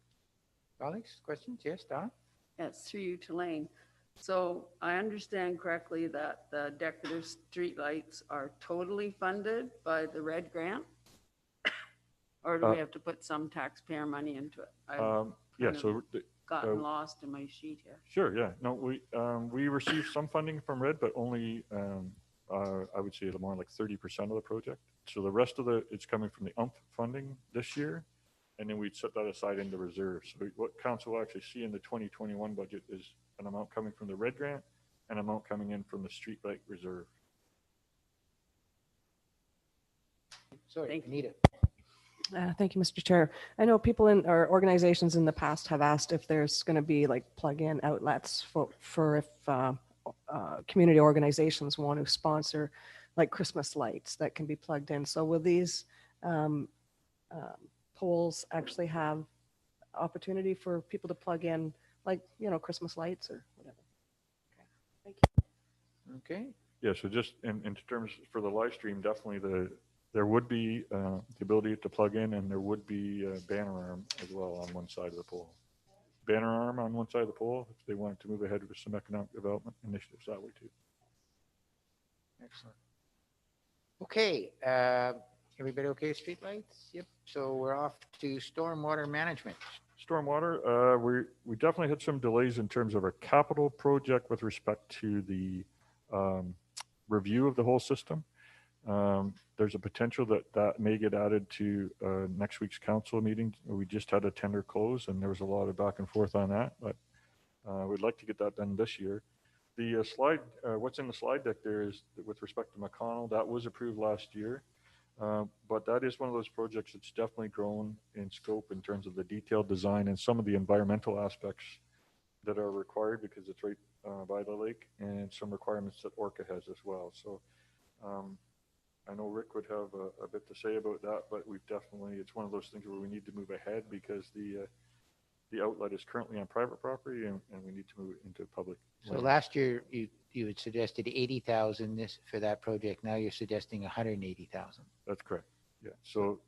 Speaker 1: Colleagues, questions? Yes, Don?
Speaker 5: Yes, through you to Lane. So I understand correctly that the decorative streetlights are totally funded by the RED grant? Or do we have to put some taxpayer money into it? I've
Speaker 3: Yeah,
Speaker 5: kind
Speaker 3: so
Speaker 5: gotten lost in my sheet here.
Speaker 3: sure, yeah. No, we received some funding from RED, but only I would say more like 30% of the project. So the rest of it's coming from the UMP funding this year, and then we'd set that aside into reserve. So what council will actually see in the 2021 budget is an amount coming from the RED grant and an amount coming in from the streetlight reserve.
Speaker 1: Sorry, Anita.
Speaker 6: Thank you, Mr. Chair. I know people in our organizations in the past have asked if there's going to be like plug-in outlets for if community organizations want to sponsor like Christmas lights that can be plugged in. So will these poles actually have opportunity for people to plug in, like, Christmas lights or whatever? Okay, thank you.
Speaker 1: Okay.
Speaker 3: Yeah, so just in terms for the live stream, definitely there would be the ability to plug in, and there would be a banner arm as well on one side of the pole. Banner arm on one side of the pole if they wanted to move ahead with some economic development initiatives that way too.
Speaker 1: Excellent. Okay, everybody okay with streetlights? Yep. So we're off to stormwater management.
Speaker 3: Stormwater, we definitely had some delays in terms of our capital project with respect to the review of the whole system. There's a potential that may get added to next week's council meeting. We just had a tender close, and there was a lot of back and forth on that, but we'd like to get that done this year. The slide, what's in the slide deck there is with respect to McConnell, that was approved last year. But that is one of those projects that's definitely grown in scope in terms of the detailed design and some of the environmental aspects that are required because it's right by the lake, and some requirements that Orca has as well. So I know Rick would have a bit to say about that, but it's one of those things where we need to move ahead because the outlet is currently on private property, and we need to move it into public.
Speaker 1: So last year you had suggested 80,000 for that project. Now you're suggesting 180,000.
Speaker 3: That's correct. Yeah. So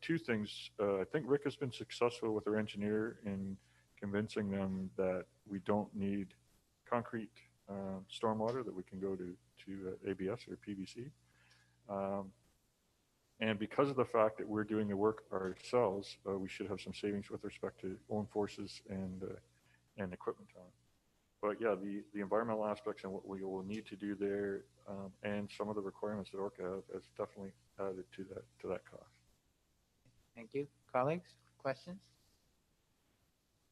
Speaker 3: two things. I think Rick has been successful with our engineer in convincing them that we don't need concrete stormwater, that we can go to ABS or PVC. And because of the fact that we're doing the work ourselves, we should have some savings with respect to own forces and equipment on. But yeah, the environmental aspects and what we will need to do there, and some of the requirements that Orca have, has definitely added to that cost.
Speaker 1: Thank you. Colleagues, questions?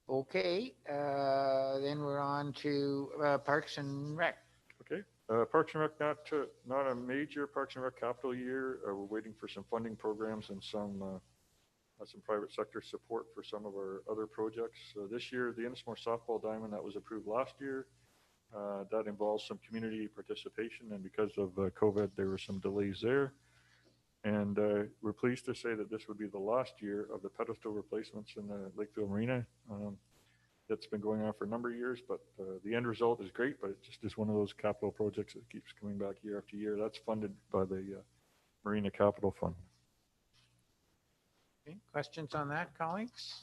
Speaker 1: Okay, then we're on to Parks and Rec.
Speaker 3: Okay. Parks and Rec, not a major Parks and Rec capital year. We're waiting for some funding programs and some private sector support for some of our other projects. This year, the Ennismore Softball Diamond that was approved last year, that involves some community participation, and because of COVID, there were some delays there. And we're pleased to say that this would be the last year of the pedestal replacements in the Lakeville Marina. That's been going on for a number of years, but the end result is great, but it just is one of those capital projects that keeps coming back year after year. That's funded by the Marina Capital Fund.
Speaker 1: Okay. Questions on that, colleagues?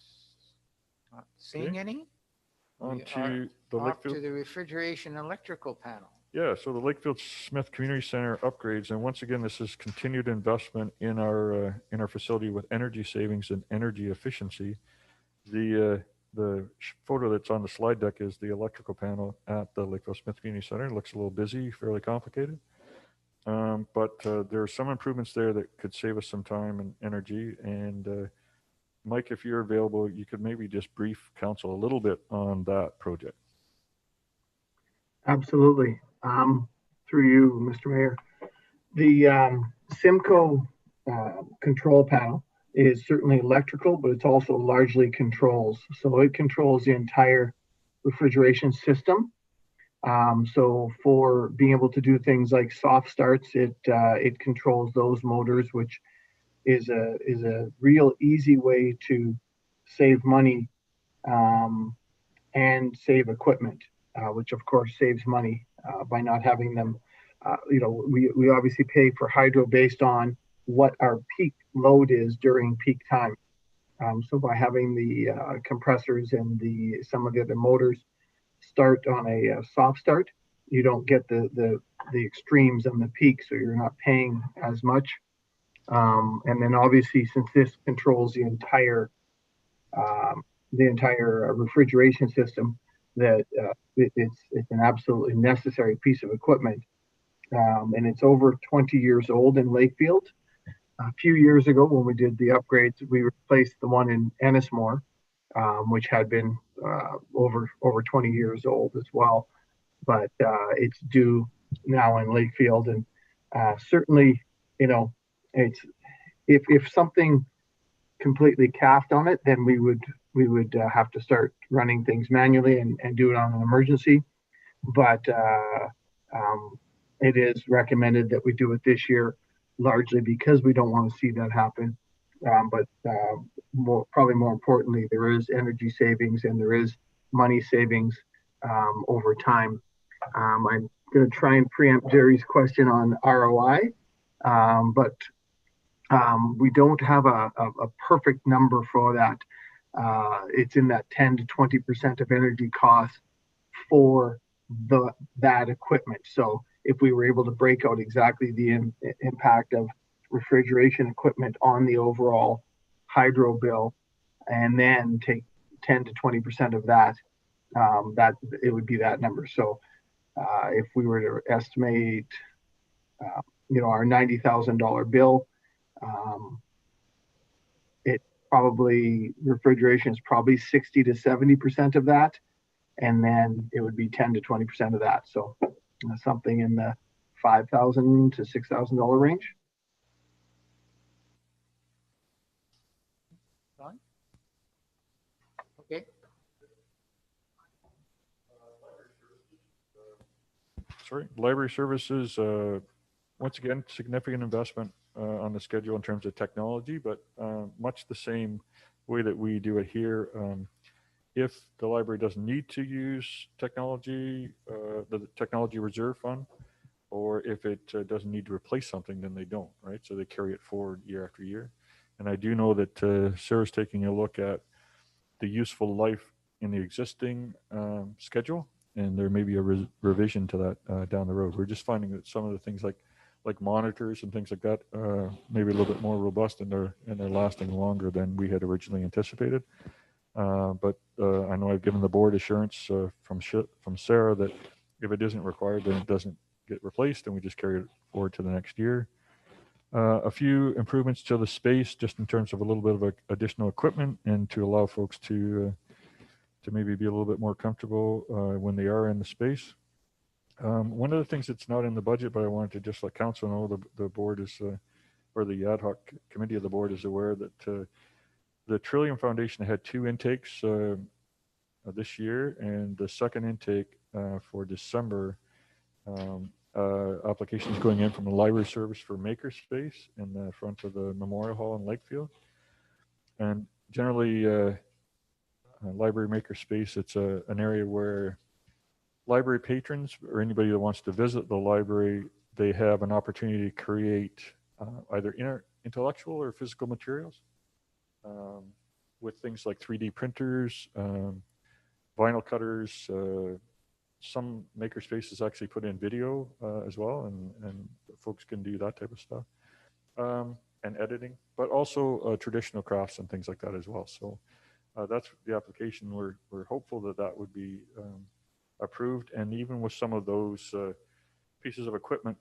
Speaker 1: Seeing
Speaker 3: Okay.
Speaker 1: any?
Speaker 3: On
Speaker 1: We are
Speaker 3: to the
Speaker 1: off to
Speaker 3: Lakefield.
Speaker 1: the refrigeration electrical panel.
Speaker 3: Yeah, so the Lakefield Smith Community Center upgrades, and once again, this is continued investment in our facility with energy savings and energy efficiency. The photo that's on the slide deck is the electrical panel at the Lakefield Smith Community Center. It looks a little busy, fairly complicated, but there are some improvements there that could save us some time and energy. And Mike, if you're available, you could maybe just brief council a little bit on that project.
Speaker 8: Absolutely. Through you, Mr. Mayor. The Simcoe control panel is certainly electrical, but it's also largely controls. So it controls the entire refrigeration system. So for being able to do things like soft starts, it controls those motors, which is a real easy way to save money and save equipment, which of course saves money by not having them. We obviously pay for hydro based on what our peak load is during peak time. So by having the compressors and some of the other motors start on a soft start, you don't get the extremes and the peak, so you're not paying as much. And then obviously, since this controls the entire refrigeration system, that it's an absolutely necessary piece of equipment. And it's over 20 years old in Lakefield. A few years ago, when we did the upgrades, we replaced the one in Ennismore, which had been over 20 years old as well. But it's due now in Lakefield, and certainly, it's if something completely cast on it, then we would have to start running things manually and do it on an emergency. But it is recommended that we do it this year, largely because we don't want to see that happen. But probably more importantly, there is energy savings and there is money savings over time. I'm going to try and preempt Jerry's question on ROI, but we don't have a perfect number for that. It's in that 10 to 20% of energy costs for that equipment. So if we were able to break out exactly the impact of refrigeration equipment on the overall hydro bill, and then take 10 to 20% of that, that it would be that number. So if we were to estimate, our $90,000 bill, refrigeration is probably 60 to 70% of that, and then it would be 10 to 20% of that. So something in the $5,000 to $6,000 range.
Speaker 1: Okay.
Speaker 3: Sorry, library services, once again, significant investment on the schedule in terms of technology, but much the same way that we do it here. If the library doesn't need to use technology, the technology reserve fund, or if it doesn't need to replace something, then they don't, right? So they carry it forward year after year. And I do know that Sarah's taking a look at the useful life in the existing schedule, and there may be a revision to that down the road. We're just finding that some of the things like monitors and things like that maybe a little bit more robust, and they're lasting longer than we had originally anticipated. But I know I've given the board assurance from Sarah that if it isn't required, then it doesn't get replaced, and we just carry it forward to the next year. A few improvements to the space, just in terms of a little bit of additional equipment, and to allow folks to maybe be a little bit more comfortable when they are in the space. One of the things that's not in the budget, but I wanted to just let council know, the board is, or the ad hoc committee of the board is aware that the Trillium Foundation had 2 intakes this year, and the second intake for December, applications going in from the library service for makerspace in the front of the Memorial Hall in Lakefield. And generally, library makerspace, it's an area where library patrons or anybody that wants to visit the library, they have an opportunity to create either intellectual or physical materials with things like 3D printers, vinyl cutters. Some maker spaces actually put in video as well, and folks can do that type of stuff, and editing, but also traditional crafts and things like that as well. So that's the application. We're hopeful that that would be approved, and even with some of those pieces of equipment,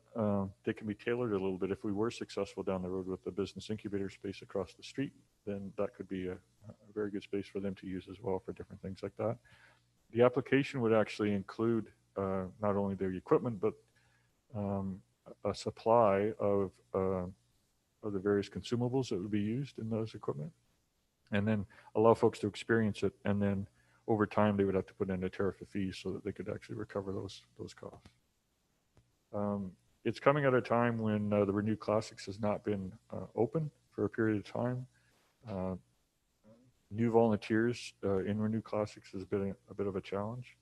Speaker 3: they can be tailored a little bit. If we were successful down the road with the business incubator space across the street, then that could be a very good space for them to use as well for different things like that. The application would actually include not only the equipment, but a supply of the various consumables that would be used in those equipment, and then allow folks to experience it. And then over time, they would have to put in a tariff of fees so that they could actually recover those costs. It's coming at a time when the Renew Classics has not been open for a period of time. New volunteers in Renew Classics has been a bit of a challenge,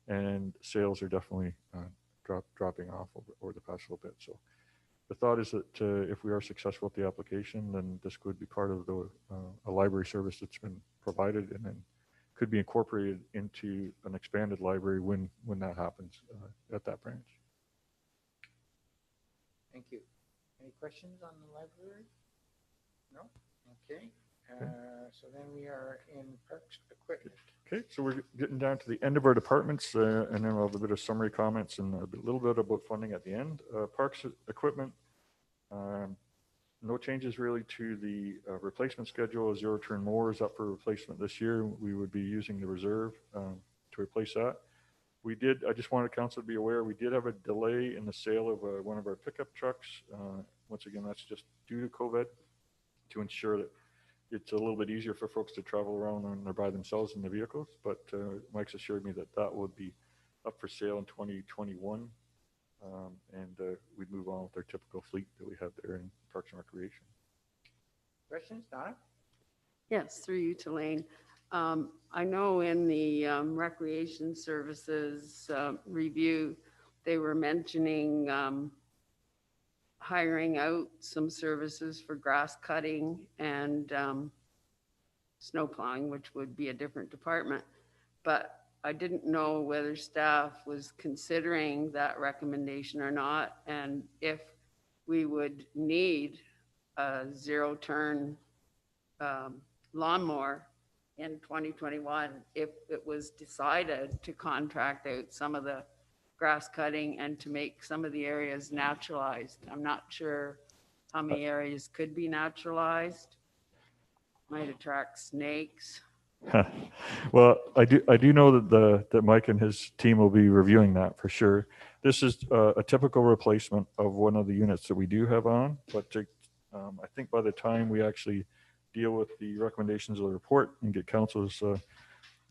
Speaker 3: and sales are definitely dropping off over the past little bit. So the thought is that if we are successful with the application, then this could be part of a library service that's been provided, and then could be incorporated into an expanded library when that happens at that branch.
Speaker 1: Thank you. Any questions on the library? No? Okay. So then we are in Parks Equipment.
Speaker 3: Okay, so we're getting down to the end of our departments, and then we'll have a bit of summary comments and a little bit about funding at the end. Parks Equipment, no changes really to the replacement schedule. Zero turn mower is up for replacement this year. We would be using the reserve to replace that. I just wanted council to be aware, we did have a delay in the sale of one of our pickup trucks. Once again, that's just due to COVID, to ensure that it's a little bit easier for folks to travel around when they're by themselves in the vehicles. But Mike's assured me that that would be up for sale in 2021. And we'd move on with our typical fleet that we have there in Parks and Recreation.
Speaker 1: Questions, Donna?
Speaker 5: Yes, through you to Lane. I know in the recreation services review, they were mentioning hiring out some services for grass cutting and snow plowing, which would be a different department. But I didn't know whether staff was considering that recommendation or not, and if we would need a zero turn lawnmower in 2021 if it was decided to contract out some of the grass cutting and to make some of the areas naturalized. I'm not sure how many areas could be naturalized. Might attract snakes.
Speaker 3: Well, I do know that Mike and his team will be reviewing that for sure. This is a typical replacement of one of the units that we do have on, but I think by the time we actually deal with the recommendations of the report and get council's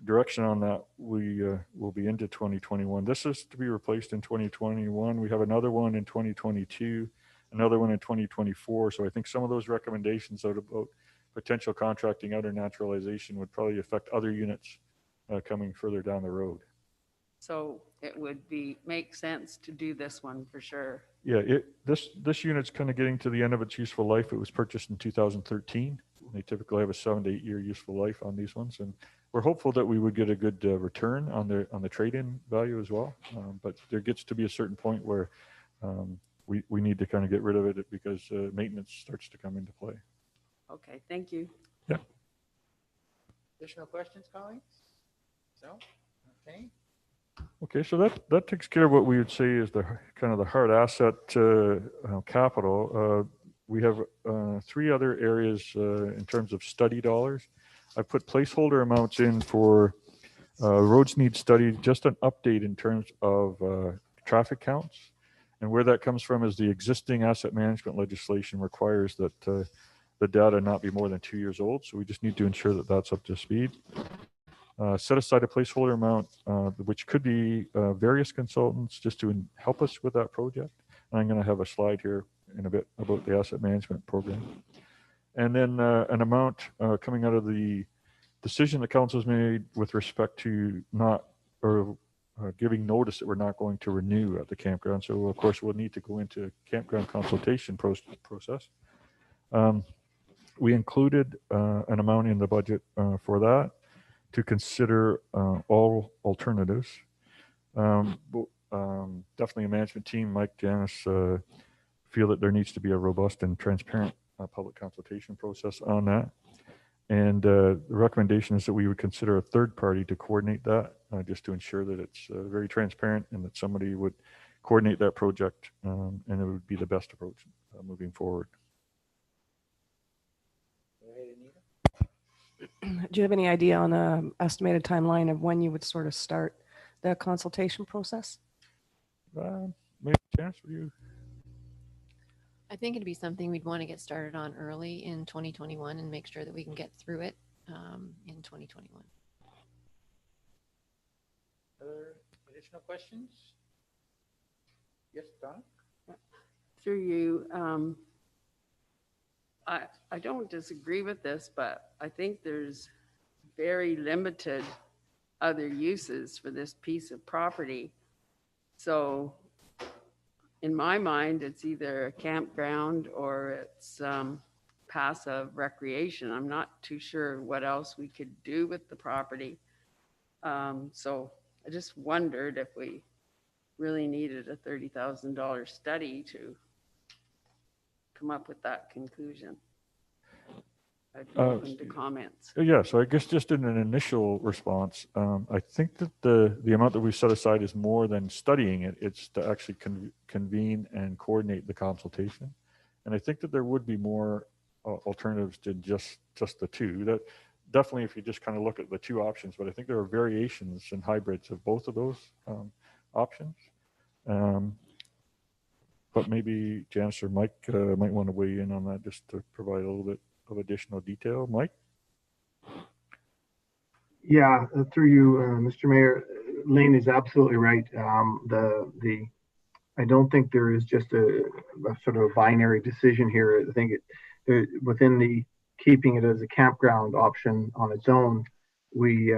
Speaker 3: direction on that, we will be into 2021. This is to be replaced in 2021. We have another one in 2022, another one in 2024. So I think some of those recommendations out about potential contracting out or naturalization would probably affect other units coming further down the road.
Speaker 5: So it would make sense to do this one for sure.
Speaker 3: Yeah, this unit's kind of getting to the end of its useful life. It was purchased in 2013. They typically have a 7 to 8 year useful life on these ones, and we're hopeful that we would get a good return on the trade-in value as well. But there gets to be a certain point where we need to kind of get rid of it because maintenance starts to come into play.
Speaker 5: Okay, thank you.
Speaker 3: Yeah.
Speaker 1: Additional questions, colleagues? So, okay.
Speaker 3: Okay, so that takes care of what we would say is the kind of the hard asset capital. We have 3 other areas in terms of study dollars. I put placeholder amounts in for roads need study, just an update in terms of traffic counts. And where that comes from is the existing asset management legislation requires that the data not be more than 2 years old. So we just need to ensure that that's up to speed. Set aside a placeholder amount, which could be various consultants just to help us with that project. And I'm going to have a slide here in a bit about the asset management program. And then an amount coming out of the decision the council's made with respect to not, or giving notice that we're not going to renew at the campground. So of course we'll need to go into campground consultation process. we included an amount in the budget for that to consider all alternatives. Definitely a management team, Mike, Janice, feel that there needs to be a robust and transparent public consultation process on that. And the recommendation is that we would consider a third party to coordinate that, just to ensure that it's very transparent and that somebody would coordinate that project, and it would be the best approach moving forward.
Speaker 1: Go ahead, Anita.
Speaker 6: Do you have any idea on the estimated timeline of when you would sort of start the consultation process?
Speaker 3: Maybe Janice, would you?
Speaker 2: I think it'd be something we'd want to get started on early in 2021 and make sure that we can get through it in 2021.
Speaker 1: Other additional questions? Yes, Don?
Speaker 5: Through you, I don't disagree with this, but I think there's very limited other uses for this piece of property. So in my mind, it's either a campground or it's passive recreation. I'm not too sure what else we could do with the property. So I just wondered if we really needed a $30,000 study to come up with that conclusion. I'd be open to comments.
Speaker 3: Yeah, so I guess just in an initial response, I think that the amount that we set aside is more than studying it. It's to actually convene and coordinate the consultation. And I think that there would be more alternatives to just the two. That definitely, if you just kind of look at the two options, but I think there are variations and hybrids of both of those options. But maybe Janice or Mike might want to weigh in on that just to provide a little bit of additional detail. Mike?
Speaker 8: Yeah, through you, Mr. Mayor, Lane is absolutely right. I don't think there is just a sort of a binary decision here. I think within the keeping it as a campground option on its own, we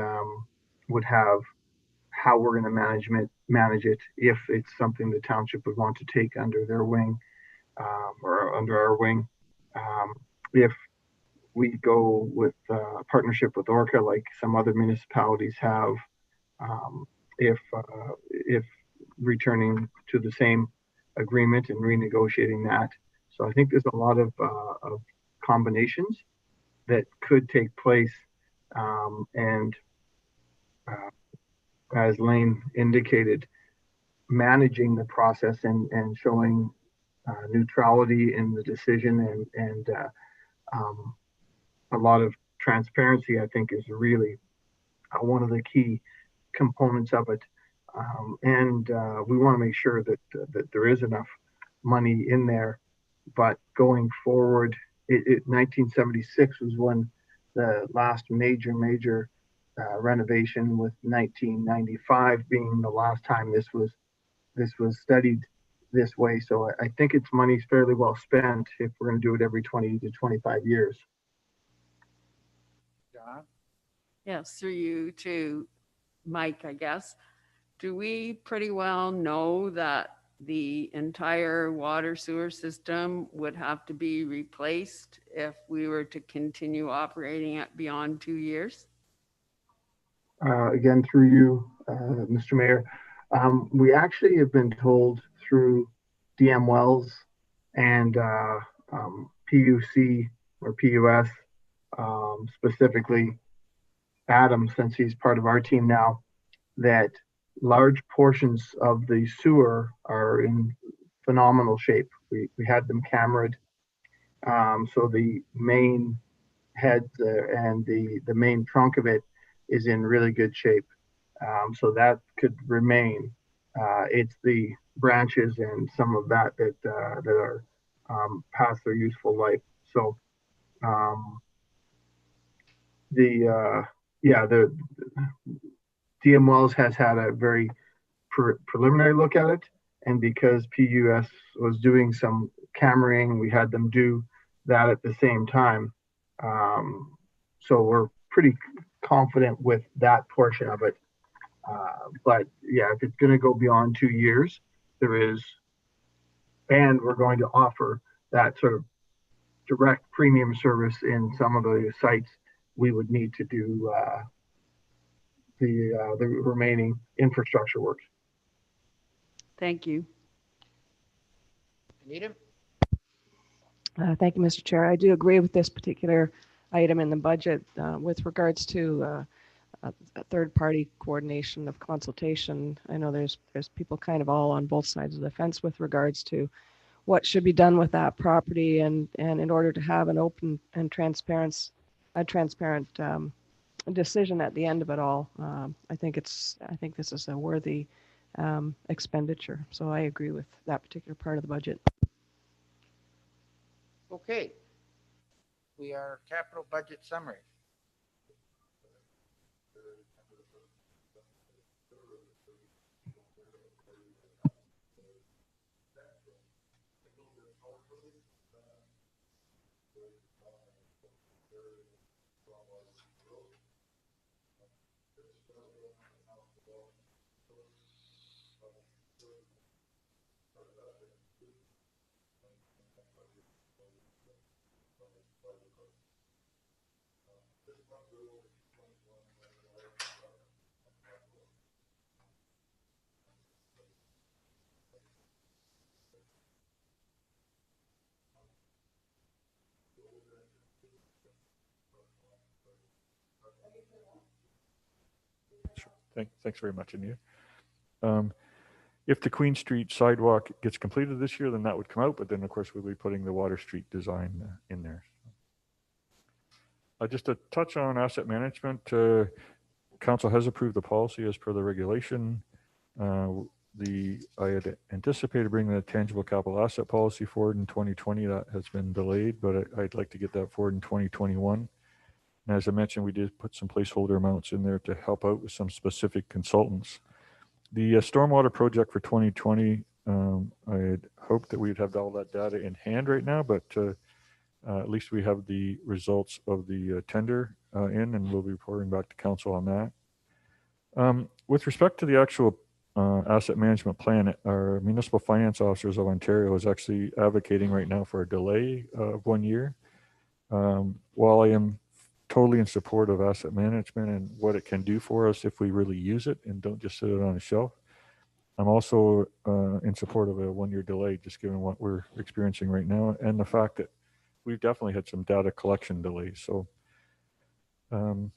Speaker 8: would have how we're going to manage it if it's something the township would want to take under their wing or under our wing. If we go with a partnership with Orca, like some other municipalities have, if returning to the same agreement and renegotiating that. So I think there's a lot of combinations that could take place. And as Lane indicated, managing the process and showing neutrality in the decision and a lot of transparency, I think, is really one of the key components of it. And we want to make sure that there is enough money in there. But going forward, 1976 was when the last major renovation, with 1995 being the last time this was studied this way. So I think it's money's fairly well spent if we're going to do it every 20 to 25 years.
Speaker 1: John?
Speaker 5: Yes, through you to Mike, I guess. Do we pretty well know that the entire water sewer system would have to be replaced if we were to continue operating it beyond 2 years?
Speaker 8: Again, through you, Mr. Mayor, we actually have been told through DM Wells and PUC or PUS, specifically Adam, since he's part of our team now, that large portions of the sewer are in phenomenal shape. We had them cameraed. So the main heads and the main trunk of it is in really good shape. So that could remain. It's the branches and some of that are past their useful life. So the DM Wells has had a very preliminary look at it, and because PUS was doing some cameraing, we had them do that at the same time. So we're pretty confident with that portion of it. But yeah, if it's going to go beyond 2 years, and we're going to offer that sort of direct premium service in some of the sites, we would need to do the remaining infrastructure works.
Speaker 5: Thank you.
Speaker 1: Anita?
Speaker 6: Thank you, Mr. Chair. I do agree with this particular item in the budget with regards to a third-party coordination of consultation. I know there's people kind of all on both sides of the fence with regards to what should be done with that property, and in order to have an open and transparent decision at the end of it all. I think this is a worthy expenditure. So I agree with that particular part of the budget.
Speaker 1: Okay. We are capital budget summary.
Speaker 3: Thanks very much, Anita. If the Queen Street sidewalk gets completed this year, then that would come out, but then of course we'll be putting the Water Street design in there. Just to touch on asset management, Council has approved the policy as per the regulation. I had anticipated bringing the tangible capital asset policy forward in 2020. That has been delayed, but I'd like to get that forward in 2021. And as I mentioned, we did put some placeholder amounts in there to help out with some specific consultants. The stormwater project for 2020, I had hoped that we'd have all that data in hand right now, but at least we have the results of the tender in, and we'll be reporting back to council on that. With respect to the actual asset management plan, our municipal finance officers of Ontario is actually advocating right now for a delay of 1 year. While I am totally in support of asset management and what it can do for us if we really use it and don't just sit it on a shelf, I'm also in support of a 1 year delay, just given what we're experiencing right now and the fact that we've definitely had some data collection delays. So kind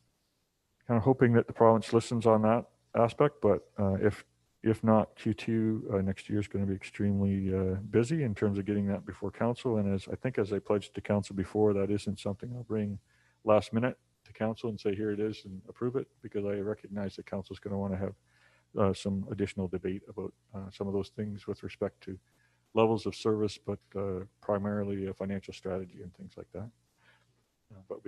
Speaker 3: of hoping that the province listens on that aspect, but if not, Q2 next year is going to be extremely busy in terms of getting that before council. And as I pledged to council before, that isn't something I'll bring last minute to council and say, here it is and approve it, because I recognize that council is going to want to have some additional debate about some of those things with respect to levels of service, but primarily a financial strategy and things like that. But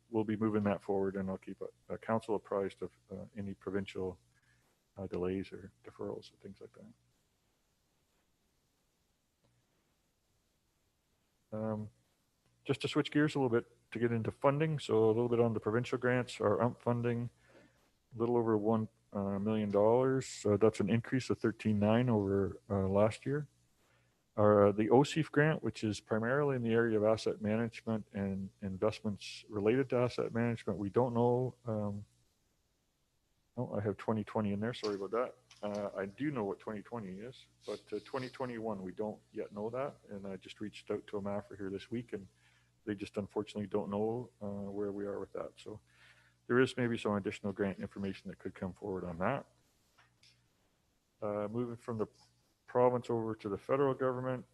Speaker 3: we'll be moving that forward, and I'll keep council apprised of any provincial delays or deferrals and things like that. Just to switch gears a little bit to get into funding. So a little bit on the provincial grants, our UMP funding, a little over $1 million. So that's an increase of 13.9 over last year. The OCF grant, which is primarily in the area of asset management and investments related to asset management, we don't know. Oh, I have 2020 in there. Sorry about that. I do know what 2020 is, but 2021, we don't yet know that. And I just reached out to a MAFRA here this week, and they just unfortunately don't know where we are with that. So there is maybe some additional grant information that could come forward on that. Moving from the province over to the federal government,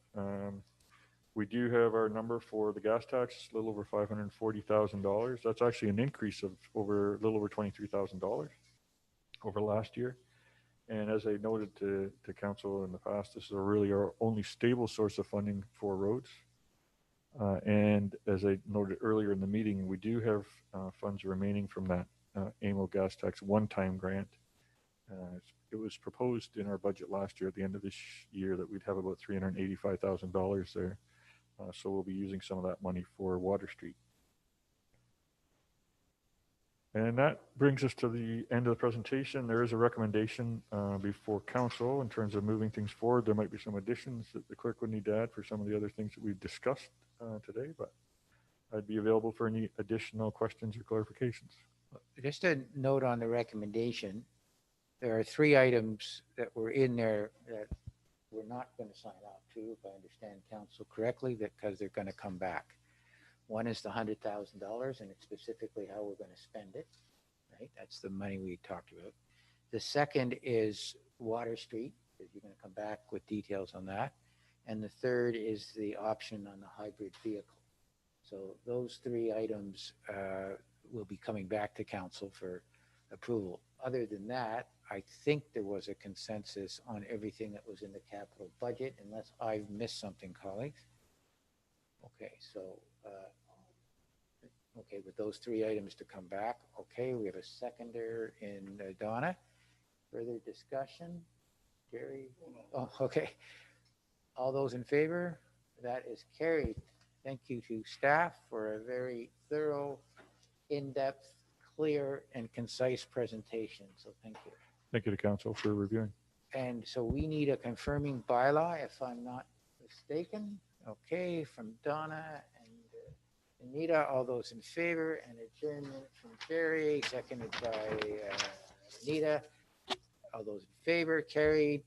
Speaker 3: we do have our number for the gas tax, a little over $540,000. That's actually an increase of a little over $23,000 over last year. And as I noted to council in the past, this is really our only stable source of funding for roads. And as I noted earlier in the meeting, we do have funds remaining from that AMO gas tax one-time grant. It was proposed in our budget last year at the end of this year that we'd have about $385,000 there. So we'll be using some of that money for Water Street. And that brings us to the end of the presentation. There is a recommendation before council in terms of moving things forward. There might be some additions that the clerk would need to add for some of the other things that we've discussed today, but I'd be available for any additional questions or clarifications.
Speaker 1: Just a note on the recommendation. There are 3 items that were in there that we're not going to sign up to, if I understand council correctly, because they're going to come back. One is the $100,000, and it's specifically how we're going to spend it, right? That's the money we talked about. The second is Water Street, because you're going to come back with details on that. And the third is the option on the hybrid vehicle. So those 3 items will be coming back to council for approval. Other than that, I think there was a consensus on everything that was in the capital budget, unless I've missed something, colleagues. Okay, so, okay, with those 3 items to come back, okay, we have a seconder in Donna. Further discussion? Jerry? Oh, okay. All those in favor? That is carried. Thank you to staff for a very thorough, in-depth, clear, and concise presentation. So thank you.
Speaker 3: Thank you to council for reviewing.
Speaker 1: And so we need a confirming bylaw, if I'm not mistaken. Okay, from Donna and Anita, all those in favor, and adjournment from Jerry, seconded by Anita. All those in favor, carried.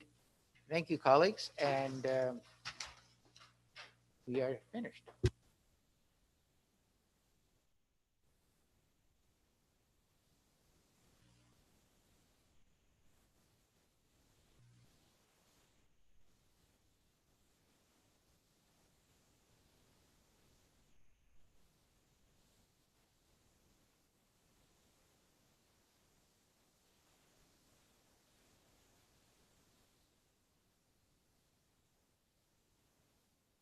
Speaker 1: Thank you, colleagues, and we are finished.